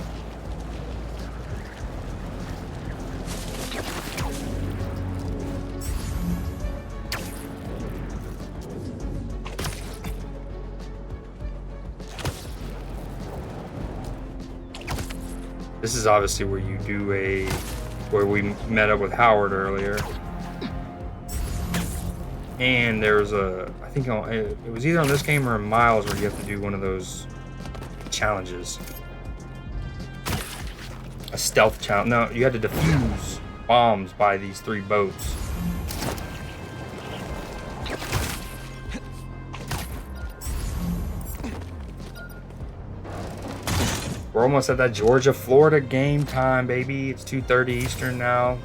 This is obviously where you do where we met up with Howard earlier. And there was I think it was either on this game or in Miles where you have to do one of those challenges. A stealth challenge. No, you had to defuse bombs by these 3 boats. We're almost at that Georgia-Florida game time, baby. It's 2:30 Eastern now.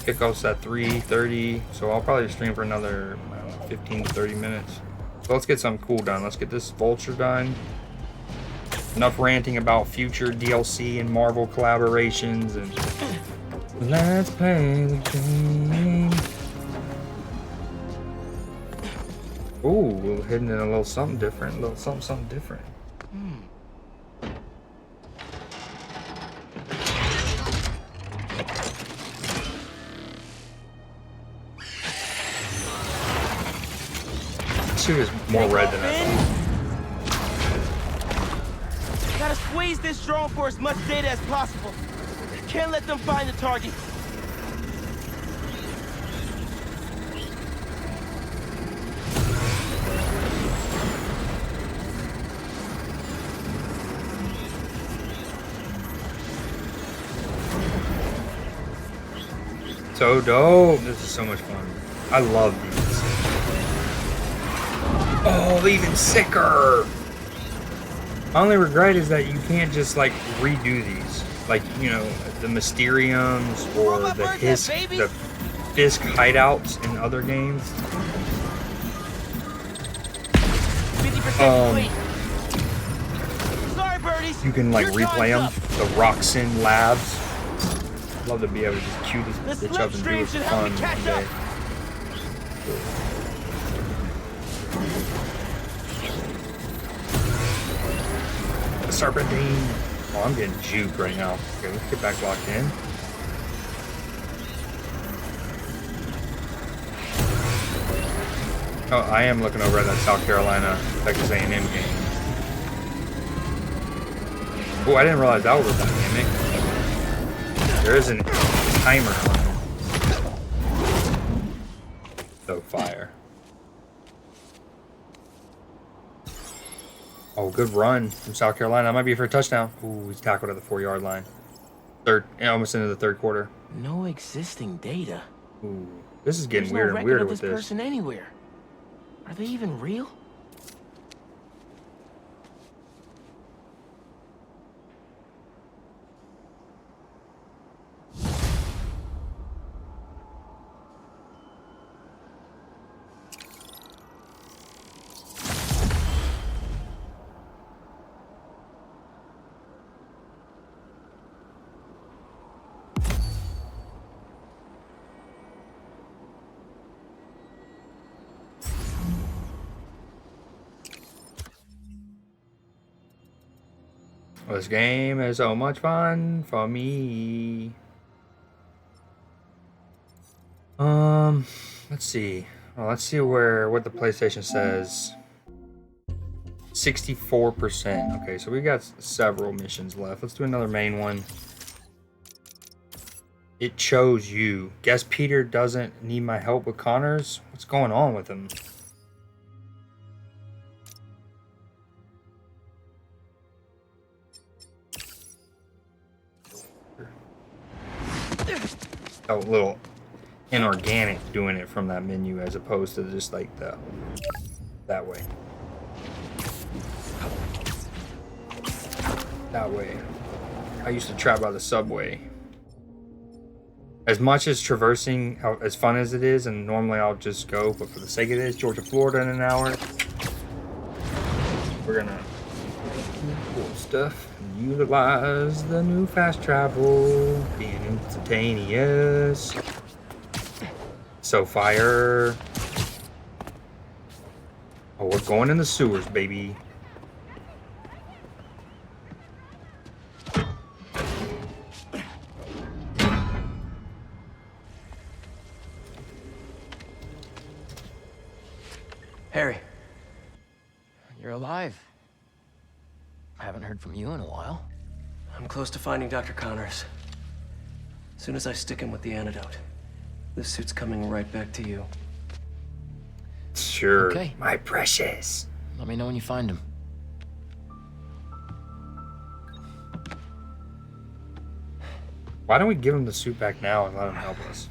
Kickoff's at 3:30, so I'll probably stream for another 15 to 30 minutes. So let's get something cool done. Let's get this Vulture done. Enough ranting about future DLC and Marvel collaborations, and let's play the game. Ooh, we're hitting in a little something different. A little something different. Suit is more red than I thought. Gotta squeeze this drone for as much data as possible. Can't let them find the target. So dope. This is so much fun. I love these. Oh, even sicker. My only regret is that you can't just like redo these, like, you know, the Mysteriums or the Fisk hideouts in other games. You can like replay them. The Roxin Labs. love to be able to just cue this bitch up and do it for fun one day. The Serpentine. Oh, I'm getting juked right now. Okay, let's get back locked in. Oh, I am looking over at that South Carolina Texas A&M game. Oh, I didn't realize that was a dynamic. There is a timer on it. So fire. Oh, good run from South Carolina. That might be for a touchdown. Ooh, he's tackled at the 4-yard line. Almost into the third quarter. No existing data. Ooh, this is getting There's weirder no and record weirder of with this this. person anywhere. Are they even real? This game is so much fun for me. Let's see. Well, let's see what the PlayStation says. 64%. Okay, so we got several missions left. Let's do another main one. It chose you. Guess Peter doesn't need my help with Connors? What's going on with him? A little inorganic doing it from that menu as opposed to just like that way. That way. I used to trap by the subway. As much as traversing, as fun as it is, and normally I'll just go, but for the sake of this, Georgia, Florida in an hour, we're gonna cool stuff. Utilize the new fast travel, being instantaneous. So fire. Oh, we're going in the sewers, baby. Harry, you're alive. I haven't heard from you in a while. I'm close to finding Dr. Connors. As soon as I stick him with the antidote, this suit's coming right back to you. Sure. Okay. My precious. Let me know when you find him. Why don't we give him the suit back now and let him help us?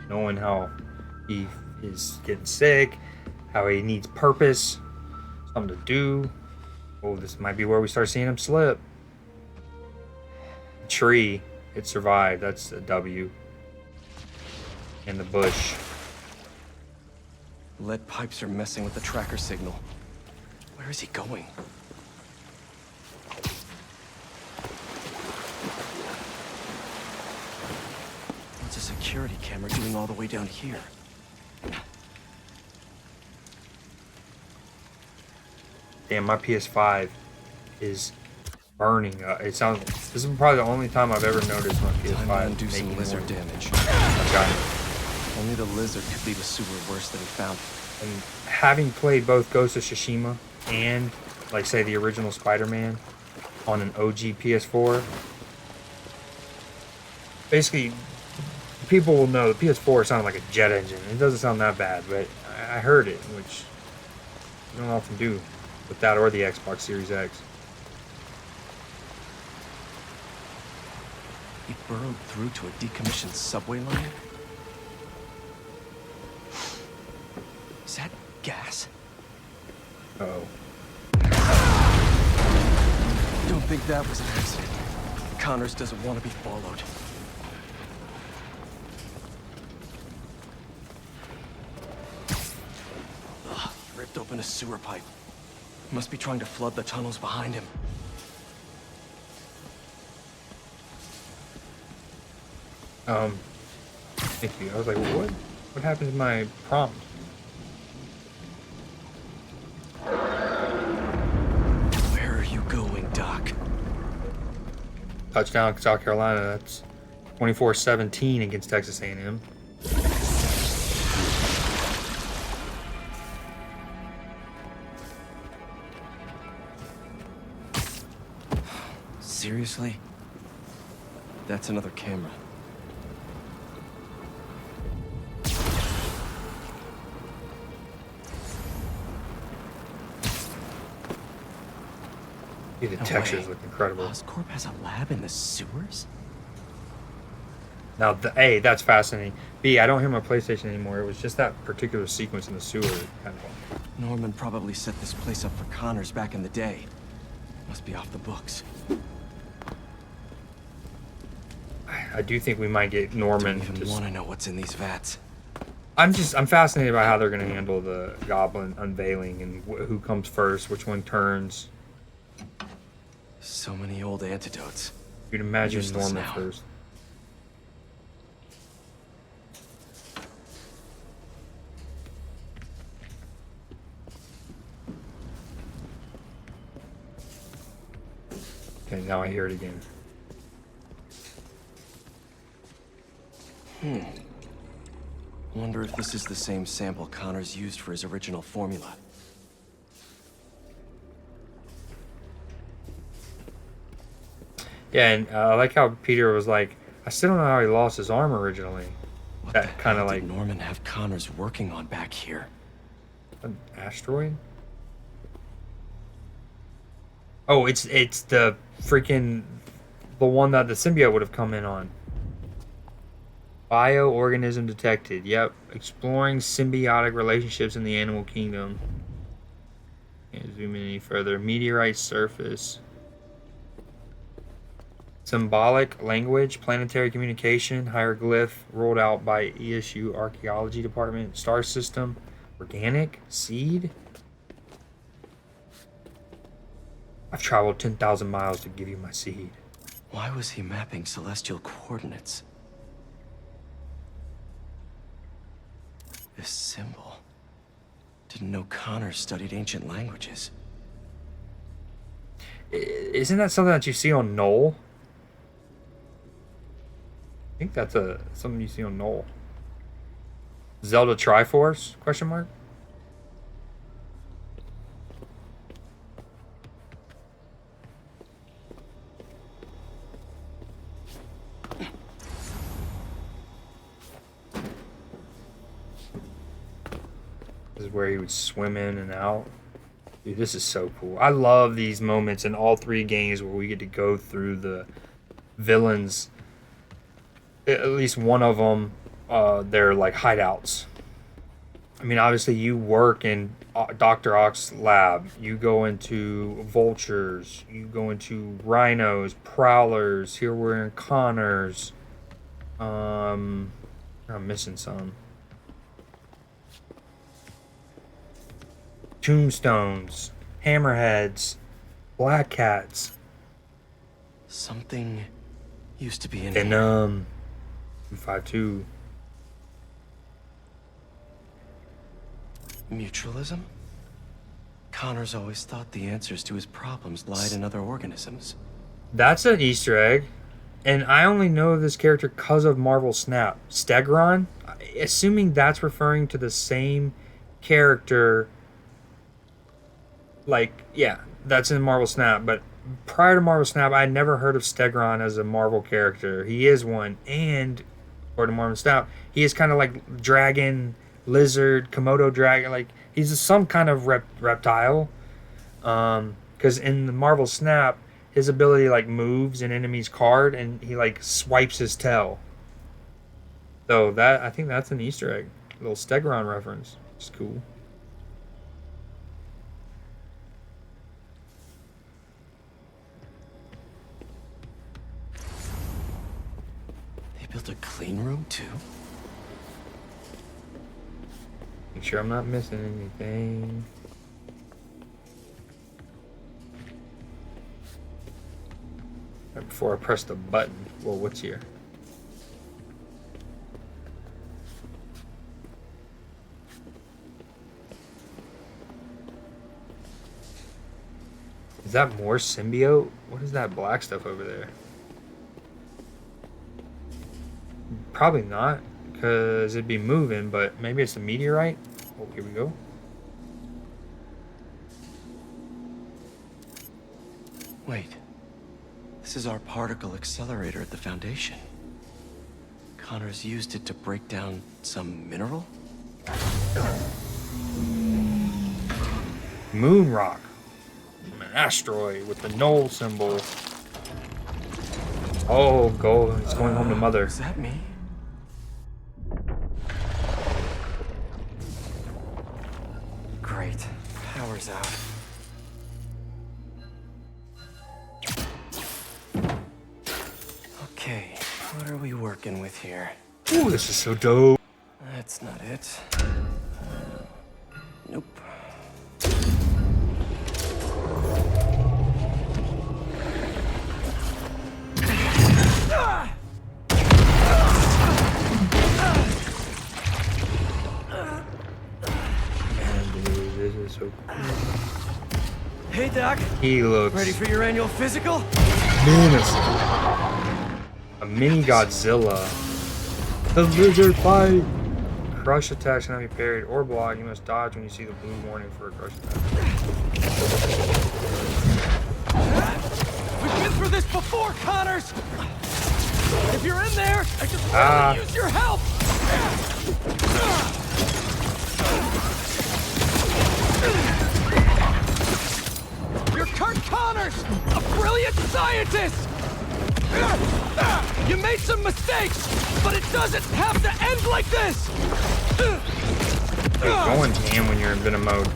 Knowing how he is getting sick, how he needs purpose, something to do. Oh, this might be where we start seeing him slip. The tree, it survived. That's a W. In the bush. Lead pipes are messing with the tracker signal. Where is he going? What's a security camera doing all the way down here? Damn, my PS5 is burning. It sounds. This is probably the only time I've ever noticed my PS5 do some making lizard more damage. giant. Only the lizard could leave a sewer worse than he found. And having played both Ghost of Tsushima and, like, say, the original Spider-Man on an OG PS4, basically, people will know the PS4 sounded like a jet engine. It doesn't sound that bad, but I heard it, which you don't often do with that or the Xbox Series X. He burrowed through to a decommissioned subway line? Is that gas? Uh-oh. Don't think that was an accident. Connors doesn't want to be followed. Ugh, ripped open a sewer pipe. Must be trying to flood the tunnels behind him. Thank you. I was like, what? What happened to my prompt? Where are you going, Doc? Touchdown, South Carolina. That's 24-17 against Texas A&M. Seriously? That's another camera. Dude, the textures look incredible. Oscorp has a lab in the sewers? Now, A, that's fascinating. B, I don't hear my PlayStation anymore. It was just that particular sequence in the sewer. Kind of. Norman probably set this place up for Connors back in the day. Must be off the books. I do think we might get Norman. I don't even want to know what's in these vats. I'm fascinated by how they're going to handle the goblin unveiling and who comes first, which one turns. So many old antidotes. You'd imagine Useless Norman now. first. Okay, now I hear it again. Wonder if this is the same sample Connors used for his original formula. Yeah, and I like how Peter was like, I still don't know how he lost his arm originally. What That kind of like did Norman have Connors working on back here? an asteroid. Oh, it's the freaking the one that the symbiote would have come in on. Bioorganism detected. Yep, exploring symbiotic relationships in the animal kingdom. Can't zoom in any further. Meteorite surface. Symbolic language, planetary communication, hieroglyph rolled out by ESU Archaeology Department. Star system, organic, seed. I've traveled 10,000 miles to give you my seed. Why was he mapping celestial coordinates? This symbol. Didn't know Connors studied ancient languages. Isn't that something that you see on Knoll? I think that's something you see on Knoll. Zelda Triforce? Question mark. This is where he would swim in and out. Dude, this is so cool. I love these moments in all three games where we get to go through the villains. At least one of them, they're like hideouts. I mean, obviously you work in Dr. Ock's lab. You go into vultures. You go into rhinos, prowlers. Here we're in Connors. I'm missing some. Tombstones, hammerheads, black cats. Something used to be in Venom. 252. Mutualism? Connors always thought the answers to his problems lied in other organisms. That's an Easter egg. And I only know this character because of Marvel Snap. Stegron? Assuming that's referring to the same character. Like, yeah, that's in Marvel Snap. But prior to Marvel Snap, I had never heard of Stegron as a Marvel character. He is one. And, according to Marvel Snap, he is kind of like dragon, lizard, Komodo dragon. Like, he's some kind of reptile. Because in the Marvel Snap, his ability like moves an enemy's card and he like swipes his tail. So that, I think that's an Easter egg. A little Stegron reference. It's cool. They built a clean room too? Make sure I'm not missing anything. Right before I press the button. Well, what's here? Is that more symbiote? What is that black stuff over there? Probably not, because it'd be moving, but maybe it's the meteorite. Oh, here we go. Wait. This is our particle accelerator at the Foundation. Connor's used it to break down some mineral? Moon rock. An asteroid with the null symbol. Oh, go. It's going home to mother. Is that me? Great. Power's out. Okay, what are we working with here? Ooh, this is so dope. That's not it. Nope. This is so cool. Hey, Doc. He looks Ready for your annual physical? menacing. A mini Godzilla. The lizard fight. Crush attacks cannot be parried or blocked. You must dodge when you see the blue warning for a crush attack. We've been through this before, Connors! If you're in there, I could really use your help! You're Kurt Connors, a brilliant scientist! You made some mistakes, but it doesn't have to end like this! You're going ham when you're in Venom mode.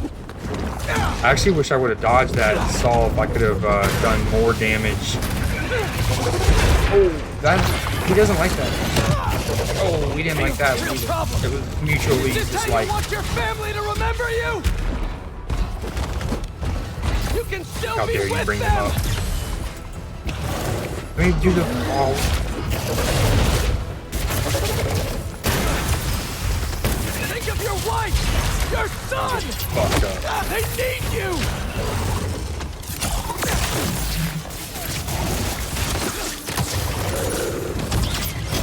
I actually wish I would have dodged that and saw if I could have done more damage. Oh, that he doesn't like that. Oh, we didn't like that. It was mutually disliked. You want your family to remember you? You can still How be dare you with bring them. them up? Let me do the Think of your wife, your son. Fucked up. They need you.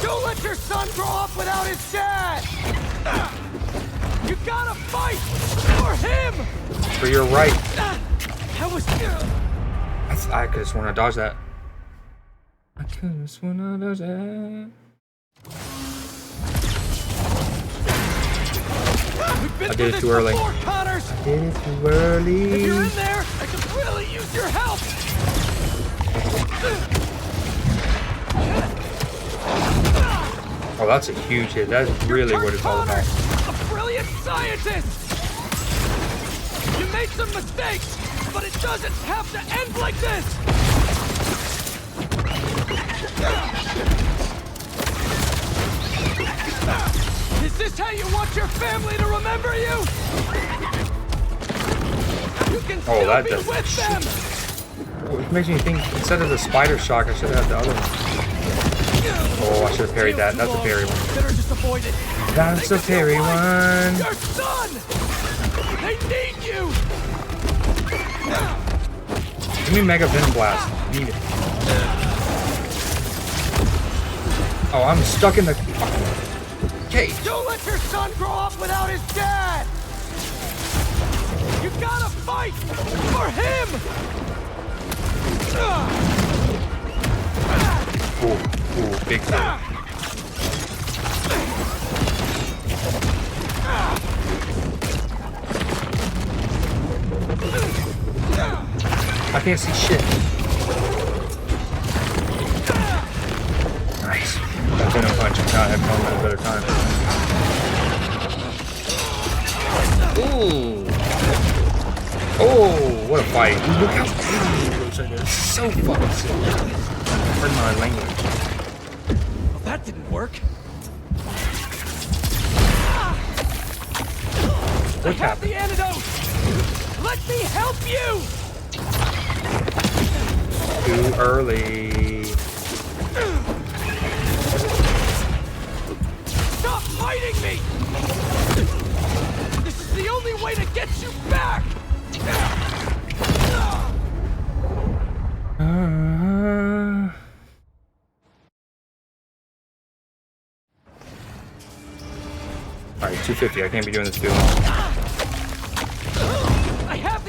Don't let your son grow up without his dad. You gotta fight for him. For your right. That was. I could just want to dodge that. I could just want to dodge that. I did it too early. Before, I did it too early. If you're in there, I could really use your help. Oh, that's a huge hit. That's really what it's all about. A brilliant scientist. You made some mistakes, but it doesn't have to end like this. Is this how you want your family to remember you? You can still that be does with them. Oh, it makes me think instead of the spider shock, I should have had the other one. Oh, I should have parried that. That's a parry one. Better just avoid it. That's a parry one. Your son. They need you. Give me Mega Venom Blast. Need it. Oh, I'm stuck in the. Okay. Don't let your son grow up without his dad. You gotta fight for him. Ooh, big time. I can't see shit. Nice. That Venom punch and not have come at a better time. Ooh. Oh, what a fight. Look how pretty he looks like this. So fucking sick. Pardon my language. Well, that didn't work. What I have the antidote. Let me help you. Too early. Stop fighting me! This is the only way to get you back! 250. I can't be doing this too long.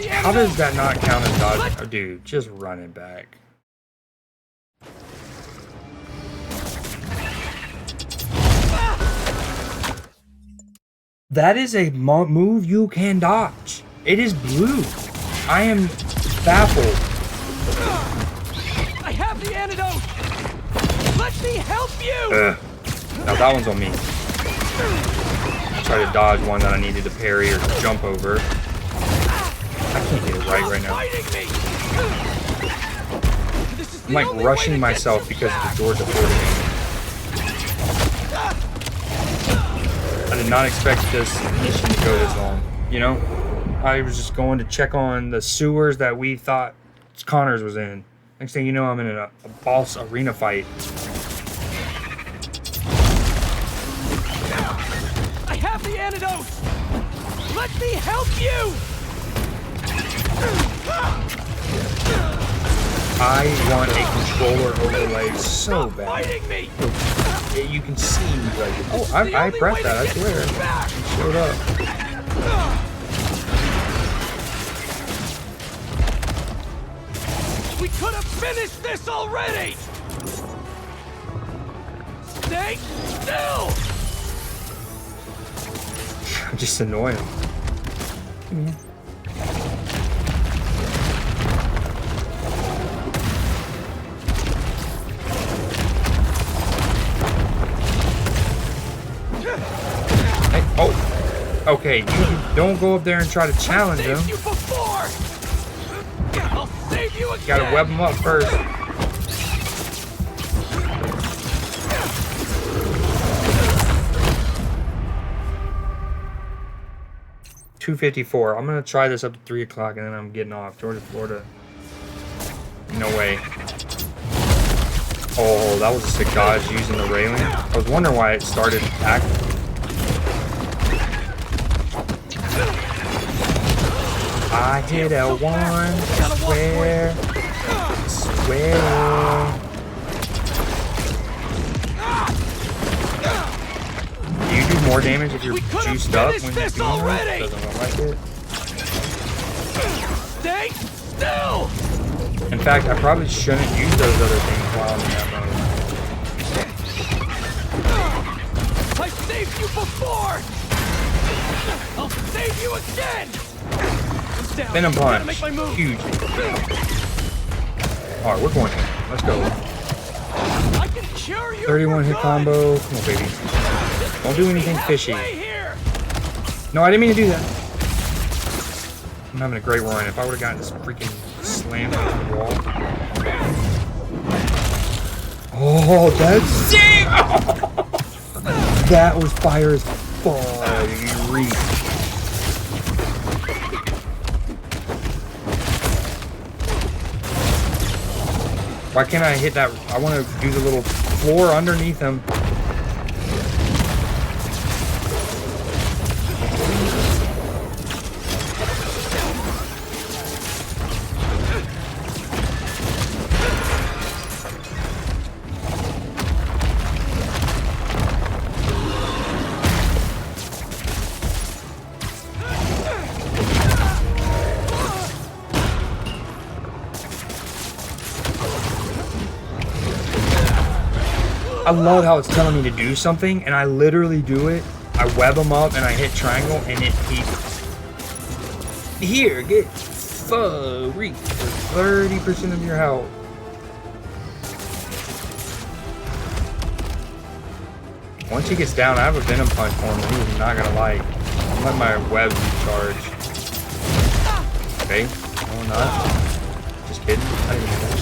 How does that not count as dodge? Oh, dude, just running back. That is a move you can dodge. It is blue. I am baffled. I have the antidote. Let me help you. Now that one's on me. Try to dodge one that I needed to parry or jump over. I can't get it right now. I'm like rushing myself because of the door deporting me. I did not expect this mission to go this long, you know? I was just going to check on the sewers that we thought Connors was in. Next thing you know, I'm in a boss arena fight. I have the antidote. Let me help you. I want a controller overlay so bad. You can see, like, oh, I pressed that, I swear. It showed up. We could have finished this already! Stay still! I'm just annoying. Yeah. Hey, oh, okay, you don't go up there and try to challenge him. You before. I'll save you again. Gotta web him up first. $254. I'm gonna try this up to 3 o'clock and then I'm getting off. Georgia, Florida. No way. Oh, that was a sick dodge using the railing. I was wondering why it started acting. I hit L1, swear. Do you do more damage if you're juiced up when you're doing this? Doesn't look like it. Stay still! In fact, I probably shouldn't use those other things while I'm in that mode. I saved you before! I'll save you again! Venom Punch. Huge. Alright, we're going in. Let's go. 31 hit combo. Come on, baby. Don't do anything fishy. No, I didn't mean to do that. I'm having a great run. If I would have gotten this freaking slam into the wall. Oh, that's sick! That was fire as fuck. Why can't I hit that? I want to do the little floor underneath him. I love how it's telling me to do something, and I literally do it. I web them up, and I hit triangle, and it keeps... Here, get free for 30% of your health. Once he gets down, I have a Venom Punch for him that he's not gonna like. I'm letting my webs recharge. Okay, no, not. Just kidding. I didn't mean that.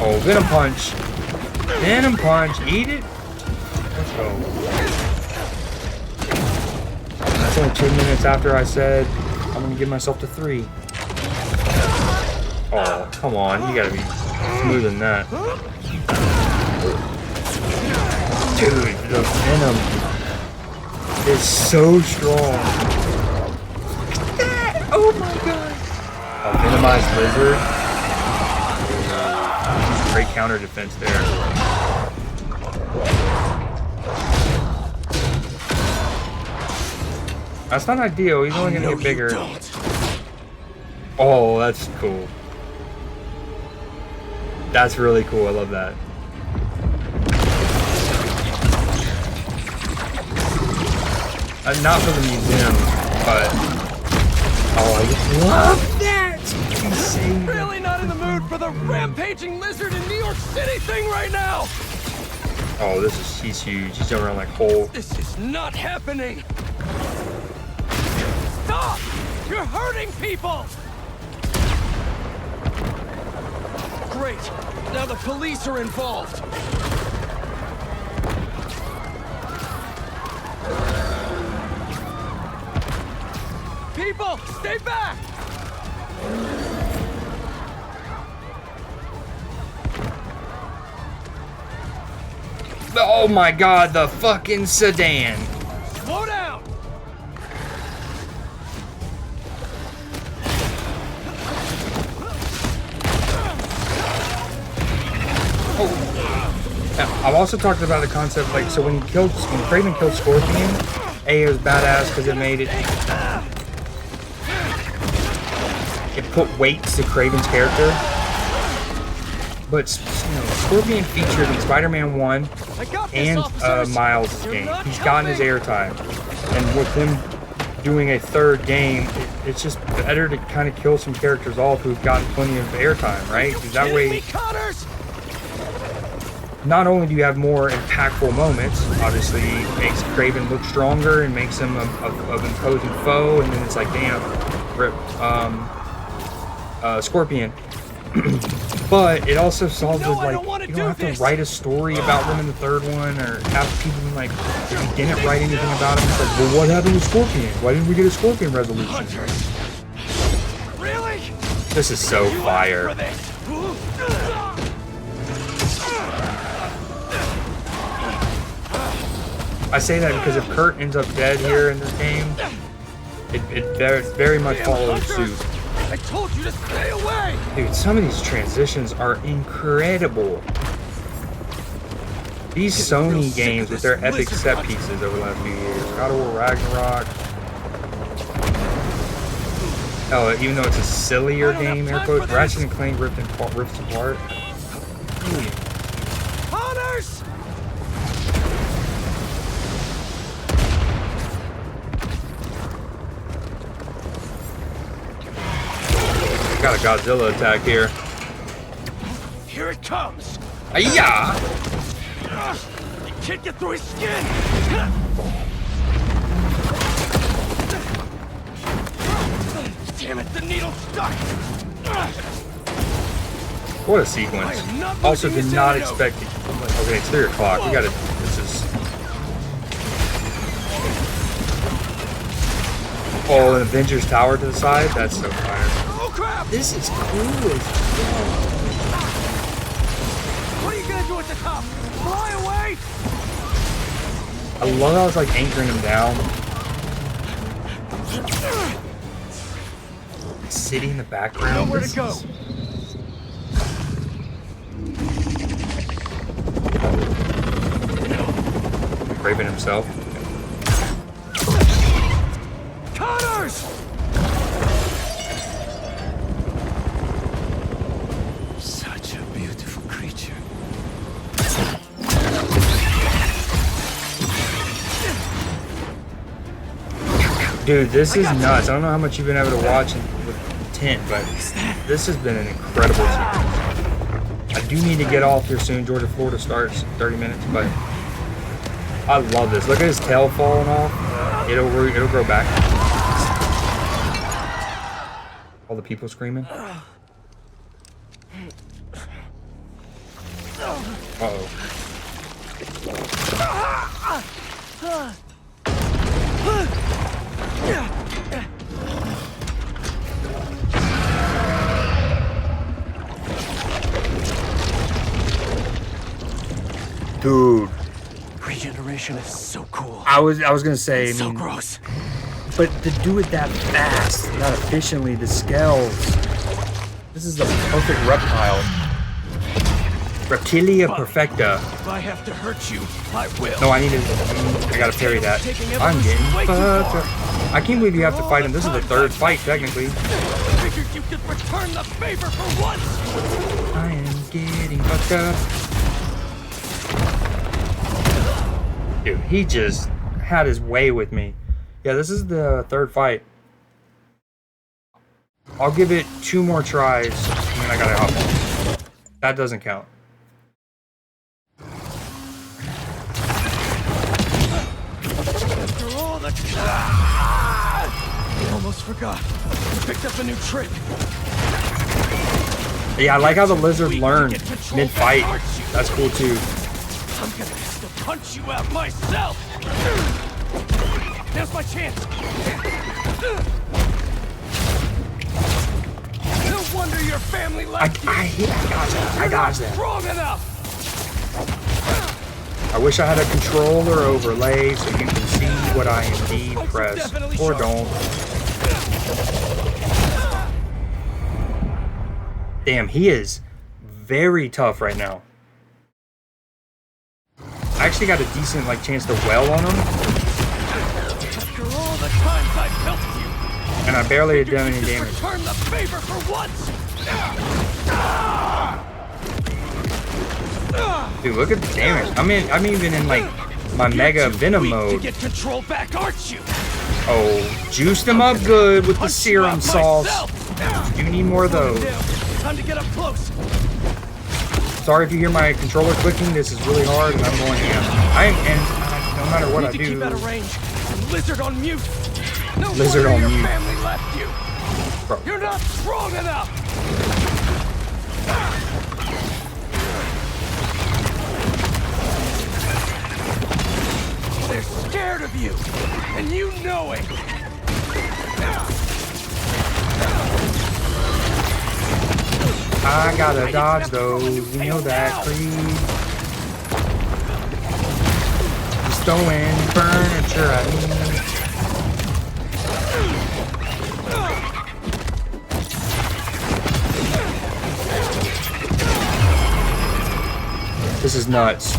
Oh, Venom Punch. Venom Punch, eat it. Let's go. That's only 2 minutes after I said I'm gonna give myself to 3. Oh, come on, you gotta be smoother than that. Dude, the Venom is so strong. Oh my god. A Venomized Lizard. Great counter defense there. That's not ideal. He's only gonna get bigger. Oh, that's cool. That's really cool. I love that. Not for the museum, but oh, I love that. Insane. Really not in the mood for the rampaging lizard in New York City thing right now. Oh, he's huge. He's jumping around like Hulk. This is not happening. Stop! You're hurting people. Great. Now the police are involved. People, stay back! Oh my god, the fucking sedan. Slow down! I've also talked about the concept, like, so when Kraven killed Scorpion, it was badass because it made it put weight to Kraven's character. But Scorpion featured in Spider-Man 1 and Miles' game. He's gotten his airtime, and with them doing a third game, it's just better to kind of kill some characters off who've gotten plenty of airtime, right? Because that way, not only do you have more impactful moments, obviously it makes Kraven look stronger and makes him an imposing foe, and then it's like, damn, rip, Scorpion. But it also solves with, like, you don't have to write a story about them in the third one, or have people like, if you didn't write anything about him, it's like, well, what happened with Scorpion? Why didn't we get a Scorpion resolution? Really? This is so fire. I say that because if Kurt ends up dead here in this game, it very much follows suit. I told you to stay away! Dude, some of these transitions are incredible. These Sony games with their epic set pieces over the last few years. God of War Ragnarok. Oh, even though it's a sillier game, air quotes, Ratchet and Clank ripped apart. Hunters! Got a Godzilla attack here. Here it comes. Ayah! You can't get through his skin. Damn it, the needle's stuck. What a sequence. Also did not expect it. Okay, it's 3 o'clock. We gotta, this is... Oh, an Avengers Tower to the side? That's so fire. This is cool as fuck. What are you gonna do at the top? Fly away? I love how it's like anchoring him down. City in the background. Nowhere to go. Kraven himself. Cutters! Such a beautiful creature. Dude, this is nuts. I don't know how much you've been able to watch with intent, but this has been an incredible sequence. I do need to get off here soon. Georgia, Florida starts in 30 minutes, but I love this. Look at his tail falling off. It'll grow back. All the people screaming. Uh-oh. Dude. Regeneration is so cool. I was gonna say, So gross. But to do it that fast, that efficiently, the scales. This is the perfect reptile. Reptilia perfecta. If I have to hurt you, I will. No, I gotta parry that. I'm getting fucked up. I can't believe you have to fight him. This is the third fight, technically. Figured you could return the favor for once. I am getting fucked up. Dude, he just had his way with me. Yeah, this is the third fight. I'll give it 2 more tries, and then I gotta hop on. That doesn't count. After all the... Almost forgot. Picked up a new trick. Yeah, I like how the lizard learned mid-fight. That's cool too. I'm gonna have to punch you out myself. Now's my chance. No wonder your family left you. I dodged that. Strong enough. I wish I had a controller overlay so you can see what I am depressed. Or don't. Damn, he is very tough right now. I actually got a decent chance to well on him. After all the times I've helped you. And I barely did any damage. Return the favor for once. Dude, look at the damage. I'm even in my mega venom mode. To get control back, aren't you? Oh, juiced him up good with the serum sauce. You need more of those. Time to get up close. Sorry if you hear my controller clicking. This is really hard, and I'm going ham. No matter what I do. Keep out of range. Lizard on mute. No Lizard on your mute. Family left you. Bro. You're not strong enough. They're scared of you, and you know it. I gotta dodge those. We know that, Creed. Just throwing furniture at me. This is nuts.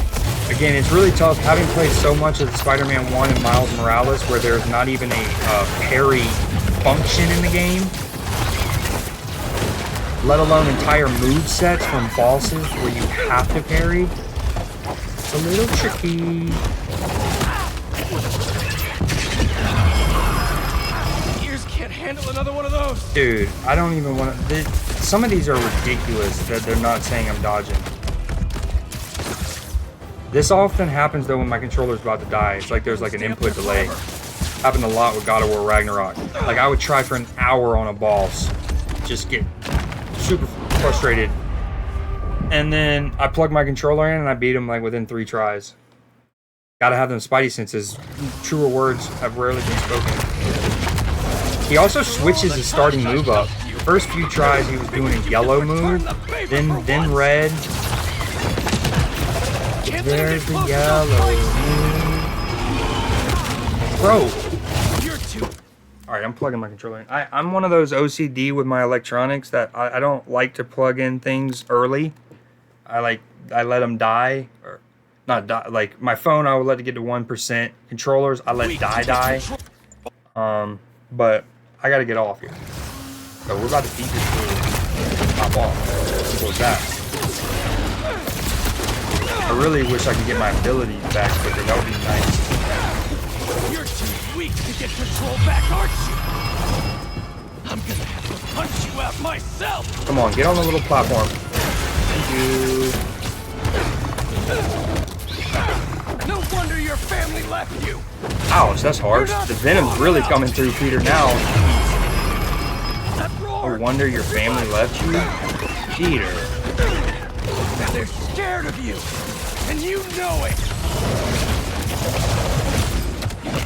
Again, it's really tough having played so much of the Spider-Man 1 and Miles Morales where there's not even a parry function in the game, let alone entire move sets from bosses where you have to parry. It's a little tricky. Ears can't handle another one of those. Dude, I don't even want to... Some of these are ridiculous that they're not saying I'm dodging. This often happens though when my controller's about to die. It's like there's an input delay. Happened a lot with God of War Ragnarok. I would try for an hour on a boss. Just get super frustrated. And then I plug my controller in and I beat him within 3 tries. Gotta have them spidey senses. Truer words have rarely been spoken. He also switches his starting move up. The first few tries he was doing a yellow move, then red. There's the yellow move. Bro. Alright, I'm plugging my controller in. I'm one of those OCD with my electronics that I don't like to plug in things early. I let them die. Or not die. My phone, I would let it get to 1%. Controllers, I let die. But I gotta get off here. So we're about to beat this dude. Hop off. Simple as that. I really wish I could get my abilities back quicker. That would be nice. You're too weak to get control back, aren't you? I'm gonna have to punch you out myself. Come on, get on the little platform. Thank you. No wonder your family left you. Ouch, that's harsh. The venom's really coming through Peter now. No wonder your family left you. Peter. They're scared of you, and you know it.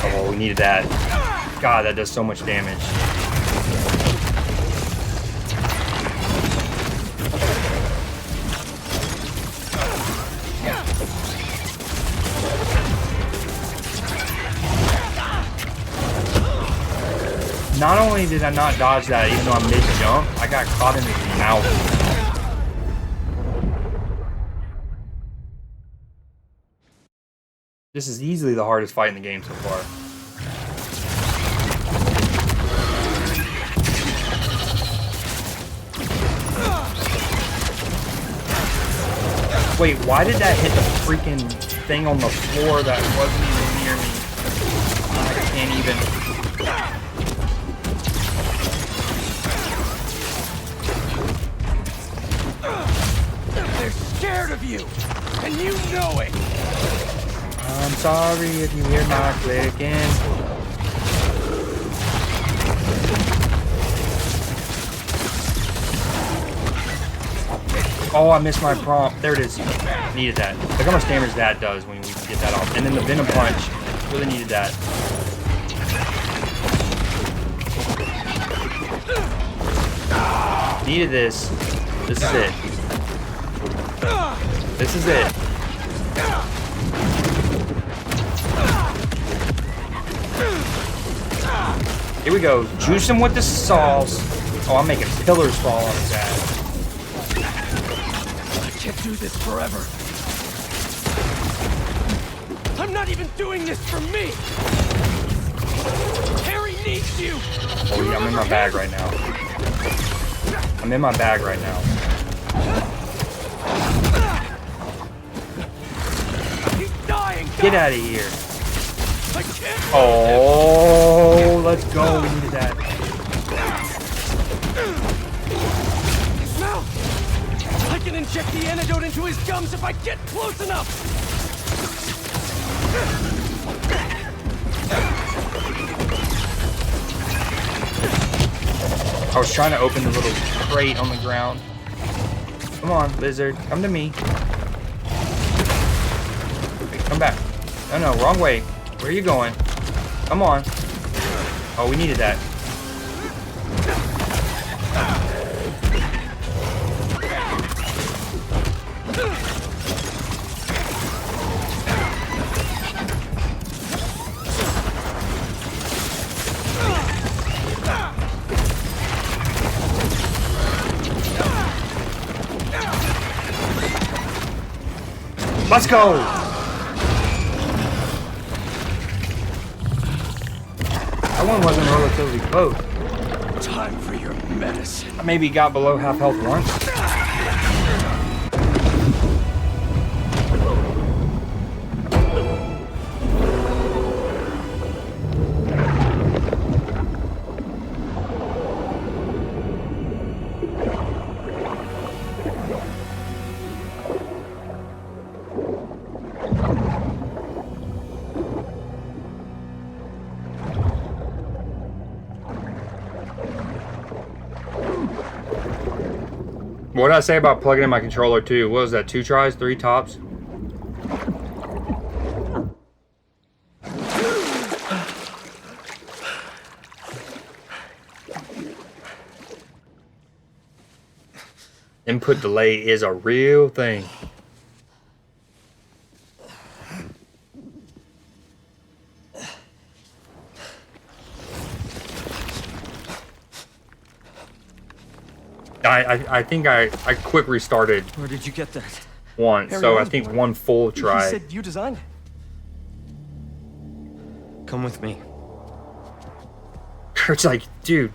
Oh, we needed that. God, that does so much damage. Not only did I not dodge that, even though I mid-jump, I got caught in his mouth. This is easily the hardest fight in the game so far. Wait, why did that hit the freaking thing on the floor that wasn't even near me? I can't even... They're scared of you, and you know it. I'm sorry if you hear my clicking. Oh, I missed my prompt. There it is. Needed that. Look how much damage that does when we can get that off. And then the Venom Punch. Really needed that. Needed this. This is it. This is it. Here we go. Juice him with the sauce. Oh, I'm making pillars fall on his ass. I can't do this forever. I'm not even doing this for me. Harry needs you. Oh yeah, I'm in my bag right now. I'm in my bag right now. He's dying. Get out of here. Oh, let's go. We needed that. Now, I can inject the antidote into his gums if I get close enough. I was trying to open the little crate on the ground. Come on, lizard. Come to me. Come back. No, no, wrong way. Where are you going? Come on. Oh, we needed that. Let's go! That one wasn't relatively close. Time for your medicine. I maybe got below half health once. What did I say about plugging in my controller too? What was that, 2 tries, 3 tops? Input delay is a real thing. I think I quick restarted. Where did you get that? One, Harry so I Osborn. think one full try. You said you designed. Come with me. Kurt's like, dude,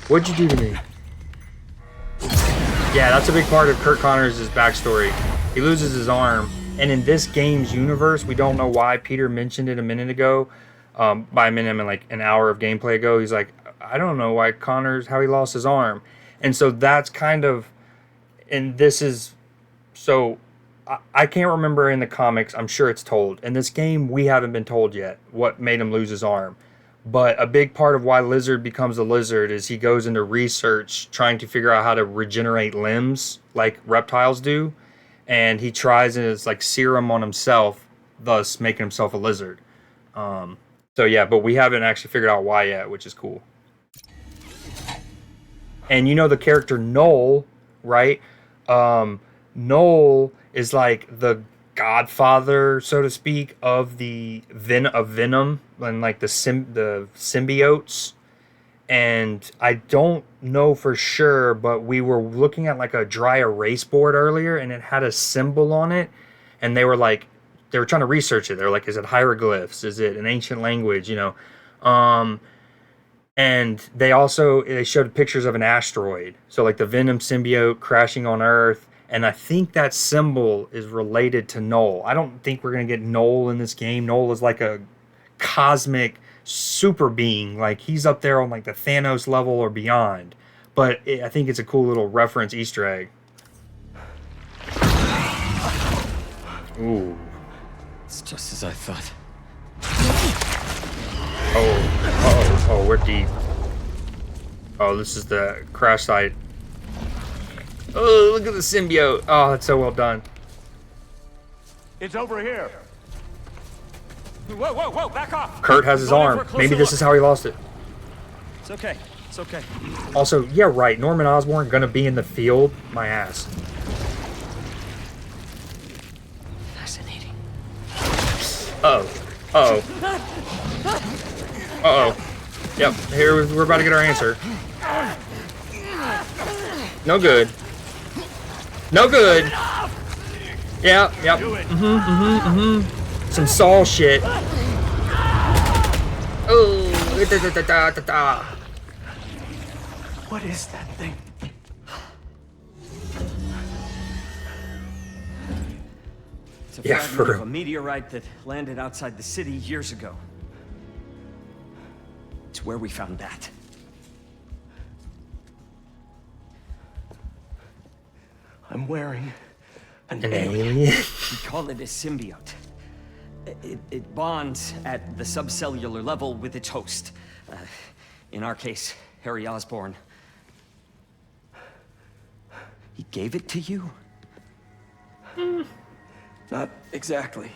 what'd you do to me? Yeah, that's a big part of Kurt Connors' backstory. He loses his arm, and in this game's universe, we don't know why. Peter mentioned it a minute ago. By a minute, I mean like an hour of gameplay ago. He's like, I don't know why Connors, how he lost his arm. And so that's kind of, and this is, so I can't remember in the comics, I'm sure it's told. In this game, we haven't been told yet what made him lose his arm. But a big part of why Lizard becomes a lizard is he goes into research trying to figure out how to regenerate limbs like reptiles do. And he tries and it's like serum on himself, thus making himself a lizard. So yeah, but we haven't actually figured out why yet, which is cool. And you know the character Noel, right? Noel is like the godfather, so to speak, of the Venom and like the symbiotes. And I don't know for sure, but we were looking at like a dry erase board earlier, and it had a symbol on it, and they were like they were trying to research it. They're like, is it hieroglyphs? Is it an ancient language? You know, and they showed pictures of an asteroid. So like the Venom symbiote crashing on Earth. And I think that symbol is related to Null. I don't think we're going to get Null in this game. Null is like a cosmic super being. Like he's up there on like the Thanos level or beyond. But I think it's a cool little reference Easter egg. Ooh. It's just as I thought. Oh, we're deep. Oh, this is the crash site. Oh, look at the symbiote. Oh, that's so well done. It's over here. Whoa, back off. Kurt has his arm. Maybe this is how he lost it. It's okay. It's okay. Also, yeah, right. Norman Osborn gonna be in the field. My ass. Fascinating. Uh-oh. Yep, here we're about to get our answer. No good. No good. Yep. Some Saul shit. Oh. What is that thing? It's a fragment of a meteorite that landed outside the city years ago. It's where we found that. I'm wearing an alien. We call it a symbiote. It bonds at the subcellular level with its host. In our case, Harry Osborn. He gave it to you? Not exactly.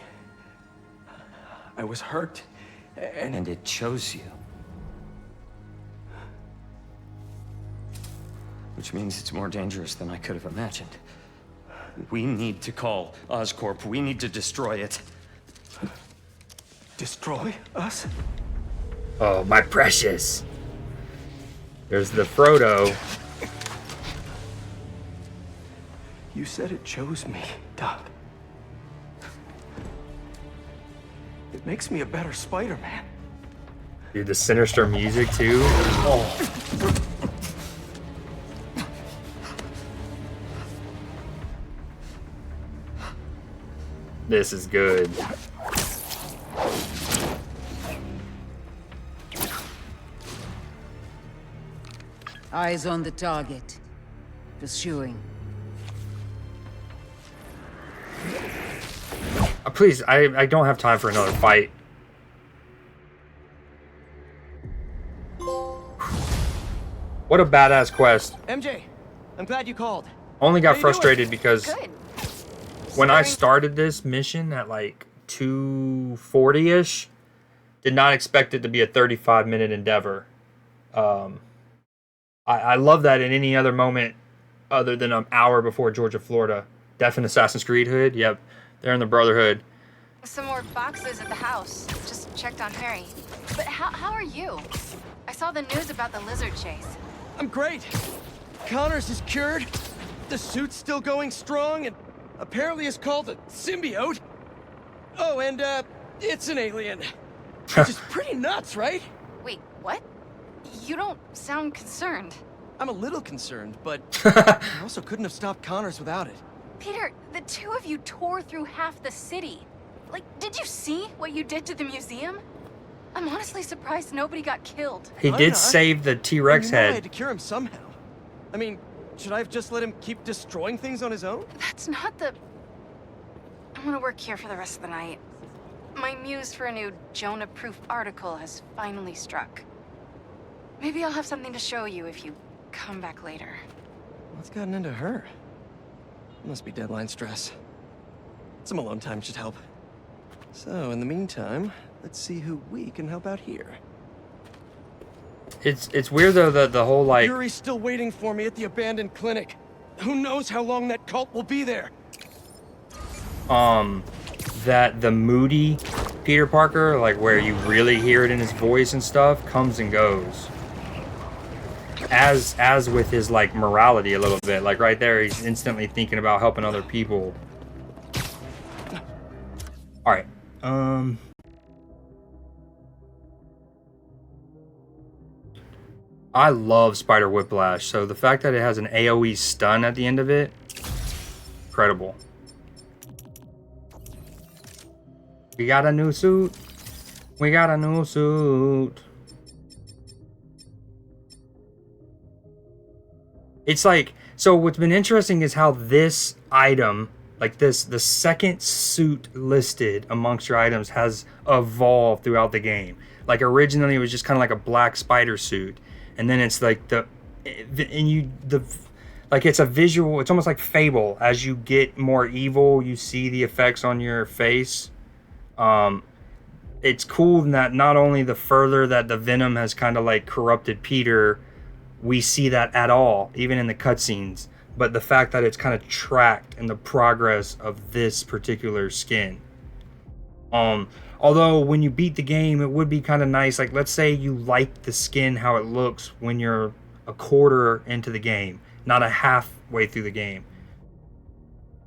I was hurt, and it chose you. Which means it's more dangerous than I could have imagined. We need to call Oscorp. We need to destroy it. Destroy us? Oh, my precious. There's the Frodo. You said it chose me, Doc. It makes me a better Spider-Man. Dude, the sinister music too. Oh. This is good. Eyes on the target. Pursuing. Please, I don't have time for another fight. What a badass quest. MJ, I'm glad you called. Only got frustrated because when I started this mission at like 2:40-ish, did not expect it to be a 35-minute endeavor. I love that in any other moment other than an hour before Georgia, Florida. Definite Assassin's Creed hood. Yep, they're in the Brotherhood. Some more boxes at the house. Just checked on Harry. But how are you? I saw the news about the lizard chase. I'm great. Connors is cured. The suit's still going strong, and apparently it's called a symbiote. Oh, and it's an alien. Which is pretty nuts, right? Wait, what? You don't sound concerned. I'm a little concerned, but I also couldn't have stopped Connors without it. Peter, the two of you tore through half the city. Like, did you see what you did to the museum? I'm honestly surprised nobody got killed. He did save the T-Rex head. I had to cure him somehow. I mean, should I have just let him keep destroying things on his own? That's not the... I want to work here for the rest of the night. My muse for a new Jonah-proof article has finally struck. Maybe I'll have something to show you if you come back later. What's gotten into her? Must be deadline stress. Some alone time should help. So, in the meantime, let's see who we can help out here. It's weird though that the whole like Yuri's still waiting for me at the abandoned clinic. Who knows how long that cult will be there? that the moody Peter Parker, like where you really hear it in his voice and stuff, comes and goes. As with his like morality a little bit. Like right there he's instantly thinking about helping other people. All right. I love Spider Whiplash, so the fact that it has an AoE stun at the end of it, incredible. We got a new suit. We got a new suit. It's like, so what's been interesting is how this item, like this, the second suit listed amongst your items has evolved throughout the game. Like originally it was just kind of like a black spider suit. And then it's like like it's a visual, it's almost like Fable. As you get more evil, you see the effects on your face. It's cool in that not only the further that the venom has kind of like corrupted Peter, we see that at all, even in the cutscenes, but the fact that it's kind of tracked in the progress of this particular skin. Although when you beat the game, it would be kind of nice. Like, let's say you like the skin, how it looks when you're a quarter into the game, not a halfway through the game.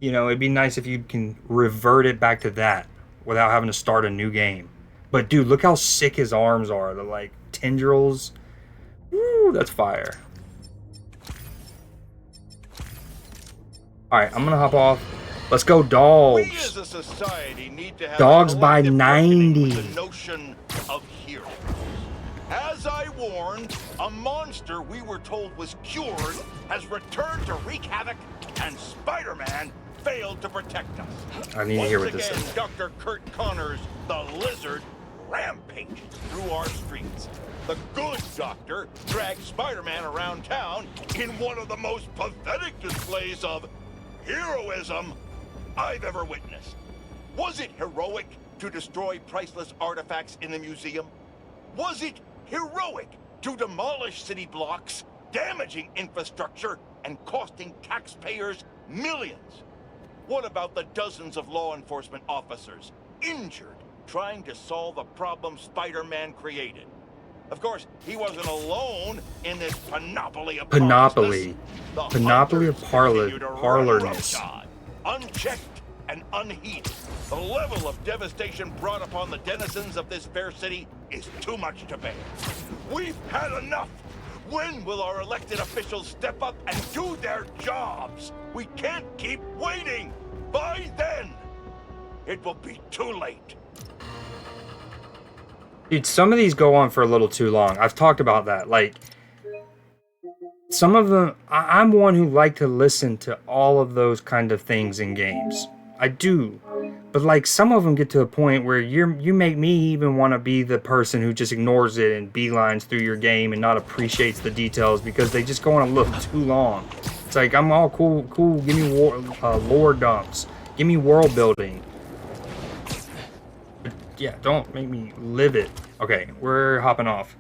You know, it'd be nice if you can revert it back to that without having to start a new game. But dude, look how sick his arms are. The like tendrils. Woo, that's fire. Alright, I'm gonna hop off. Let's go, dogs. We as a society need to have dogs a by collective 90. with the notion of heroes. As I warned, a monster we were told was cured has returned to wreak havoc, and Spider-Man failed to protect us. I need to hear what Once this again, is. Dr. Kurt Connors, the Lizard, rampages through our streets. The good doctor drags Spider-Man around town in one of the most pathetic displays of heroism I've ever witnessed. Was it heroic to destroy priceless artifacts in the museum? Was it heroic to demolish city blocks, damaging infrastructure, and costing taxpayers millions? What about the dozens of law enforcement officers injured trying to solve a problem Spider-Man created? Of course, he wasn't alone in this panoply of Panoply. The Panoply of continue to run parlorness. roughshod, unchecked and unheeded. The level of devastation brought upon the denizens of this fair city is too much to bear. We've had enough. When will our elected officials step up and do their jobs? We can't keep waiting. By then, it will be too late. Dude, some of these go on for a little too long. I've talked about that. Like, some of them, I'm one who like to listen to all of those kind of things in games. I do. But like, some of them get to a point where you make me even want to be the person who just ignores it and beelines through your game and not appreciates the details because they just go on a little too long. It's like, I'm all cool. Give me lore dumps. Give me world building. Yeah, don't make me live it. Okay, we're hopping off.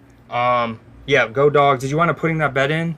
Yeah, go dogs. Did you want to putting that bed in?